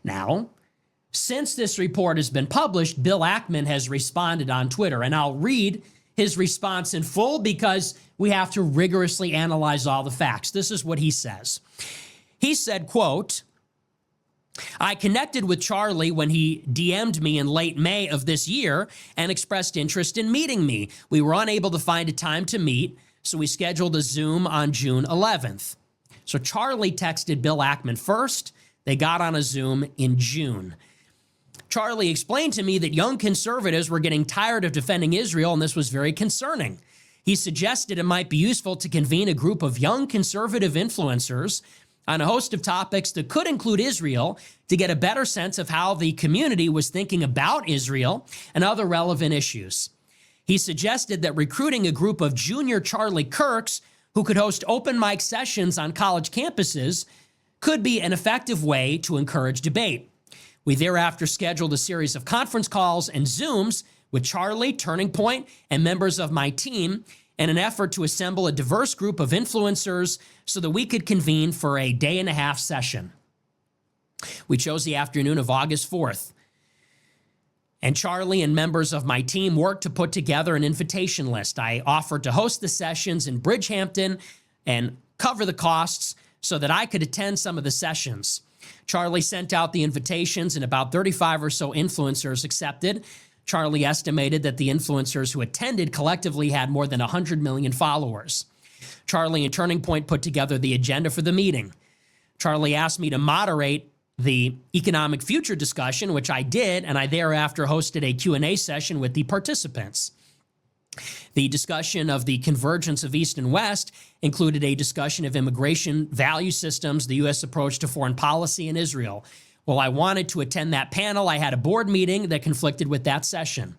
Now, since this report has been published, Bill Ackman has responded on Twitter, and I'll read his response in full because we have to rigorously analyze all the facts. This is what he says. He said, quote, "I connected with Charlie when he DM'd me in late May of this year and expressed interest in meeting me. We were unable to find a time to meet, so we scheduled a Zoom on June 11th. So Charlie texted Bill Ackman first. They got on a Zoom in June. Charlie explained to me that young conservatives were getting tired of defending Israel, and this was very concerning. He suggested it might be useful to convene a group of young conservative influencers on a host of topics that could include Israel to get a better sense of how the community was thinking about Israel and other relevant issues. He suggested that recruiting a group of junior Charlie Kirks who could host open mic sessions on college campuses could be an effective way to encourage debate. We thereafter scheduled a series of conference calls and Zooms with Charlie, Turning Point, and members of my team in an effort to assemble a diverse group of influencers so that we could convene for a day-and-a-half session. We chose the afternoon of August 4th. And Charlie and members of my team worked to put together an invitation list. I offered to host the sessions in Bridgehampton and cover the costs so that I could attend some of the sessions. Charlie sent out the invitations and about 35 or so influencers accepted. Charlie estimated that the influencers who attended collectively had more than 100 million followers. Charlie and Turning Point put together the agenda for the meeting. Charlie asked me to moderate the economic future discussion, which I did, and I thereafter hosted a Q&A session with the participants. The discussion of the convergence of East and West included a discussion of immigration value systems, the U.S. approach to foreign policy, and Israel. Well, I wanted to attend that panel. I had a board meeting that conflicted with that session.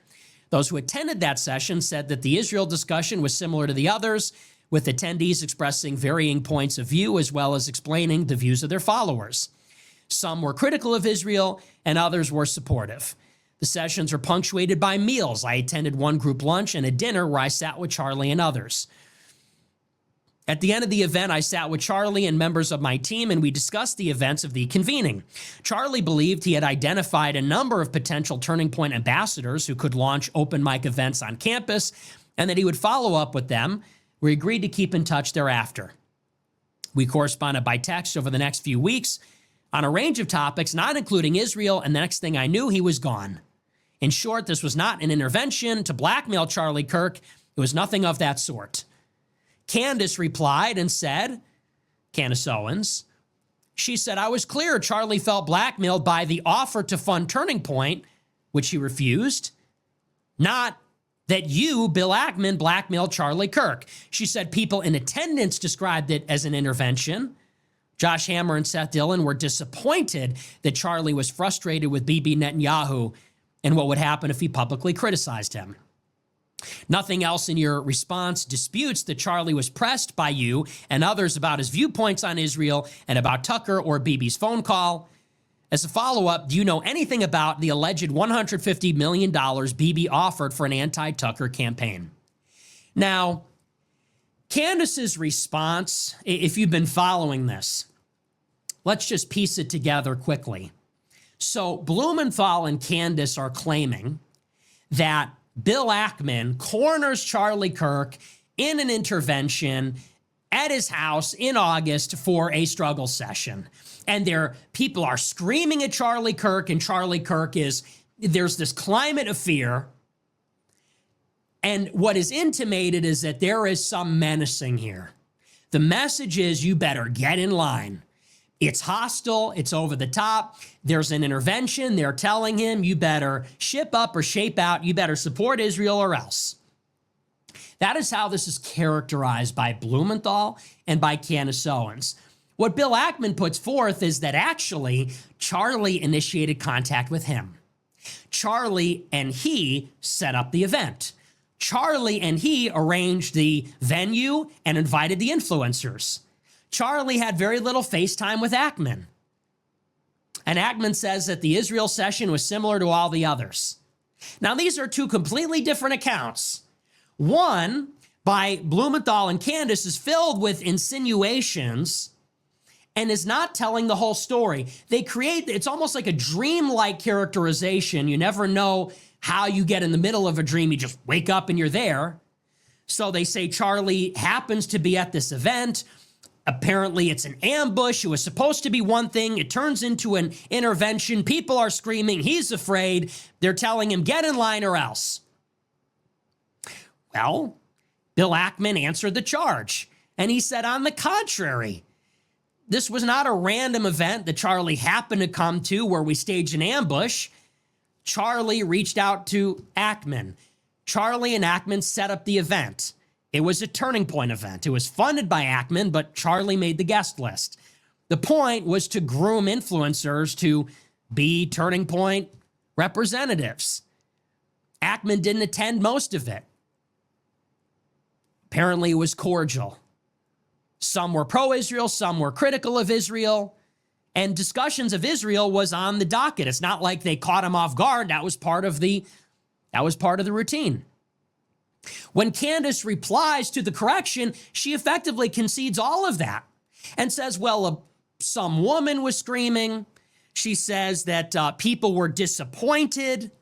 Those who attended that session said that the Israel discussion was similar to the others, with attendees expressing varying points of view as well as explaining the views of their followers. Some were critical of Israel and others were supportive. The sessions are punctuated by meals. I attended one group lunch and a dinner where I sat with Charlie and others. At the end of the event, I sat with Charlie and members of my team, and we discussed the events of the convening. Charlie believed he had identified a number of potential Turning Point ambassadors who could launch open mic events on campus, and that he would follow up with them. We agreed to keep in touch thereafter. We corresponded by text over the next few weeks on a range of topics, not including Israel, and the next thing I knew, he was gone. In short, this was not an intervention to blackmail Charlie Kirk. It was nothing of that sort. Candace replied and said, Candace Owens, she said, I was clear Charlie felt blackmailed by the offer to fund Turning Point, which he refused, not that you, Bill Ackman, blackmailed Charlie Kirk. She said people in attendance described it as an intervention. Josh Hammer and Seth Dillon were disappointed that Charlie was frustrated with Bibi Netanyahu and what would happen if he publicly criticized him. Nothing else in your response disputes that Charlie was pressed by you and others about his viewpoints on Israel and about Tucker or Bibi's phone call. As a follow-up, do you know anything about the alleged $150 million Bibi offered for an anti-Tucker campaign? Now, Candace's response, if you've been following this, let's just piece it together quickly. So Blumenthal and Candace are claiming that Bill Ackman corners Charlie Kirk in an intervention at his house in August for a struggle session. And people are screaming at Charlie Kirk, and Charlie Kirk there's this climate of fear. And what is intimated is that there is some menacing here. The message is you better get in line. It's hostile. It's over the top. There's an intervention. They're telling him you better ship up or shape out. You better support Israel or else. That is how this is characterized by Blumenthal and by Candace Owens. What Bill Ackman puts forth is that actually Charlie initiated contact with him. Charlie and he set up the event. Charlie and he arranged the venue and invited the influencers. Charlie had very little FaceTime with Ackman. And Ackman says that the Israel session was similar to all the others. Now, these are two completely different accounts. One, by Blumenthal and Candace, is filled with insinuations and is not telling the whole story. It's almost like a dreamlike characterization. You never know how you get in the middle of a dream. You just wake up and you're there. So they say Charlie happens to be at this event. Apparently it's an ambush. It was supposed to be one thing. It turns into an intervention. People are screaming. He's afraid. They're telling him, get in line or else. Well, Bill Ackman answered the charge. And he said, on the contrary, this was not a random event that Charlie happened to come to where we staged an ambush. Charlie reached out to Ackman. Charlie and Ackman set up the event. It was a Turning Point event. It was funded by Ackman, but Charlie made the guest list. The point was to groom influencers to be Turning Point representatives. Ackman didn't attend most of it. Apparently it was cordial. Some were pro-Israel, some were critical of Israel, and discussions of Israel was on the docket. It's not like they caught him off guard. That was part of the routine. When Candace replies to the correction, she effectively concedes all of that and says, well, some woman was screaming. She says that people were disappointed.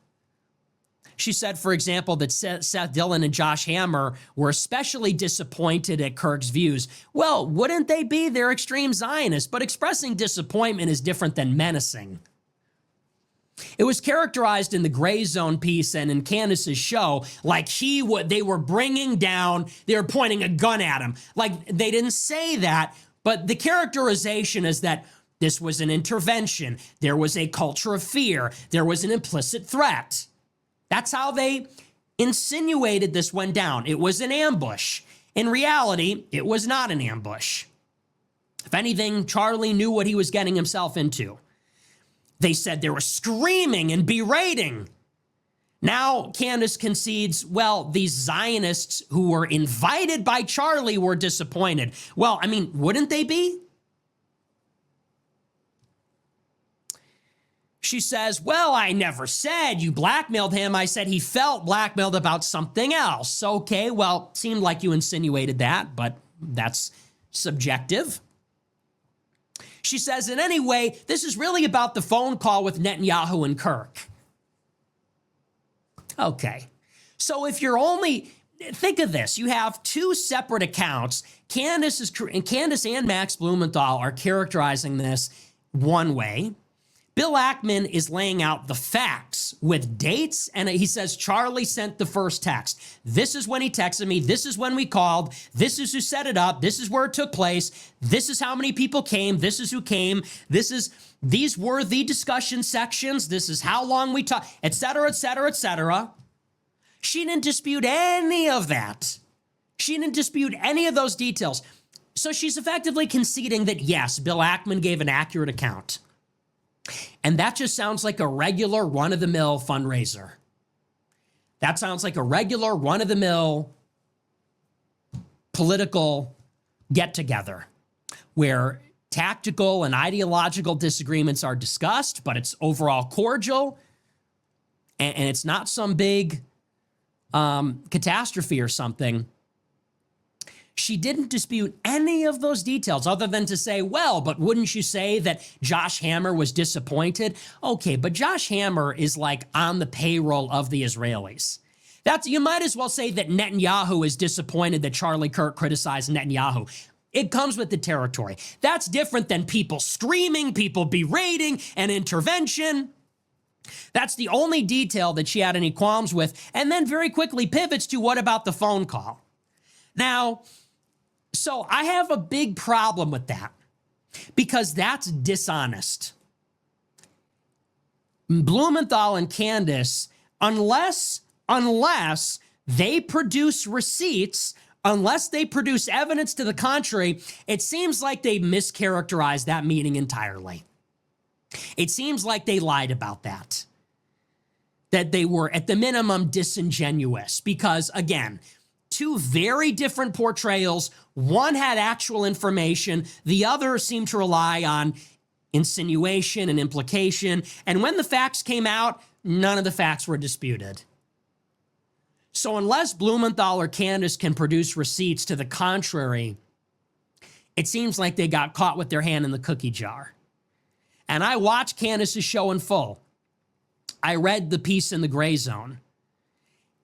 She said, for example, that Seth Dillon and Josh Hammer were especially disappointed at Kirk's views. Well, wouldn't they be? They're extreme Zionists, but expressing disappointment is different than menacing. It was characterized in the Gray Zone piece and in Candace's show like they were bringing down, they were pointing a gun at him. Like they didn't say that, but the characterization is that this was an intervention. There was a culture of fear. There was an implicit threat. That's how they insinuated this went down. It was an ambush. In reality, it was not an ambush. If anything, Charlie knew what he was getting himself into. They said they were screaming and berating. Now Candace concedes, well, these Zionists who were invited by Charlie were disappointed. Well, I mean, wouldn't they be? She says, well, I never said you blackmailed him. I said he felt blackmailed about something else. Okay, well, seemed like you insinuated that, but that's subjective. She says, in any way, this is really about the phone call with Netanyahu and Kirk. Okay, so if you're only, think of this, you have two separate accounts. Candace and Max Blumenthal are characterizing this one way. Bill Ackman is laying out the facts with dates, and he says Charlie sent the first text. This is when he texted me. This is when we called. This is who set it up. This is where it took place. This is how many people came. This is who came. These were the discussion sections. This is how long we talked, et cetera, et cetera, et cetera. She didn't dispute any of that. She didn't dispute any of those details. So she's effectively conceding that, yes, Bill Ackman gave an accurate account. And that just sounds like a regular run-of-the-mill fundraiser. That sounds like a regular run-of-the-mill political get-together where tactical and ideological disagreements are discussed, but it's overall cordial, and it's not some big catastrophe or something. She didn't dispute any of those details other than to say, well, but wouldn't you say that Josh Hammer was disappointed? Okay, but Josh Hammer is like on the payroll of the Israelis. You might as well say that Netanyahu is disappointed that Charlie Kirk criticized Netanyahu. It comes with the territory. That's different than people screaming, people berating, and intervention. That's the only detail that she had any qualms with, and then very quickly pivots to what about the phone call? Now, so I have a big problem with that because that's dishonest. Blumenthal and Candace, unless they produce receipts, unless they produce evidence to the contrary, it seems like they mischaracterized that meeting entirely. It seems like they lied about that they were at the minimum disingenuous because, again, two very different portrayals. One had actual information. The other seemed to rely on insinuation and implication. And when the facts came out, none of the facts were disputed. So unless Blumenthal or Candace can produce receipts to the contrary, it seems like they got caught with their hand in the cookie jar. And I watched Candace's show in full. I read the piece in the Gray Zone.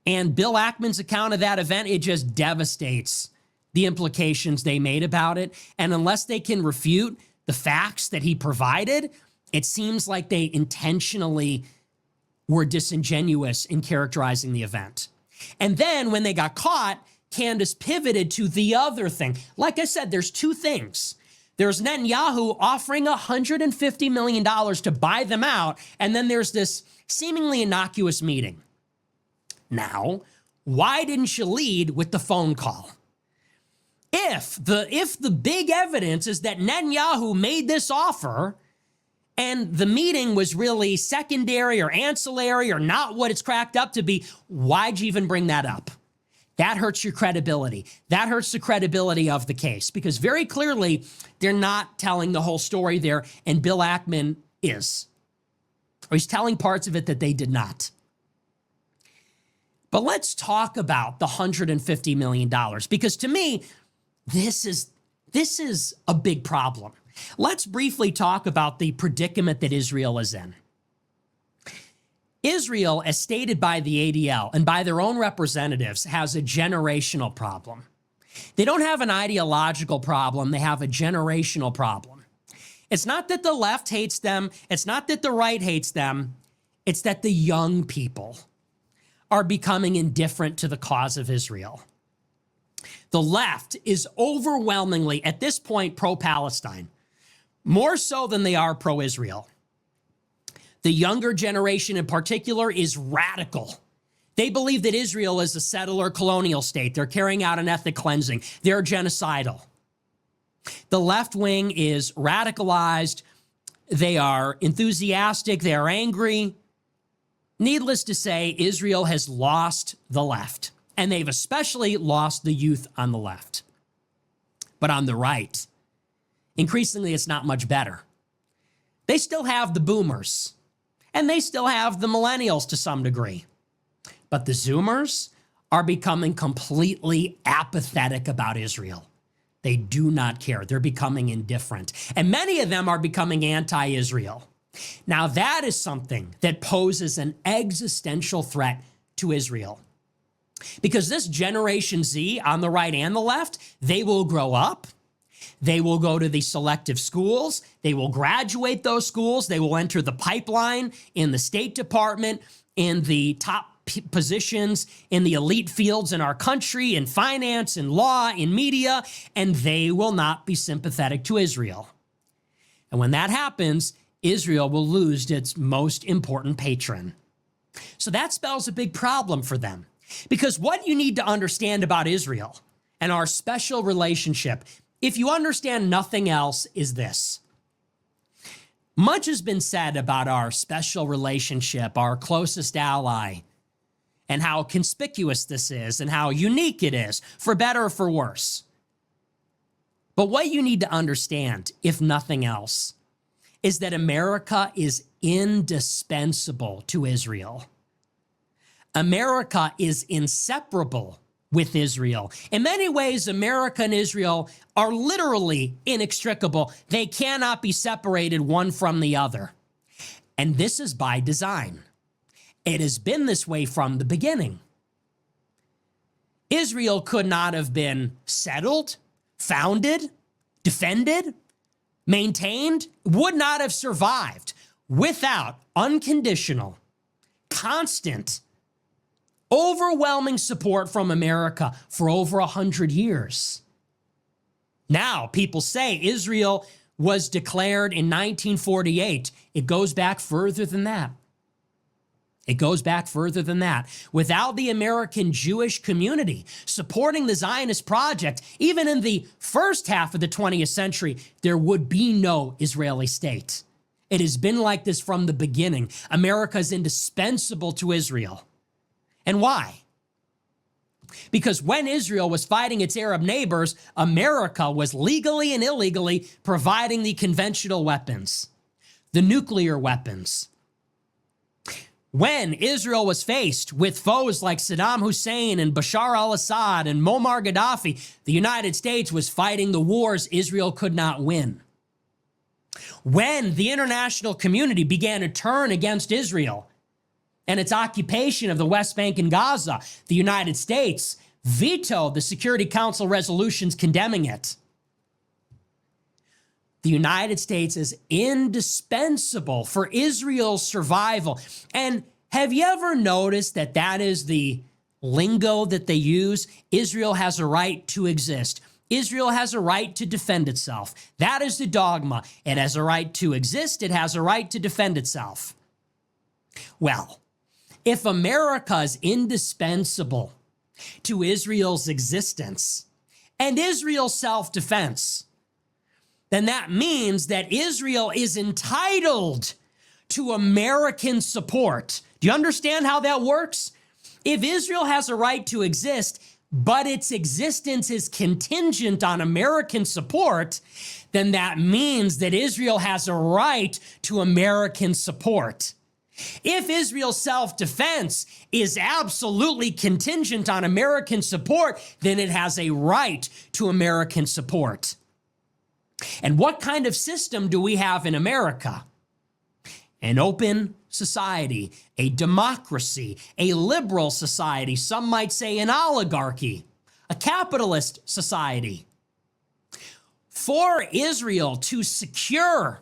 And Bill Ackman's account of that event, it just devastates the implications they made about it. And unless they can refute the facts that he provided, it seems like they intentionally were disingenuous in characterizing the event. And then when they got caught, Candace pivoted to the other thing. Like I said, there's two things. There's Netanyahu offering $150 million to buy them out, and then there's this seemingly innocuous meeting. Now, why didn't you lead with the phone call? If the big evidence is that Netanyahu made this offer and the meeting was really secondary or ancillary or not what it's cracked up to be, why'd you even bring that up? That hurts your credibility. That hurts the credibility of the case because very clearly they're not telling the whole story there, and Bill Ackman is. Or he's telling parts of it that they did not. But let's talk about the $150 million because to me, this is a big problem. Let's briefly talk about the predicament that Israel is in. Israel, as stated by the ADL and by their own representatives, has a generational problem. They don't have an ideological problem, they have a generational problem. It's not that the left hates them, it's not that the right hates them, it's that the young people are becoming indifferent to the cause of Israel. The left is overwhelmingly, at this point, pro-Palestine, more so than they are pro-Israel. The younger generation in particular is radical. They believe that Israel is a settler colonial state. They're carrying out an ethnic cleansing. They're genocidal. The left wing is radicalized. They are enthusiastic. They are angry. Needless to say, Israel has lost the left, and they've especially lost the youth on the left. But on the right, increasingly, it's not much better. They still have the boomers, and they still have the millennials to some degree. But the Zoomers are becoming completely apathetic about Israel. They do not care. They're becoming indifferent. And many of them are becoming anti-Israel. Now, that is something that poses an existential threat to Israel. Because this Generation Z on the right and the left, they will grow up. They will go to the selective schools. They will graduate those schools. They will enter the pipeline in the State Department, in the top positions in the elite fields in our country, in finance, in law, in media, and they will not be sympathetic to Israel. And when that happens, Israel will lose its most important patron. So that spells a big problem for them. Because what you need to understand about Israel and our special relationship, if you understand nothing else, is this. Much has been said about our special relationship, our closest ally, and how conspicuous this is and how unique it is, for better or for worse. But what you need to understand, if nothing else, is that America is indispensable to Israel. America is inseparable with Israel. In many ways, America and Israel are literally inextricable. They cannot be separated one from the other. And this is by design. It has been this way from the beginning. Israel could not have been settled, founded, defended, maintained, would not have survived without unconditional, constant, overwhelming support from America for over 100 years. Now, people say Israel was declared in 1948. It goes back further than that. It goes back further than that. Without the American Jewish community supporting the Zionist project, even in the first half of the 20th century, there would be no Israeli state. It has been like this from the beginning. America is indispensable to Israel. And why? Because when Israel was fighting its Arab neighbors, America was legally and illegally providing the conventional weapons, the nuclear weapons. When Israel was faced with foes like Saddam Hussein and Bashar al-Assad and Muammar Gaddafi, the United States was fighting the wars Israel could not win. When the international community began to turn against Israel and its occupation of the West Bank and Gaza, the United States vetoed the Security Council resolutions condemning it. The United States is indispensable for Israel's survival. And have you ever noticed that that is the lingo that they use? Israel has a right to exist. Israel has a right to defend itself. That is the dogma. It has a right to exist. It has a right to defend itself. Well, if America is indispensable to Israel's existence and Israel's self-defense, then that means that Israel is entitled to American support. Do you understand how that works? If Israel has a right to exist, but its existence is contingent on American support, then that means that Israel has a right to American support. If Israel's self-defense is absolutely contingent on American support, then it has a right to American support. And what kind of system do we have in America? An open society, a democracy, a liberal society, some might say an oligarchy, a capitalist society. For Israel to secure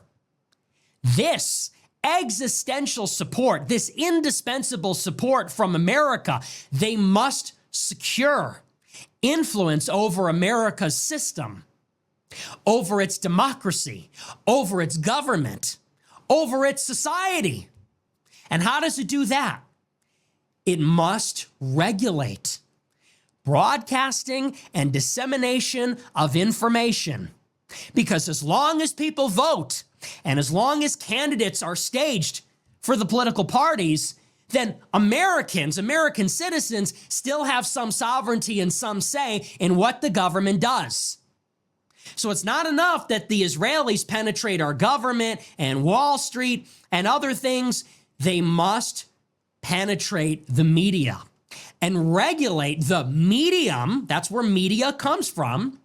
this existential support, this indispensable support from America, they must secure influence over America's system, over its democracy, over its government, over its society. And how does it do that? it must regulate broadcasting and dissemination of information. Because as long as people vote and as long as candidates are staged for the political parties, then Americans, American citizens, still have some sovereignty and some say in what the government does. So it's not enough that the Israelis penetrate our government and Wall Street and other things. They must penetrate the media and regulate the medium. That's where media comes from.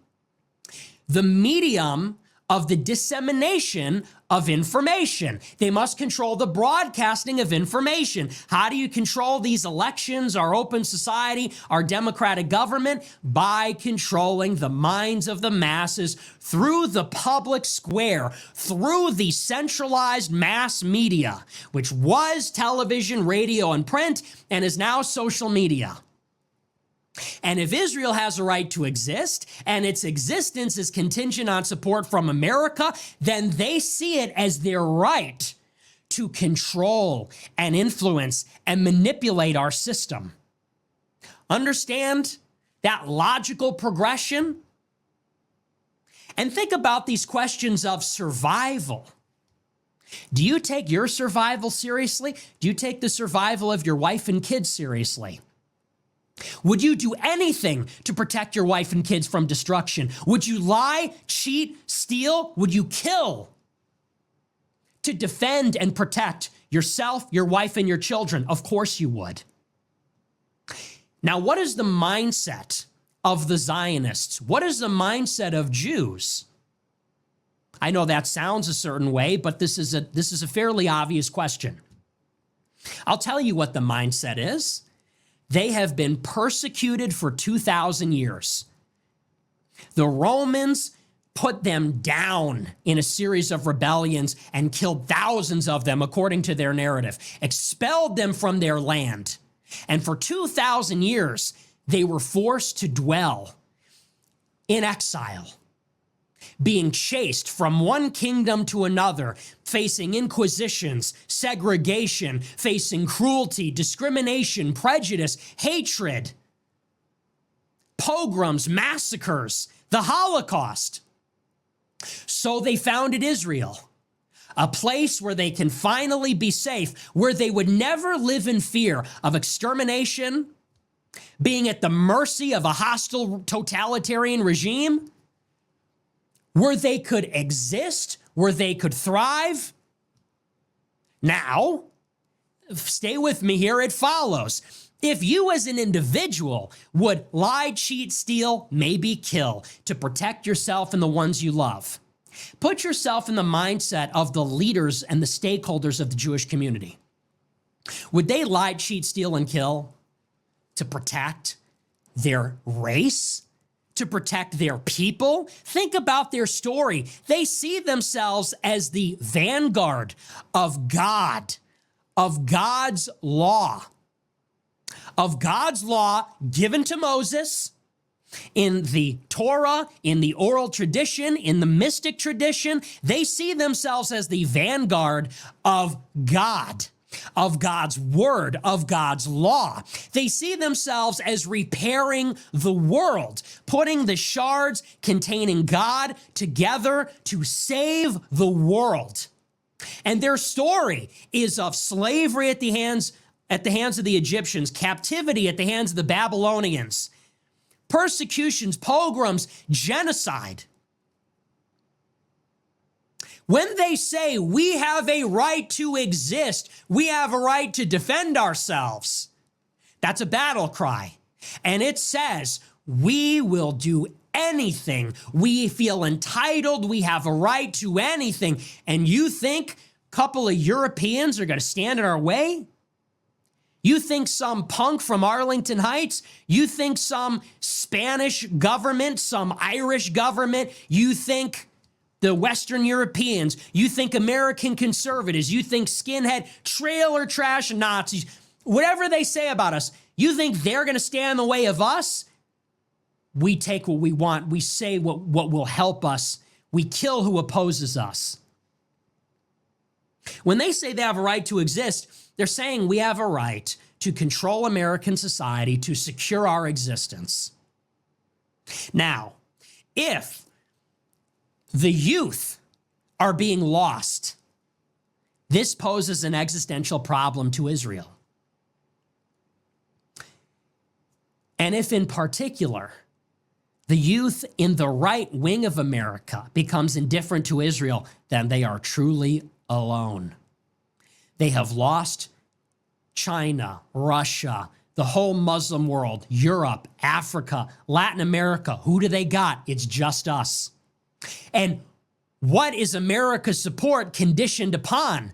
The medium of the dissemination of information. They must control the broadcasting of information. How do you control these elections, our open society, our democratic government? By controlling the minds of the masses through the public square, through the centralized mass media, which was television, radio, and print, and is now social media. And if Israel has a right to exist and its existence is contingent on support from America, then they see it as their right to control and influence and manipulate our system. Understand that logical progression? And think about these questions of survival. Do you take your survival seriously? Do you take the survival of your wife and kids seriously? Would you do anything to protect your wife and kids from destruction? Would you lie, cheat, steal? Would you kill to defend and protect yourself, your wife, and your children? Of course you would. Now, what is the mindset of the Zionists? What is the mindset of Jews? I know that sounds a certain way, but this is a fairly obvious question. I'll tell you what the mindset is. They have been persecuted for 2,000 years. The Romans put them down in a series of rebellions and killed thousands of them, according to their narrative, expelled them from their land. And for 2,000 years, they were forced to dwell in exile, being chased from one kingdom to another, facing inquisitions, segregation, facing cruelty, discrimination, prejudice, hatred, pogroms, massacres, the Holocaust. So they founded Israel, a place where they can finally be safe, where they would never live in fear of extermination, being at the mercy of a hostile totalitarian regime, where they could exist, where they could thrive. Now, stay with me here, it follows. If you as an individual would lie, cheat, steal, maybe kill to protect yourself and the ones you love, put yourself in the mindset of the leaders and the stakeholders of the Jewish community. Would they lie, cheat, steal, and kill to protect their race? To protect their people? Think about their story. They see themselves as the vanguard of God, of God's law given to Moses in the Torah, in the oral tradition, in the mystic tradition. They see themselves as the vanguard of God, of God's word, of God's law. They see themselves as repairing the world, putting the shards containing God together to save the world. And their story is of slavery at the hands of the Egyptians, captivity at the hands of the Babylonians, persecutions, pogroms, genocide. When they say we have a right to exist, we have a right to defend ourselves, that's a battle cry. And it says we will do anything. We feel entitled. We have a right to anything. And you think a couple of Europeans are going to stand in our way? You think some punk from Arlington Heights? You think some Spanish government, some Irish government? You think the Western Europeans, you think American conservatives, you think skinhead, trailer trash Nazis, whatever they say about us, you think they're going to stand in the way of us? We take what we want. We say what will help us. We kill who opposes us. When they say they have a right to exist, they're saying we have a right to control American society, to secure our existence. Now, if the youth are being lost, this poses an existential problem to Israel. And if in particular, the youth in the right wing of America becomes indifferent to Israel, then they are truly alone. They have lost China, Russia, the whole Muslim world, Europe, Africa, Latin America. Who do they got? It's just us. And what is America's support conditioned upon?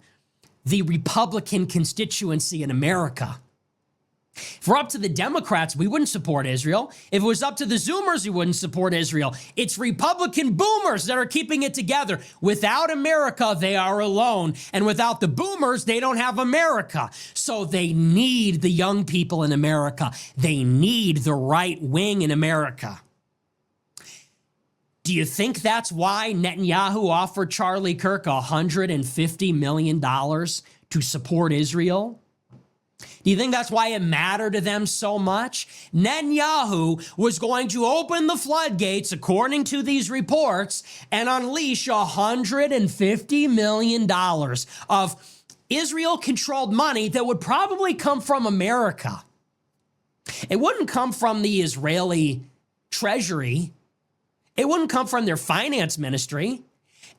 The Republican constituency in America. If we're up to the Democrats, we wouldn't support Israel. If it was up to the Zoomers, we wouldn't support Israel. It's Republican boomers that are keeping it together. Without America, they are alone. And without the boomers, they don't have America. So they need the young people in America. They need the right wing in America. Do you think that's why Netanyahu offered Charlie Kirk $150 million to support Israel? Do you think that's why it mattered to them so much? Netanyahu was going to open the floodgates, according to these reports, and unleash $150 million of Israel-controlled money that would probably come from America. It wouldn't come from the Israeli treasury. It wouldn't come from their finance ministry.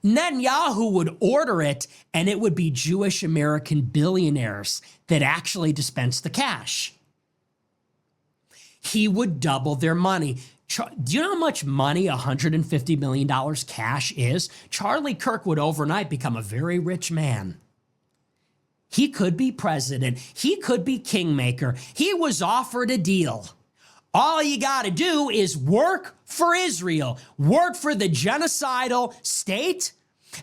Netanyahu would order it, and it would be Jewish American billionaires that actually dispense the cash. He would double their money. Do you know how much money $150 million cash is? Charlie Kirk would overnight become a very rich man. He could be president. He could be kingmaker. He was offered a deal. All you got to do is work for Israel, work for the genocidal state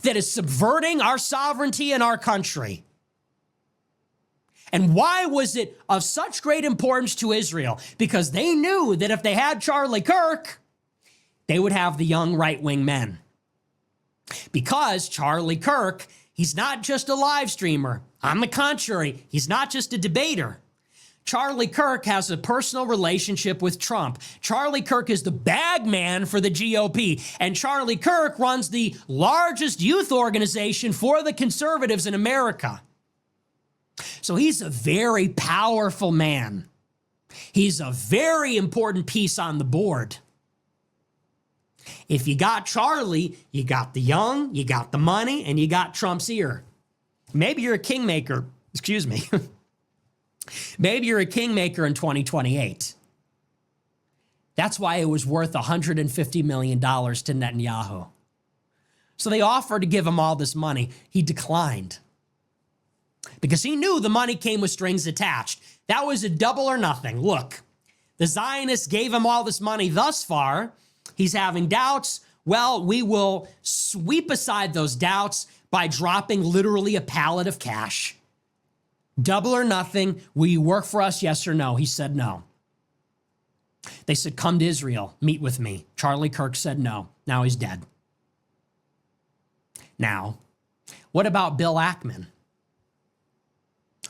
that is subverting our sovereignty and our country. And why was it of such great importance to Israel? Because they knew that if they had Charlie Kirk, they would have the young right-wing men. Because Charlie Kirk, he's not just a live streamer. On the contrary, he's not just a debater. Charlie Kirk has a personal relationship with Trump. Charlie Kirk is the bag man for the GOP. And Charlie Kirk runs the largest youth organization for the conservatives in America. So he's a very powerful man. He's a very important piece on the board. If you got Charlie, you got the young, you got the money, and you got Trump's ear. Maybe you're a kingmaker. Excuse me. Maybe you're a kingmaker in 2028. That's why it was worth $150 million to Netanyahu. So they offered to give him all this money. He declined because he knew the money came with strings attached. That was a double or nothing. Look, the Zionists gave him all this money thus far. He's having doubts. Well, we will sweep aside those doubts by dropping literally a pallet of cash. Double or nothing. Will you work for us? Yes or no? He said no. They said, come to Israel, meet with me. Charlie Kirk said no. Now he's dead. Now, what about Bill Ackman?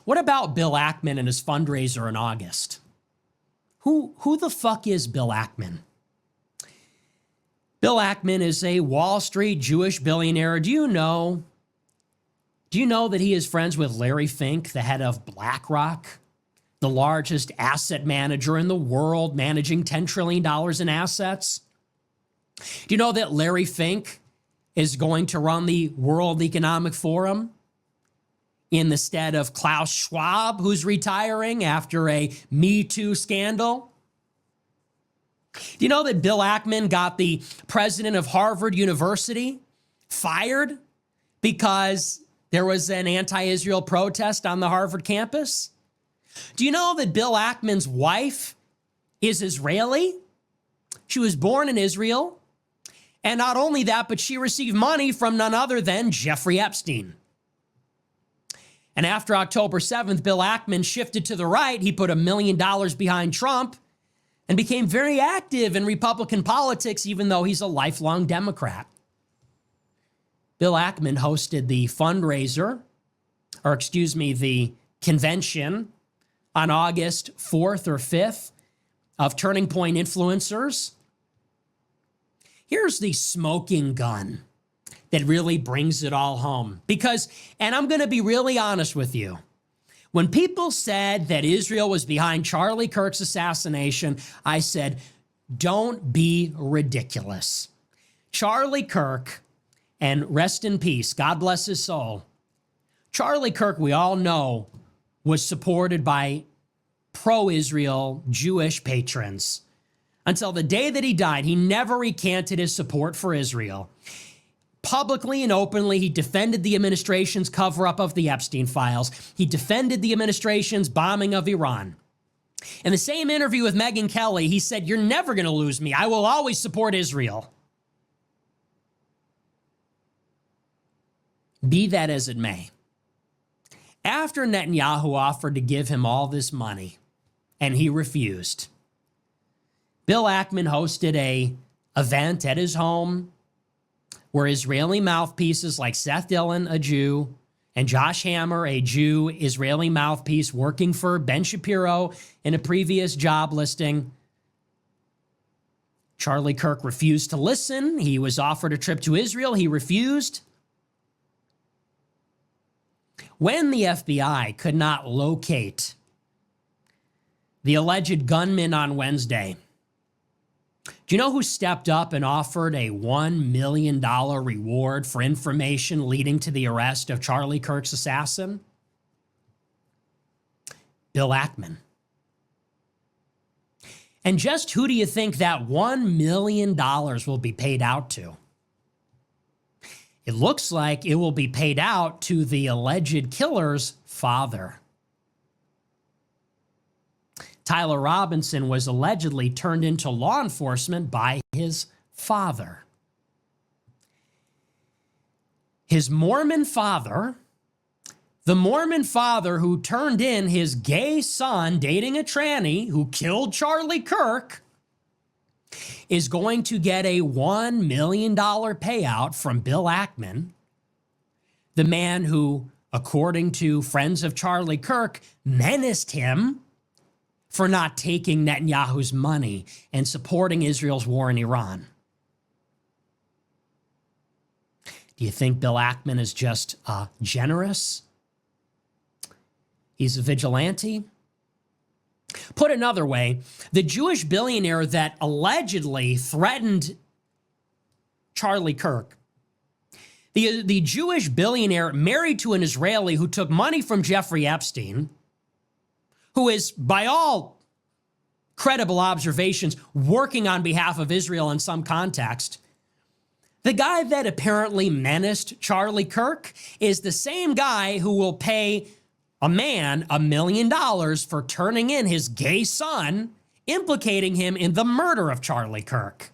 What about Bill Ackman and his fundraiser in August? Who the fuck is Bill Ackman? Bill Ackman is a Wall Street Jewish billionaire. Do you know that he is friends with Larry Fink, the head of BlackRock, the largest asset manager in the world, managing $10 trillion in assets? Do you know that Larry Fink is going to run the World Economic Forum in the stead of Klaus Schwab, who's retiring after a Me Too scandal? Do you know that Bill Ackman got the president of Harvard University fired because there was an anti-Israel protest on the Harvard campus? Do you know that Bill Ackman's wife is Israeli? She was born in Israel. And not only that, but she received money from none other than Jeffrey Epstein. And after October 7th, Bill Ackman shifted to the right. He put $1 million behind Trump and became very active in Republican politics, even though he's a lifelong Democrat. Bill Ackman hosted the the convention on August 4th or 5th of Turning Point influencers. Here's the smoking gun that really brings it all home. Because, and I'm going to be really honest with you, when people said that Israel was behind Charlie Kirk's assassination, I said, don't be ridiculous. Charlie Kirk, and rest in peace, God bless his soul. Charlie Kirk, we all know, was supported by pro-Israel Jewish patrons. Until the day that he died, he never recanted his support for Israel. Publicly and openly, he defended the administration's cover-up of the Epstein files. He defended the administration's bombing of Iran. In the same interview with Megyn Kelly, he said, "You're never going to lose me. I will always support Israel." Be that as it may, after Netanyahu offered to give him all this money, and he refused, Bill Ackman hosted an event at his home where Israeli mouthpieces like Seth Dillon, a Jew, and Josh Hammer, a Jew Israeli mouthpiece working for Ben Shapiro in a previous job listing. Charlie Kirk refused to listen. He was offered a trip to Israel. He refused. When the FBI could not locate the alleged gunman on Wednesday, do you know who stepped up and offered a $1 million reward for information leading to the arrest of Charlie Kirk's assassin? Bill Ackman. And just who do you think that $1 million will be paid out to? It looks like it will be paid out to the alleged killer's father. Tyler Robinson was allegedly turned into law enforcement by his father. His Mormon father, the Mormon father who turned in his gay son dating a tranny who killed Charlie Kirk, is going to get a $1 million payout from Bill Ackman, the man who, according to friends of Charlie Kirk, menaced him for not taking Netanyahu's money and supporting Israel's war in Iran. Do you think Bill Ackman is just generous? He's a vigilante? Put another way, the Jewish billionaire that allegedly threatened Charlie Kirk, the Jewish billionaire married to an Israeli who took money from Jeffrey Epstein, who is, by all credible observations, working on behalf of Israel in some context, the guy that apparently menaced Charlie Kirk is the same guy who will pay a man $1 million for turning in his gay son, implicating him in the murder of Charlie Kirk.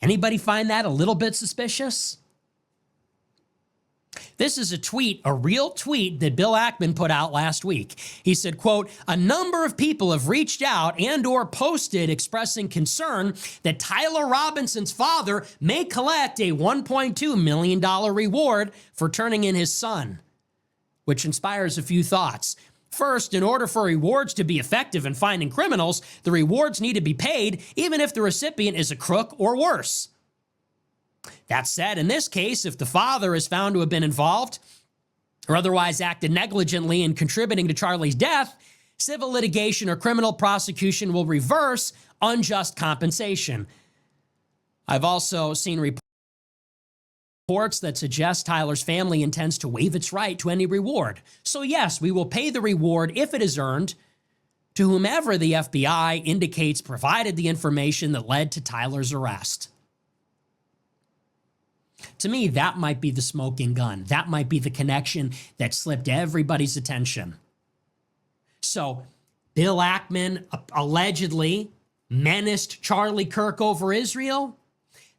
Anybody find that a little bit suspicious? This is a tweet, a real tweet that Bill Ackman put out last week. He said, quote, "A number of people have reached out and or posted expressing concern that Tyler Robinson's father may collect a $1.2 million reward for turning in his son," which inspires a few thoughts. First, in order for rewards to be effective in finding criminals, the rewards need to be paid even if the recipient is a crook or worse. That said, in this case, if the father is found to have been involved or otherwise acted negligently in contributing to Charlie's death, civil litigation or criminal prosecution will reverse unjust compensation. I've also seen reports that suggest Tyler's family intends to waive its right to any reward. So yes, we will pay the reward if it is earned to whomever the FBI indicates provided the information that led to Tyler's arrest. To me, that might be the smoking gun. That might be the connection that slipped everybody's attention. So Bill Ackman allegedly menaced Charlie Kirk over Israel.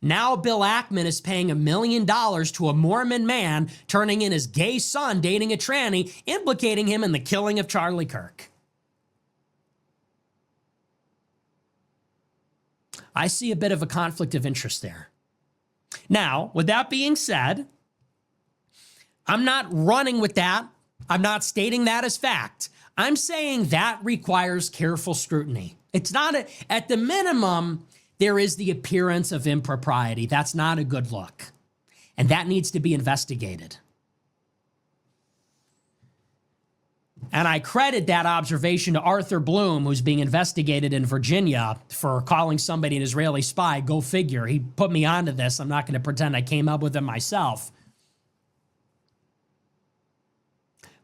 Now Bill Ackman is paying $1 million to a Mormon man, turning in his gay son dating a tranny, implicating him in the killing of Charlie Kirk. I see a bit of a conflict of interest there. Now, with that being said, I'm not running with that. I'm not stating that as fact. I'm saying that requires careful scrutiny. It's not, at the minimum, there is the appearance of impropriety. That's not a good look. And that needs to be investigated. And I credit that observation to Arthur Bloom, who's being investigated in Virginia for calling somebody an Israeli spy. Go figure. He put me onto this. I'm not going to pretend I came up with it myself.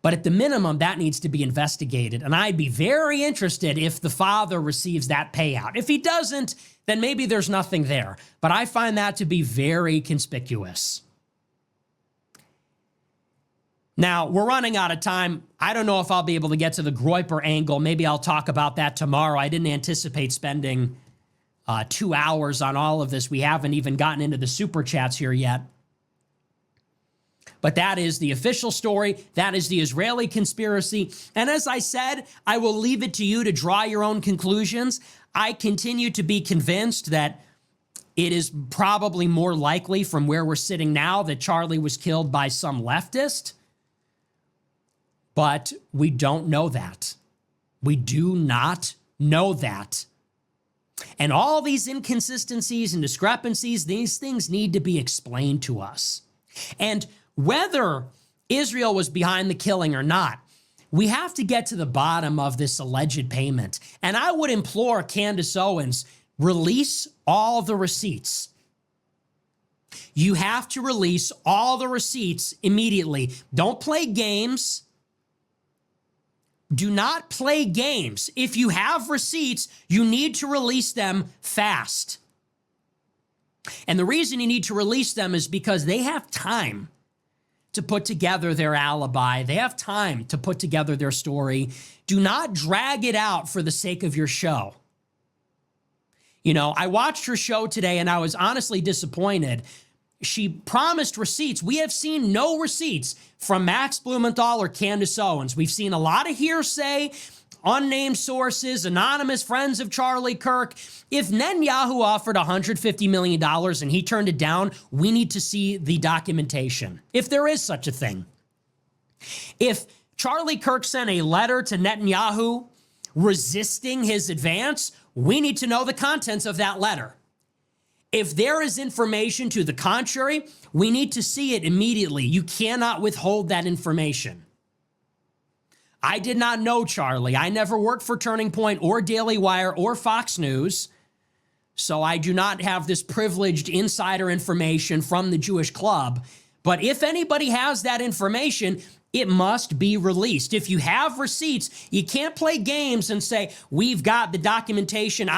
But at the minimum, that needs to be investigated. And I'd be very interested if the father receives that payout. If he doesn't, then maybe there's nothing there. But I find that to be very conspicuous. Now, we're running out of time. I don't know if I'll be able to get to the Groyper angle. Maybe I'll talk about that tomorrow. I didn't anticipate spending 2 hours on all of this. We haven't even gotten into the super chats here yet. But that is the official story. That is the Israeli conspiracy. And as I said, I will leave it to you to draw your own conclusions. I continue to be convinced that it is probably more likely from where we're sitting now that Charlie was killed by some leftist. But we don't know that. We do not know that. And all these inconsistencies and discrepancies, these things need to be explained to us. And whether Israel was behind the killing or not, we have to get to the bottom of this alleged payment. And I would implore Candace Owens, release all the receipts. You have to release all the receipts immediately. Don't play games. Do not play games. If you have receipts, you need to release them fast. And the reason you need to release them is because they have time to put together their alibi. They have time to put together their story. Do not drag it out for the sake of your show. You know, I watched her show today and I was honestly disappointed. She promised receipts. We have seen no receipts from Max Blumenthal or Candace Owens. We've seen a lot of hearsay, unnamed sources, anonymous friends of Charlie Kirk. If Netanyahu offered $150 million and he turned it down, we need to see the documentation, if there is such a thing. If Charlie Kirk sent a letter to Netanyahu resisting his advance, we need to know the contents of that letter. If there is information to the contrary, we need to see it immediately. You cannot withhold that information. I did not know Charlie. I never worked for Turning Point or Daily Wire or Fox News, so I do not have this privileged insider information from the Jewish club. But if anybody has that information, it must be released. If you have receipts, you can't play games and say, we've got the documentation.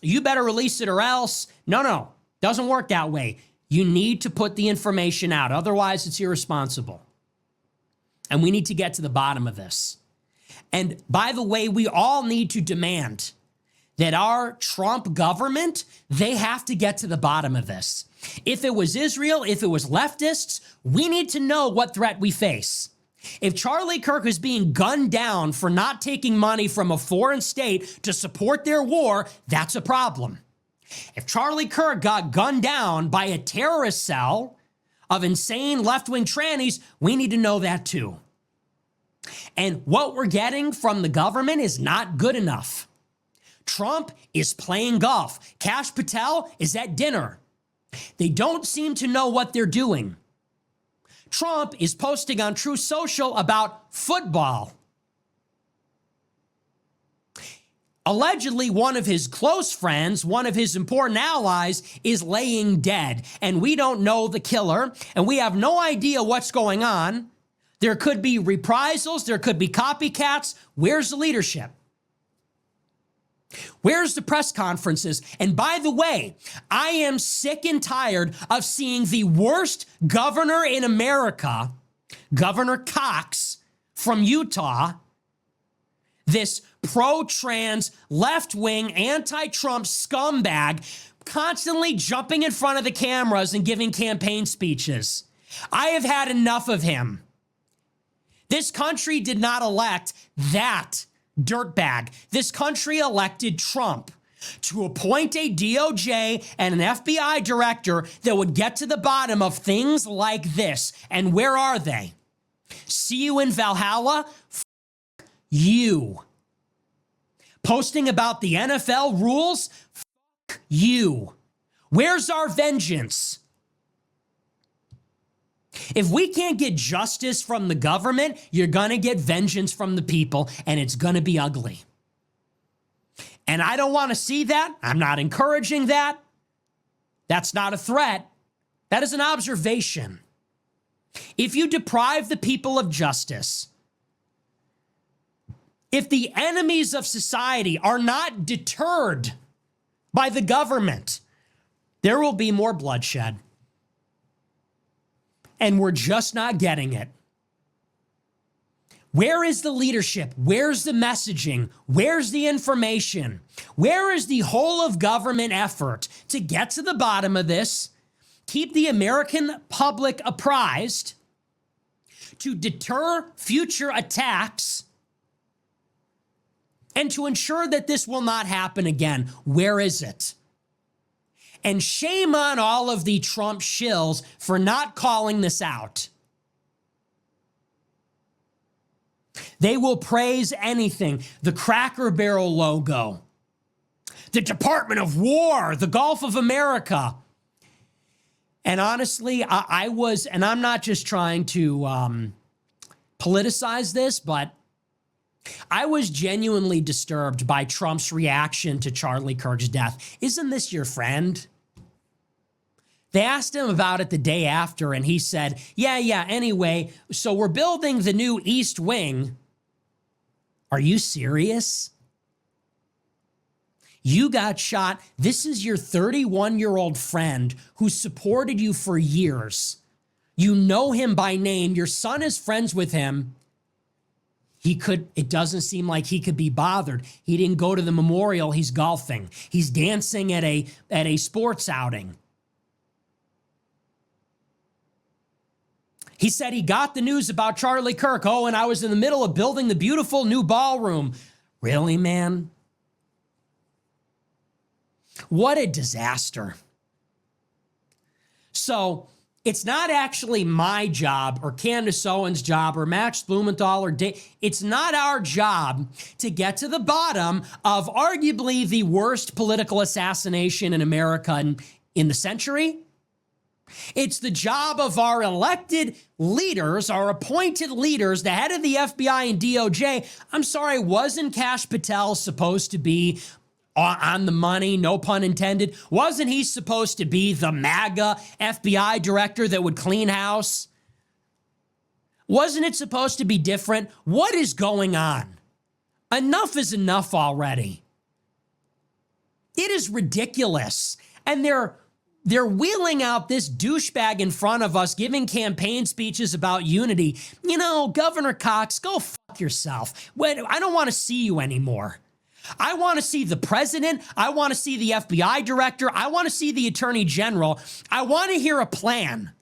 You better release it or else. No, doesn't work that way. You need to put the information out. Otherwise, it's irresponsible. And we need to get to the bottom of this. And by the way, we all need to demand that our Trump government, they have to get to the bottom of this. If it was Israel, if it was leftists, we need to know what threat we face. If Charlie Kirk is being gunned down for not taking money from a foreign state to support their war, that's a problem. If Charlie Kirk got gunned down by a terrorist cell of insane left-wing trannies, we need to know that too. And what we're getting from the government is not good enough. Trump is playing golf. Kash Patel is at dinner. They don't seem to know what they're doing. Trump is posting on Truth Social about football. Allegedly, one of his close friends, one of his important allies, is laying dead. And we don't know the killer, and we have no idea what's going on. There could be reprisals. There could be copycats. Where's the leadership? Where's the press conferences? And by the way, I am sick and tired of seeing the worst governor in America, Governor Cox from Utah, this pro-trans, left-wing, anti-Trump scumbag, constantly jumping in front of the cameras and giving campaign speeches. I have had enough of him. This country did not elect that dirtbag. This country elected Trump to appoint a DOJ and an FBI director that would get to the bottom of things like this. And where are they? See you in Valhalla? you. Posting about the NFL rules? Fuck you. Where's our vengeance? If we can't get justice from the government, you're going to get vengeance from the people, and it's going to be ugly. And I don't want to see that. I'm not encouraging that. That's not a threat. That is an observation. If you deprive the people of justice, if the enemies of society are not deterred by the government, there will be more bloodshed. And we're just not getting it. Where is the leadership? Where's the messaging? Where's the information? Where is the whole of government effort to get to the bottom of this, keep the American public apprised, to deter future attacks, and to ensure that this will not happen again? Where is it? And shame on all of the Trump shills for not calling this out. They will praise anything. The Cracker Barrel logo, the Department of War, the Gulf of America. And honestly, I was, and I'm not just trying to politicize this, but I was genuinely disturbed by Trump's reaction to Charlie Kirk's death. Isn't this your friend? They asked him about it the day after, and he said, yeah, anyway, so we're building the new East Wing. Are you serious? You got shot. This is your 31-year-old friend who supported you for years. You know him by name. Your son is friends with him. It doesn't seem like he could be bothered. He didn't go to the memorial. He's golfing. He's dancing at a sports outing. He said he got the news about Charlie Kirk. Oh, and I was in the middle of building the beautiful new ballroom. Really, man? What a disaster. So it's not actually my job or Candace Owens' job or Max Blumenthal or it's not our job to get to the bottom of arguably the worst political assassination in America in the century. It's the job of our elected leaders, our appointed leaders, the head of the FBI and DOJ. I'm sorry, wasn't Kash Patel supposed to be on the money, no pun intended? Wasn't he supposed to be the MAGA FBI director that would clean house? Wasn't it supposed to be different? What is going on? Enough is enough already. It is ridiculous. And they're wheeling out this douchebag in front of us, giving campaign speeches about unity. You know, Governor Cox, go fuck yourself. I don't want to see you anymore. I want to see the president. I want to see the FBI director. I want to see the attorney general. I want to hear a plan.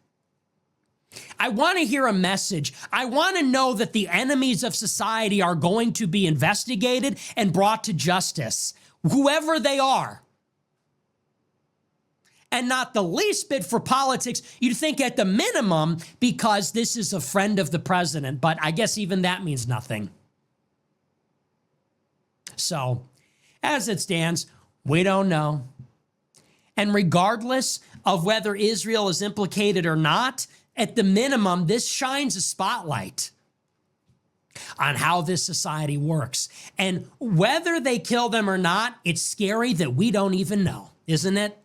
I want to hear a message. I want to know that the enemies of society are going to be investigated and brought to justice, whoever they are. And not the least bit for politics. You'd think at the minimum, because this is a friend of the president, but I guess even that means nothing. So, as it stands, we don't know. And regardless of whether Israel is implicated or not, at the minimum, this shines a spotlight on how this society works. And whether they kill them or not, it's scary that we don't even know, isn't it?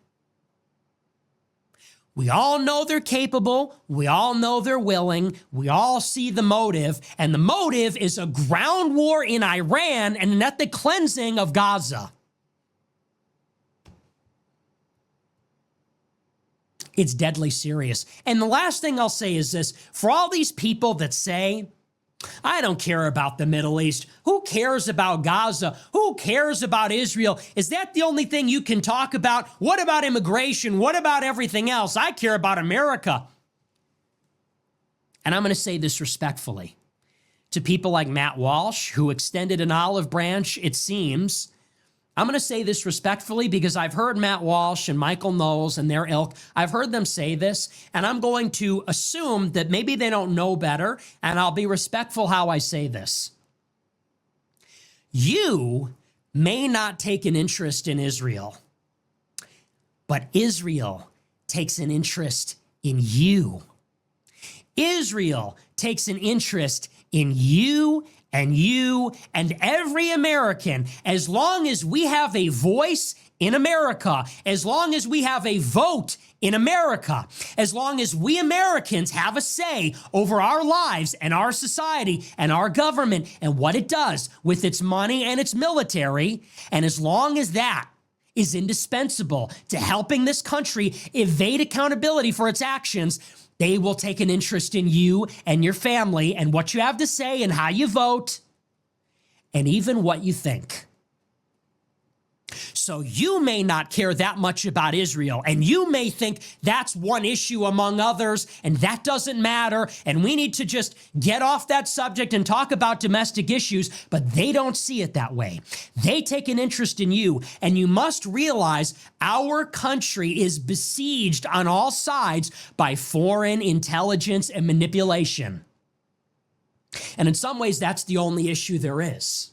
We all know they're capable. We all know they're willing. We all see the motive. And the motive is a ground war in Iran and an ethnic cleansing of Gaza. It's deadly serious. And the last thing I'll say is this. For all these people that say, I don't care about the Middle East. Who cares about Gaza? Who cares about Israel? Is that the only thing you can talk about? What about immigration? What about everything else? I care about America. And I'm going to say this respectfully to people like Matt Walsh, who extended an olive branch, it seems. I'm going to say this respectfully because I've heard Matt Walsh and Michael Knowles and their ilk. I've heard them say this, and I'm going to assume that maybe they don't know better, and I'll be respectful how I say this. You may not take an interest in Israel, but Israel takes an interest in you. Israel takes an interest in you and every American. As long as we have a voice in America, as long as we have a vote in America, as long as we Americans have a say over our lives and our society and our government and what it does with its money and its military, and as long as that is indispensable to helping this country evade accountability for its actions, they will take an interest in you and your family and what you have to say and how you vote and even what you think. So you may not care that much about Israel, and you may think that's one issue among others, and that doesn't matter, and we need to just get off that subject and talk about domestic issues, but they don't see it that way. They take an interest in you, and you must realize our country is besieged on all sides by foreign intelligence and manipulation. And in some ways, that's the only issue there is.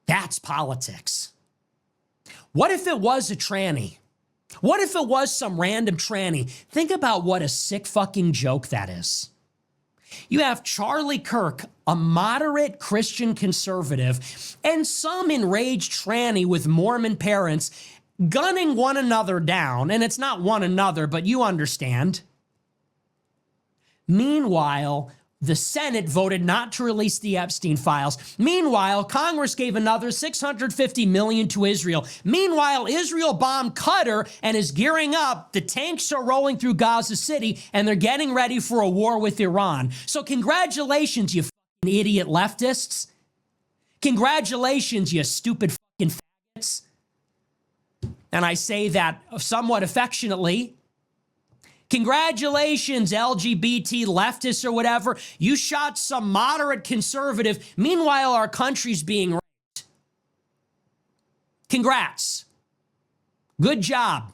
That's politics. What if it was a tranny? What if it was some random tranny? Think about what a sick fucking joke that is. You have Charlie Kirk, a moderate Christian conservative, and some enraged tranny with Mormon parents gunning one another down, and it's not one another, but you understand. Meanwhile, the Senate voted not to release the Epstein files. Meanwhile, Congress gave another $650 million to Israel. Meanwhile, Israel bombed Qatar and is gearing up. The tanks are rolling through Gaza City, and they're getting ready for a war with Iran. So congratulations, you fucking idiot leftists. Congratulations, you stupid fucking faggots. And I say that somewhat affectionately. Congratulations, LGBT leftists or whatever. You shot some moderate conservative. Meanwhile, our country's being raped. Congrats. Good job.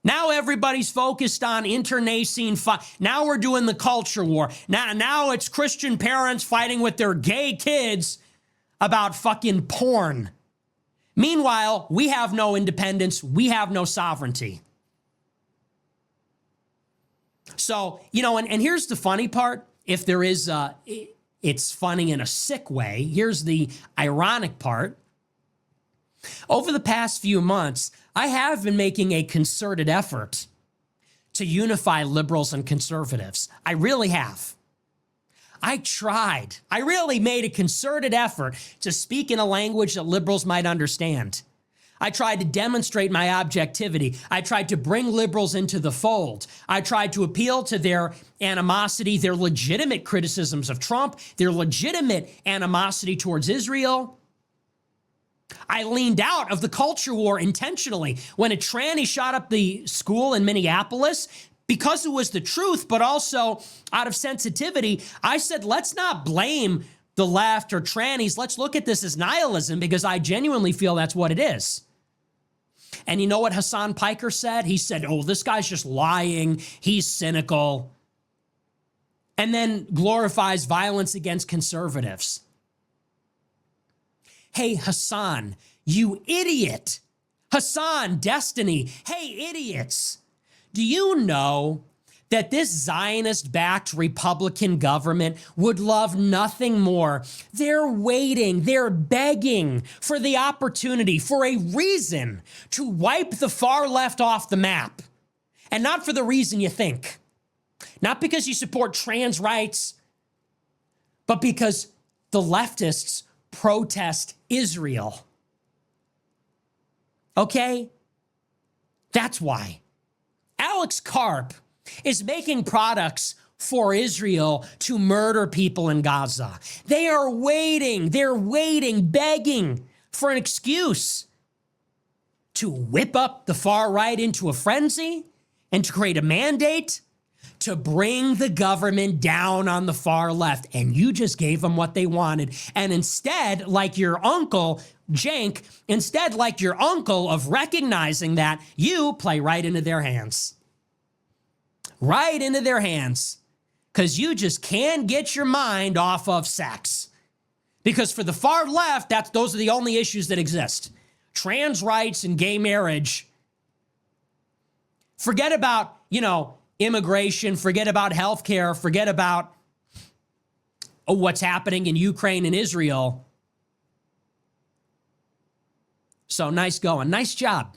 Now everybody's focused on internecine. Now we're doing the culture war. Now it's Christian parents fighting with their gay kids about fucking porn. Meanwhile, we have no independence. We have no sovereignty. So, and here's the funny part. If there is, it's funny in a sick way. Here's the ironic part. Over the past few months, I have been making a concerted effort to unify liberals and conservatives. I really have. I tried. I really made a concerted effort to speak in a language that liberals might understand. I tried to demonstrate my objectivity. I tried to bring liberals into the fold. I tried to appeal to their animosity, their legitimate criticisms of Trump, their legitimate animosity towards Israel. I leaned out of the culture war intentionally. When a tranny shot up the school in Minneapolis, because it was the truth, but also out of sensitivity, I said, let's not blame the left or trannies. Let's look at this as nihilism, because I genuinely feel that's what it is. And you know what Hassan Piker said? He said, oh, this guy's just lying. He's cynical. And then glorifies violence against conservatives. Hey, Hassan, you idiot. Hassan, Destiny. Hey, idiots. Do you know that this Zionist-backed Republican government would love nothing more? They're waiting, they're begging for the opportunity, for a reason to wipe the far left off the map. And not for the reason you think. Not because you support trans rights, but because the leftists protest Israel. Okay? That's why. Alex Karp is making products for Israel to murder people in Gaza. They're waiting, begging for an excuse to whip up the far right into a frenzy and to create a mandate to bring the government down on the far left. And you just gave them what they wanted. And instead, like your uncle, Cenk, of recognizing that, you play right into their hands. Right into their hands. because you just can't get your mind off of sex. Because for the far left, those are the only issues that exist. Trans rights and gay marriage. Forget about, immigration, forget about healthcare, forget about what's happening in Ukraine and Israel. So nice going. Nice job.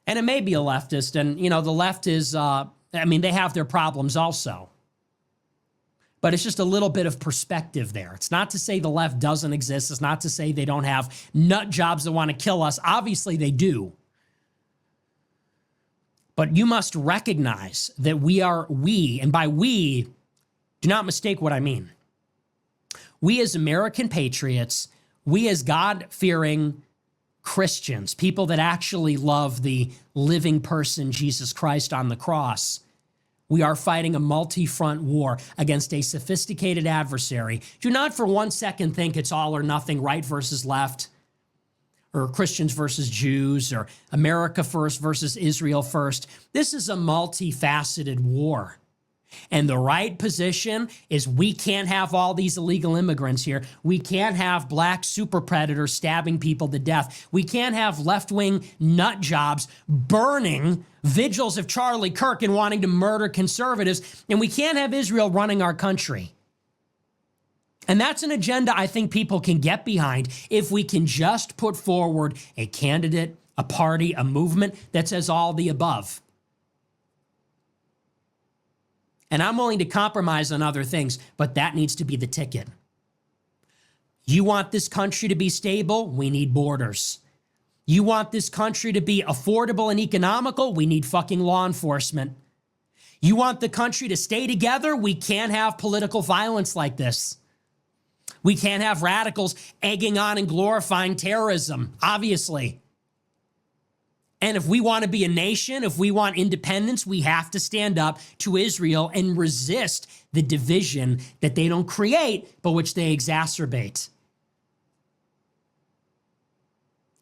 And it may be a leftist, and, the left is, they have their problems also. But it's just a little bit of perspective there. It's not to say the left doesn't exist. It's not to say they don't have nut jobs that want to kill us. Obviously, they do. But you must recognize that we, and by we, do not mistake what I mean. We as American patriots, we as God-fearing Christians, people that actually love the living person, Jesus Christ on the cross, we are fighting a multi-front war against a sophisticated adversary. Do not for one second think it's all or nothing, right versus left, or Christians versus Jews, or America first versus Israel first. This is a multifaceted war. And the right position is we can't have all these illegal immigrants here. We can't have black super predators stabbing people to death. We can't have left-wing nut jobs burning vigils of Charlie Kirk and wanting to murder conservatives. And we can't have Israel running our country. And that's an agenda I think people can get behind if we can just put forward a candidate, a party, a movement that says all the above. And I'm willing to compromise on other things, but that needs to be the ticket. You want this country to be stable? We need borders. You want this country to be affordable and economical? We need fucking law enforcement. You want the country to stay together? We can't have political violence like this. We can't have radicals egging on and glorifying terrorism, obviously. And if we want to be a nation, if we want independence, we have to stand up to Israel and resist the division that they don't create, but which they exacerbate.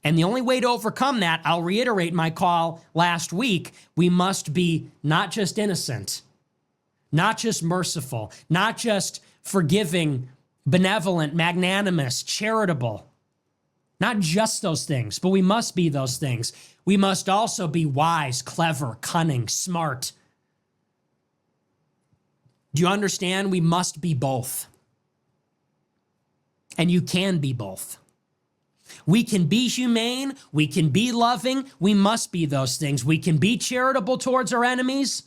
And the only way to overcome that, I'll reiterate my call last week, we must be not just innocent, not just merciful, not just forgiving, benevolent, magnanimous, charitable. Not just those things, but we must be those things. We must also be wise, clever, cunning, smart. Do you understand? We must be both. And you can be both. We can be humane. We can be loving. We must be those things. We can be charitable towards our enemies.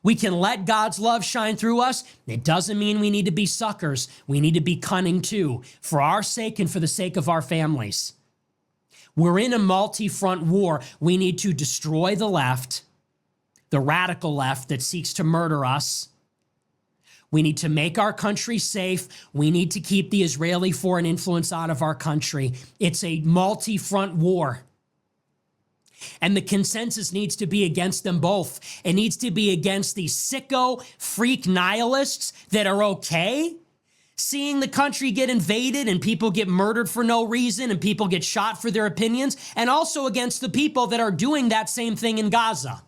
We can let God's love shine through us. It doesn't mean we need to be suckers. We need to be cunning too, for our sake and for the sake of our families. We're in a multi-front war. We need to destroy the left, the radical left that seeks to murder us. We need to make our country safe. We need to keep the Israeli foreign influence out of our country. It's a multi-front war. And the consensus needs to be against them both. It needs to be against these sicko, freak nihilists that are okay seeing the country get invaded and people get murdered for no reason and people get shot for their opinions, and also against the people that are doing that same thing in Gaza.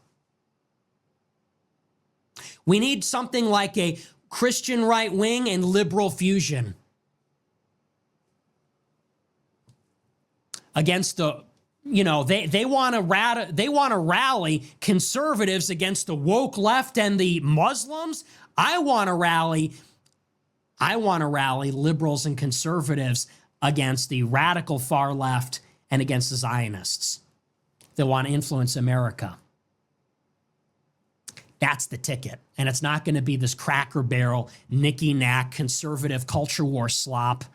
We need something like a Christian right wing and liberal fusion against the they want to rally conservatives against the woke left and the Muslims. I want to rally liberals and conservatives against the radical far left and against the Zionists that want to influence America. That's the ticket. And it's not going to be this Cracker Barrel, nicky-knack, conservative culture war slop.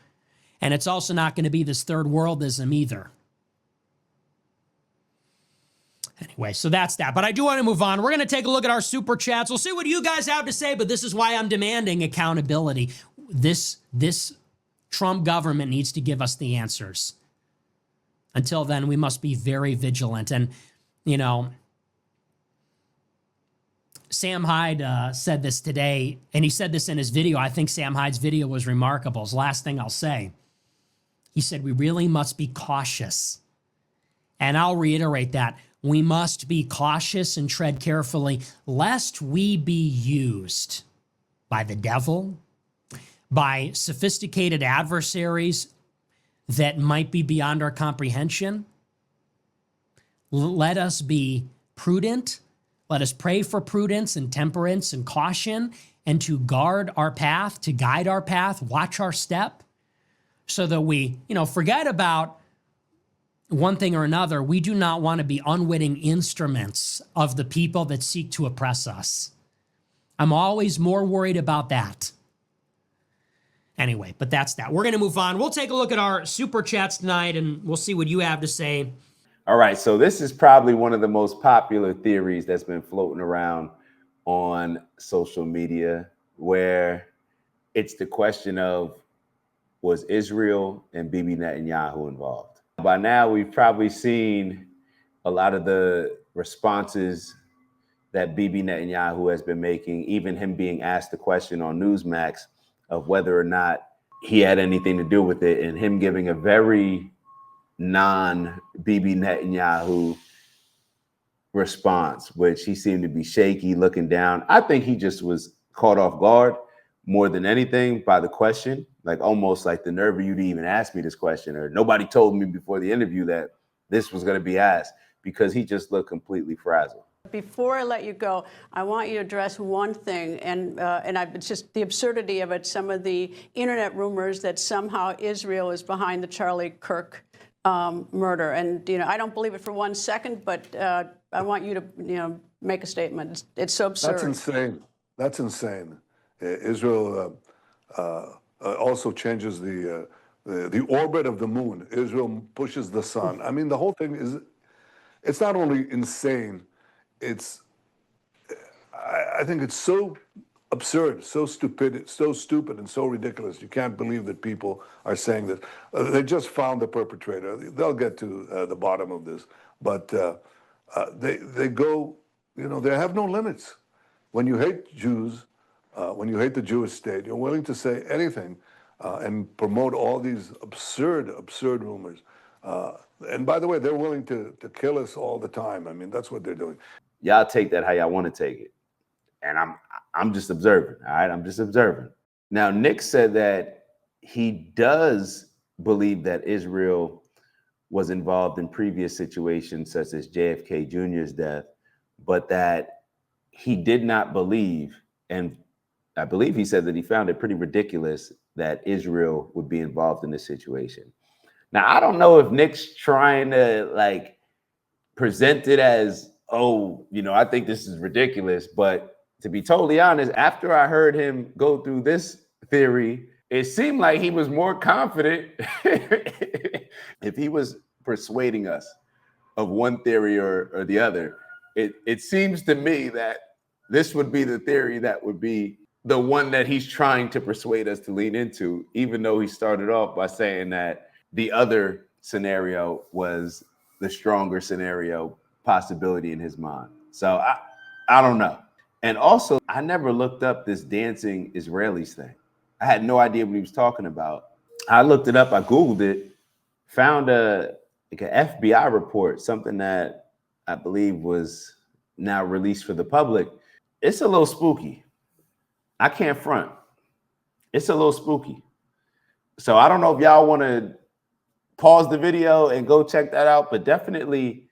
And it's also not going to be this third worldism either. Anyway, so that's that. But I do want to move on. We're going to take a look at our super chats. We'll see what you guys have to say, but this is why I'm demanding accountability. This Trump government needs to give us the answers. Until then, we must be very vigilant. And, Sam Hyde said this today, and he said this in his video. I think Sam Hyde's video was remarkable. It's the last thing I'll say. He said, we really must be cautious. And I'll reiterate that. We must be cautious and tread carefully, lest we be used. by the devil, by sophisticated adversaries that might be beyond our comprehension. Let us be prudent. Let us pray for prudence and temperance and caution, and to guard our path, to guide our path, watch our step, so that we, forget about one thing or another. We do not want to be unwitting instruments of the people that seek to oppress us. I'm always more worried about that. Anyway, but that's that. We're going to move on. We'll take a look at our super chats tonight, and we'll see what you have to say. All right, so this is probably one of the most popular theories that's been floating around on social media, where it's the question of, was Israel and Bibi Netanyahu involved? By now, we've probably seen a lot of the responses that Bibi Netanyahu has been making, even him being asked the question on Newsmax of whether or not he had anything to do with it, and him giving a very non-Bibi Netanyahu response, which he seemed to be shaky, looking down. I think he just was caught off guard more than anything by the question, like almost like the nerve of you to even ask me this question, or nobody told me before the interview that this was going to be asked, because he just looked completely frazzled. Before I let you go, I want you to address one thing, and it's just the absurdity of it. Some of the internet rumors that somehow Israel is behind the Charlie Kirk murder, and I don't believe it for 1 second, but I want you to make a statement. It's so absurd. That's insane. That's insane. Israel also changes the orbit of the moon. Israel pushes the sun. I mean, the whole thing it's not only insane. I think it's so absurd, so stupid, and so ridiculous. You can't believe that people are saying that. They just found the perpetrator. They'll get to the bottom of this. But they go, they have no limits. When you hate Jews, when you hate the Jewish state, you're willing to say anything and promote all these absurd rumors. And by the way, they're willing to kill us all the time. I mean, that's what they're doing. Y'all take that how y'all want to take it. And I'm just observing, all right? I'm just observing. Now, Nick said that he does believe that Israel was involved in previous situations such as JFK Jr.'s death, but that he did not believe, and I believe he said that he found it pretty ridiculous that Israel would be involved in this situation. Now, I don't know if Nick's trying to present it as, I think this is ridiculous. But to be totally honest, after I heard him go through this theory, it seemed like he was more confident if he was persuading us of one theory or the other. It seems to me that this would be the theory that would be the one that he's trying to persuade us to lean into, even though he started off by saying that the other scenario was the stronger scenario possibility in his mind. So I don't know. And also, I never looked up this dancing Israelis thing. I had no idea what he was talking about. I looked it up. I Googled it, found an FBI report, something that I believe was now released for the public. It's a little spooky. I can't front. It's a little spooky. So I don't know if y'all want to pause the video and go check that out, but definitely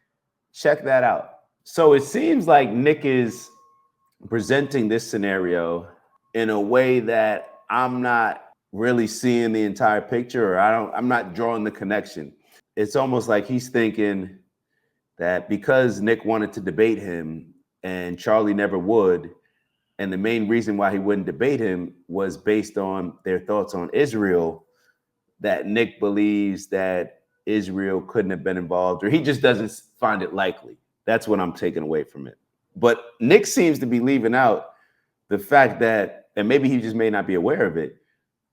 check that out. So it seems like Nick is presenting this scenario in a way that I'm not really seeing the entire picture, or I'm not drawing the connection. It's almost like he's thinking that because Nick wanted to debate him and Charlie never would, and the main reason why he wouldn't debate him was based on their thoughts on Israel, that Nick believes that Israel couldn't have been involved, or he just doesn't find it likely. That's what I'm taking away from it. But Nick seems to be leaving out the fact that, and maybe he just may not be aware of it,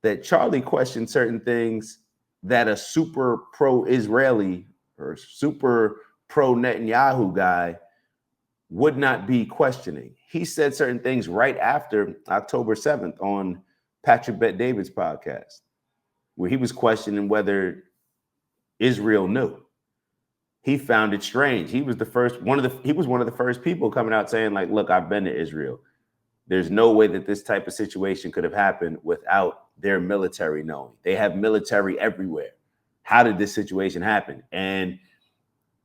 that Charlie questioned certain things that a super pro-Israeli or super pro-Netanyahu guy would not be questioning. He said certain things right after October 7th on Patrick Bet-David's podcast, where he was questioning whether Israel knew. He found it strange. He was one of the first people coming out saying, like, look, I've been to Israel. There's no way that this type of situation could have happened without their military knowing. They have military everywhere. How did this situation happen? And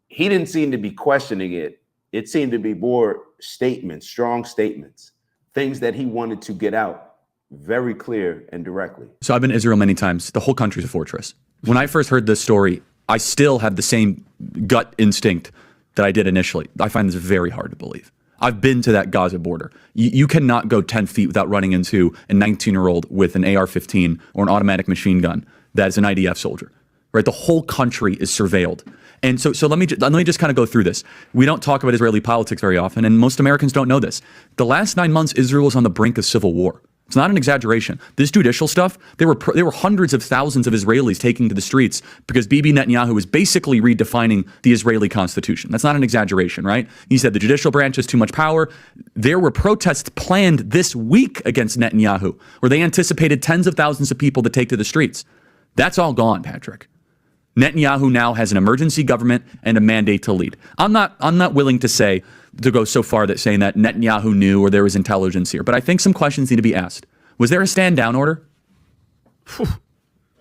he didn't seem to be questioning it. It seemed to be more statements, strong statements, things that he wanted to get out very clear and directly. So I've been to Israel many times. The whole country's a fortress. When I first heard this story, I still have the same gut instinct that I did initially. I find this very hard to believe. I've been to that Gaza border. You cannot go 10 feet without running into a 19-year-old with an AR-15 or an automatic machine gun that is an IDF soldier, right? The whole country is surveilled. And so let me just kind of go through this. We don't talk about Israeli politics very often, and most Americans don't know this. The last 9 months, Israel was on the brink of civil war. It's not an exaggeration. This judicial stuff, there were hundreds of thousands of Israelis taking to the streets because Bibi Netanyahu is basically redefining the Israeli constitution. That's not an exaggeration, right? He said the judicial branch has too much power. There were protests planned this week against Netanyahu, where they anticipated tens of thousands of people to take to the streets. That's all gone, Patrick. Netanyahu now has an emergency government and a mandate to lead. I'm not willing to go so far that saying that Netanyahu knew or there was intelligence here, but I think some questions need to be asked. Was there a stand down order?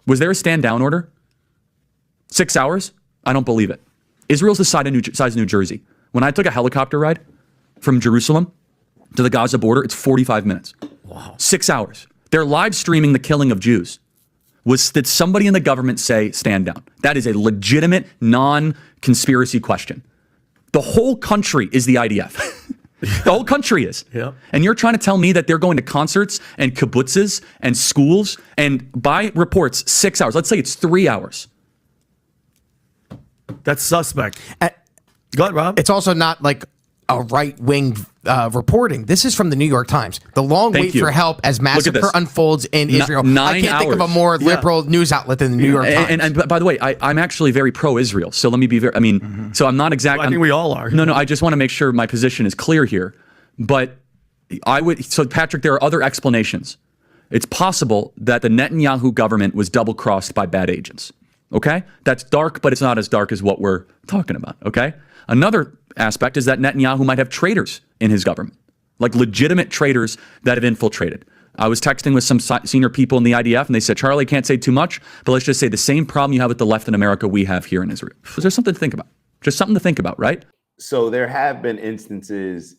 Was there a stand down order? 6 hours? I don't believe it. Israel's the size of New Jersey. When I took a helicopter ride from Jerusalem to the Gaza border, it's 45 minutes. Wow. 6 hours. They're live streaming the killing of Jews. Did somebody in the government say stand down? That is a legitimate non-conspiracy question. The whole country is the IDF. The whole country is. Yeah. And you're trying to tell me that they're going to concerts and kibbutzes and schools and by reports 6 hours. Let's say it's 3 hours. That's suspect. Go ahead, Rob. It's also not like a right-wing reporting. This is from the New York Times. The long wait for help as massacre unfolds in Israel. 9 I can't think of a hours. more liberal news outlet than the New York Times. And by the way, I'm actually very pro-Israel. So let me be very, so I'm not exactly. Well, I think we all are. No, I just want to make sure my position is clear here. But so Patrick, there are other explanations. It's possible that the Netanyahu government was double-crossed by bad agents. Okay? That's dark, but it's not as dark as what we're talking about. Okay? Another aspect is that Netanyahu might have traitors in his government, like legitimate traitors that have infiltrated. I was texting with some senior people in the IDF, and they said, Charlie, can't say too much, but let's just say the same problem you have with the left in America we have here in Israel. So there's something to think about. Just something to think about, right? So there have been instances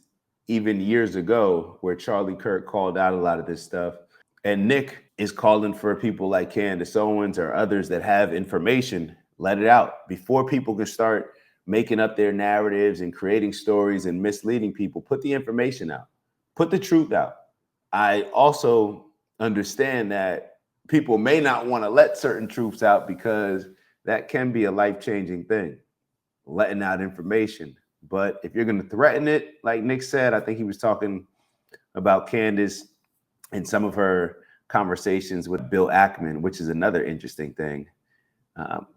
even years ago where Charlie Kirk called out a lot of this stuff. And Nick is calling for people like Candace Owens or others that have information, let it out before people can start making up their narratives and creating stories and misleading people. Put the information out, put the truth out. I also understand that people may not want to let certain truths out because that can be a life-changing thing, letting out information. But if you're going to threaten it, like Nick said, I think he was talking about Candace and some of her conversations with Bill Ackman, which is another interesting thing.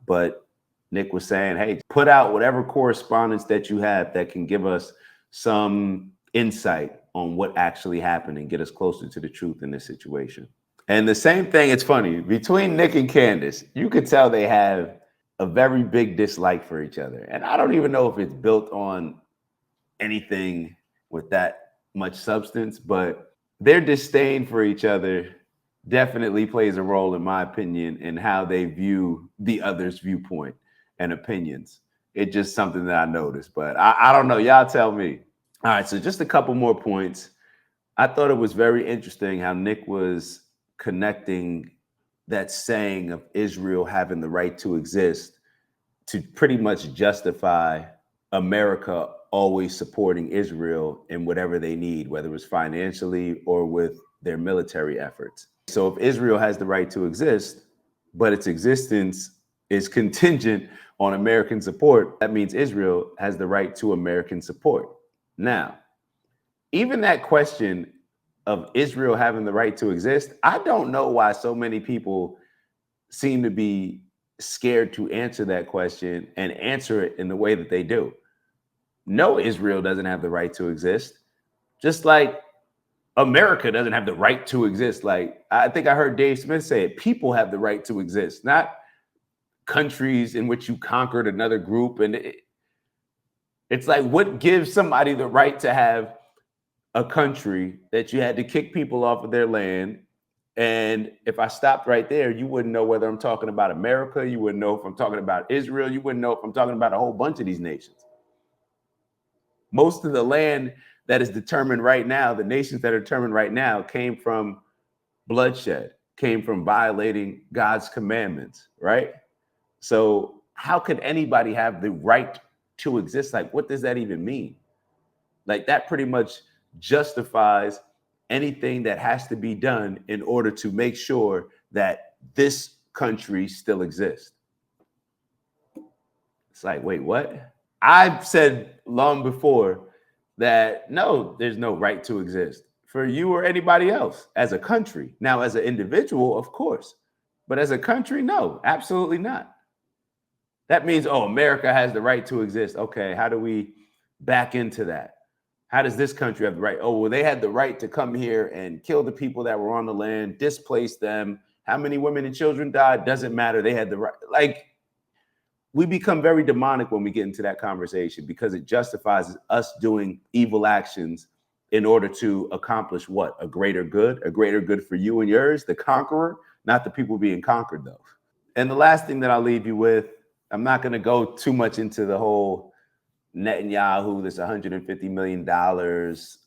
But Nick was saying, hey, put out whatever correspondence that you have that can give us some insight on what actually happened and get us closer to the truth in this situation. And the same thing, it's funny, between Nick and Candace, you could tell they have a very big dislike for each other. And I don't even know if it's built on anything with that much substance, but their disdain for each other definitely plays a role, in my opinion, in how they view the other's viewpoint and opinions. It's just something that I noticed, but I don't know. Y'all tell me. All right, so just a couple more points. I thought it was very interesting how Nick was connecting that saying of Israel having the right to exist to pretty much justify America always supporting Israel in whatever they need, whether it's financially or with their military efforts. So if Israel has the right to exist, but its existence is contingent on American support, that means Israel has the right to American support. Now, even that question of Israel having the right to exist, I don't know why so many people seem to be scared to answer that question and answer it in the way that they do. No, Israel doesn't have the right to exist, just like America doesn't have the right to exist. Like, I think I heard Dave Smith say it, people have the right to exist, not countries in which you conquered another group. And it's like, what gives somebody the right to have a country that you had to kick people off of their land. And if I stopped right there, you wouldn't know whether I'm talking about America. You wouldn't know if I'm talking about Israel. You wouldn't know if I'm talking about a whole bunch of these nations. Most of the land that is determined right now, the nations that are determined right now, came from bloodshed, came from violating God's commandments, right? So how could anybody have the right to exist? Like, what does that even mean? Like, that pretty much justifies anything that has to be done in order to make sure that this country still exists. It's like, wait, what? I've said long before that no, there's no right to exist for you or anybody else as a country. Now, as an individual, of course, but as a country, no, absolutely not. That means, oh, America has the right to exist. Okay, how do we back into that? How does this country have the right? Oh, well, they had the right to come here and kill the people that were on the land, displace them. How many women and children died? Doesn't matter. They had the right. Like, we become very demonic when we get into that conversation because it justifies us doing evil actions in order to accomplish what? A greater good for you and yours, the conqueror, not the people being conquered, though. And the last thing that I'll leave you with, I'm not going to go too much into the whole Netanyahu, this $150 million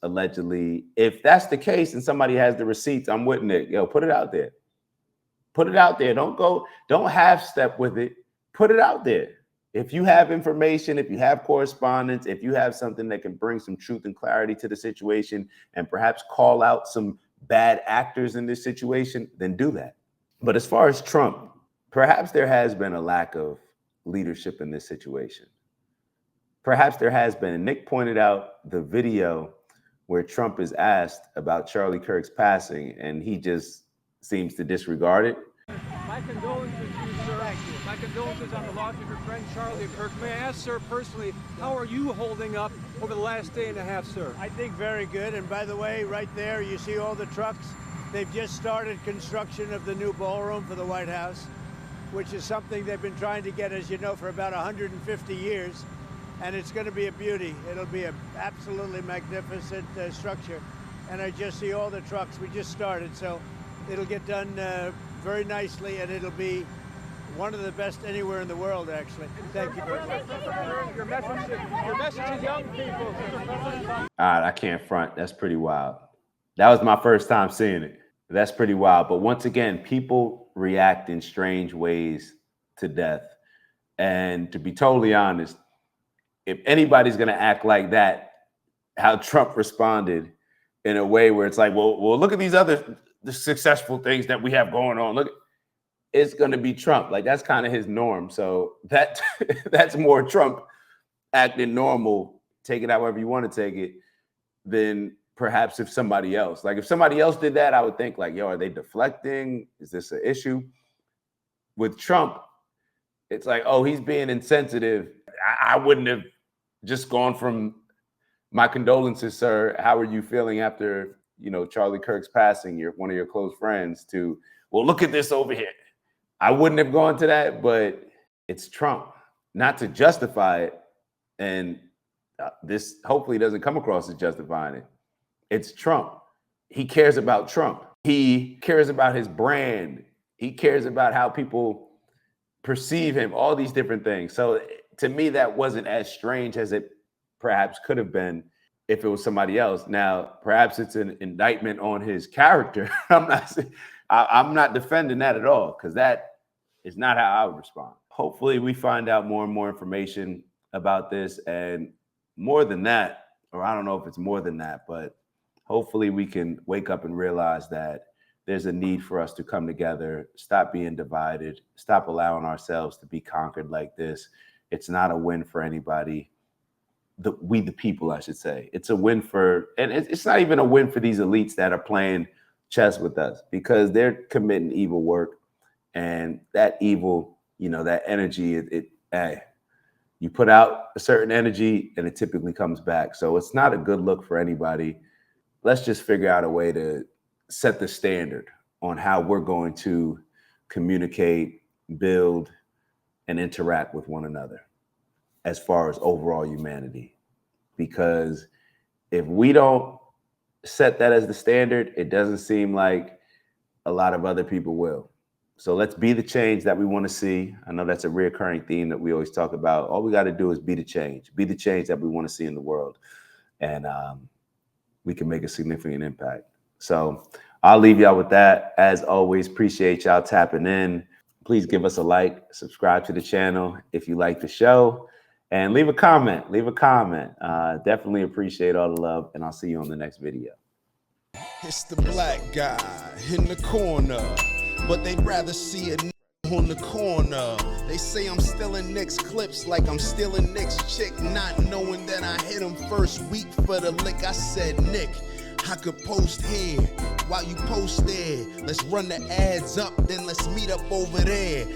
allegedly. If that's the case and somebody has the receipts, I'm with Nick. Yo, put it out there. Put it out there. Don't half step with it. Put it out there. If you have information, if you have correspondence, if you have something that can bring some truth and clarity to the situation and perhaps call out some bad actors in this situation, then do that. But as far as Trump, perhaps there has been a lack of leadership in this situation. Perhaps there has been. And Nick pointed out the video where Trump is asked about Charlie Kirk's passing, and he just seems to disregard it. My condolences to you, sir. My condolences on the loss of your friend Charlie Kirk. May I ask, sir, personally, how are you holding up over the last day and a half, sir? I think very good. And by the way, right there, you see all the trucks. They've just started construction of the new ballroom for the White House, which is something they've been trying to get, as you know, for about 150 years. And it's going to be a beauty. It'll be an absolutely magnificent structure. And I just see all the trucks. We just started, so it'll get done very nicely, and it'll be one of the best anywhere in the world, actually. Thank you very much. Your message to young people. All right, I can't front. That's pretty wild. That was my first time seeing it. That's pretty wild. But once again, people react in strange ways to death. And to be totally honest, if anybody's going to act like that, how Trump responded in a way where it's like, well, look at these other successful things that we have going on. Look, it's going to be Trump. Like, that's kind of his norm. So that's more Trump acting normal, take it however you want to take it, than perhaps if somebody else. Like, if somebody else did that, I would think like, yo, are they deflecting? Is this an issue? With Trump, it's like, oh, he's being insensitive. I wouldn't have just gone from my condolences, sir. How are you feeling after, Charlie Kirk's passing, one of your close friends, to, well, look at this over here. I wouldn't have gone to that, but it's Trump. Not to justify it, and this hopefully doesn't come across as justifying it. It's Trump. He cares about Trump. He cares about his brand. He cares about how people perceive him, all these different things. So to me, that wasn't as strange as it perhaps could have been if it was somebody else. Now, perhaps it's an indictment on his character. I'm not defending that at all, because that is not how I would respond. Hopefully we find out more and more information about this, and more than that, or I don't know if it's more than that, but hopefully we can wake up and realize that there's a need for us to come together, stop being divided, stop allowing ourselves to be conquered like this. It's not a win for anybody. We the people, I should say. It's a win for, and it's not even a win for these elites that are playing chess with us, because they're committing evil work, and that evil, that energy, you put out a certain energy and it typically comes back. So it's not a good look for anybody. Let's just figure out a way to set the standard on how we're going to communicate, build, and interact with one another as far as overall humanity. Because if we don't set that as the standard, it doesn't seem like a lot of other people will. So let's be the change that we want to see. I know that's a reoccurring theme that we always talk about. All we got to do is be the change that we want to see in the world. And we can make a significant impact. So I'll leave y'all with that. As always, appreciate y'all tapping in. Please give us a like, subscribe to the channel if you like the show, and leave a comment. Definitely appreciate all the love, and I'll see you on the next video. It's the black guy in the corner, but they'd rather see a on the corner. They say I'm stealing Nick's clips like I'm stealing Nick's chick, not knowing that I hit him first week for the lick. I said, Nick, I could post here while you post there. Let's run the ads up, then let's meet up over there.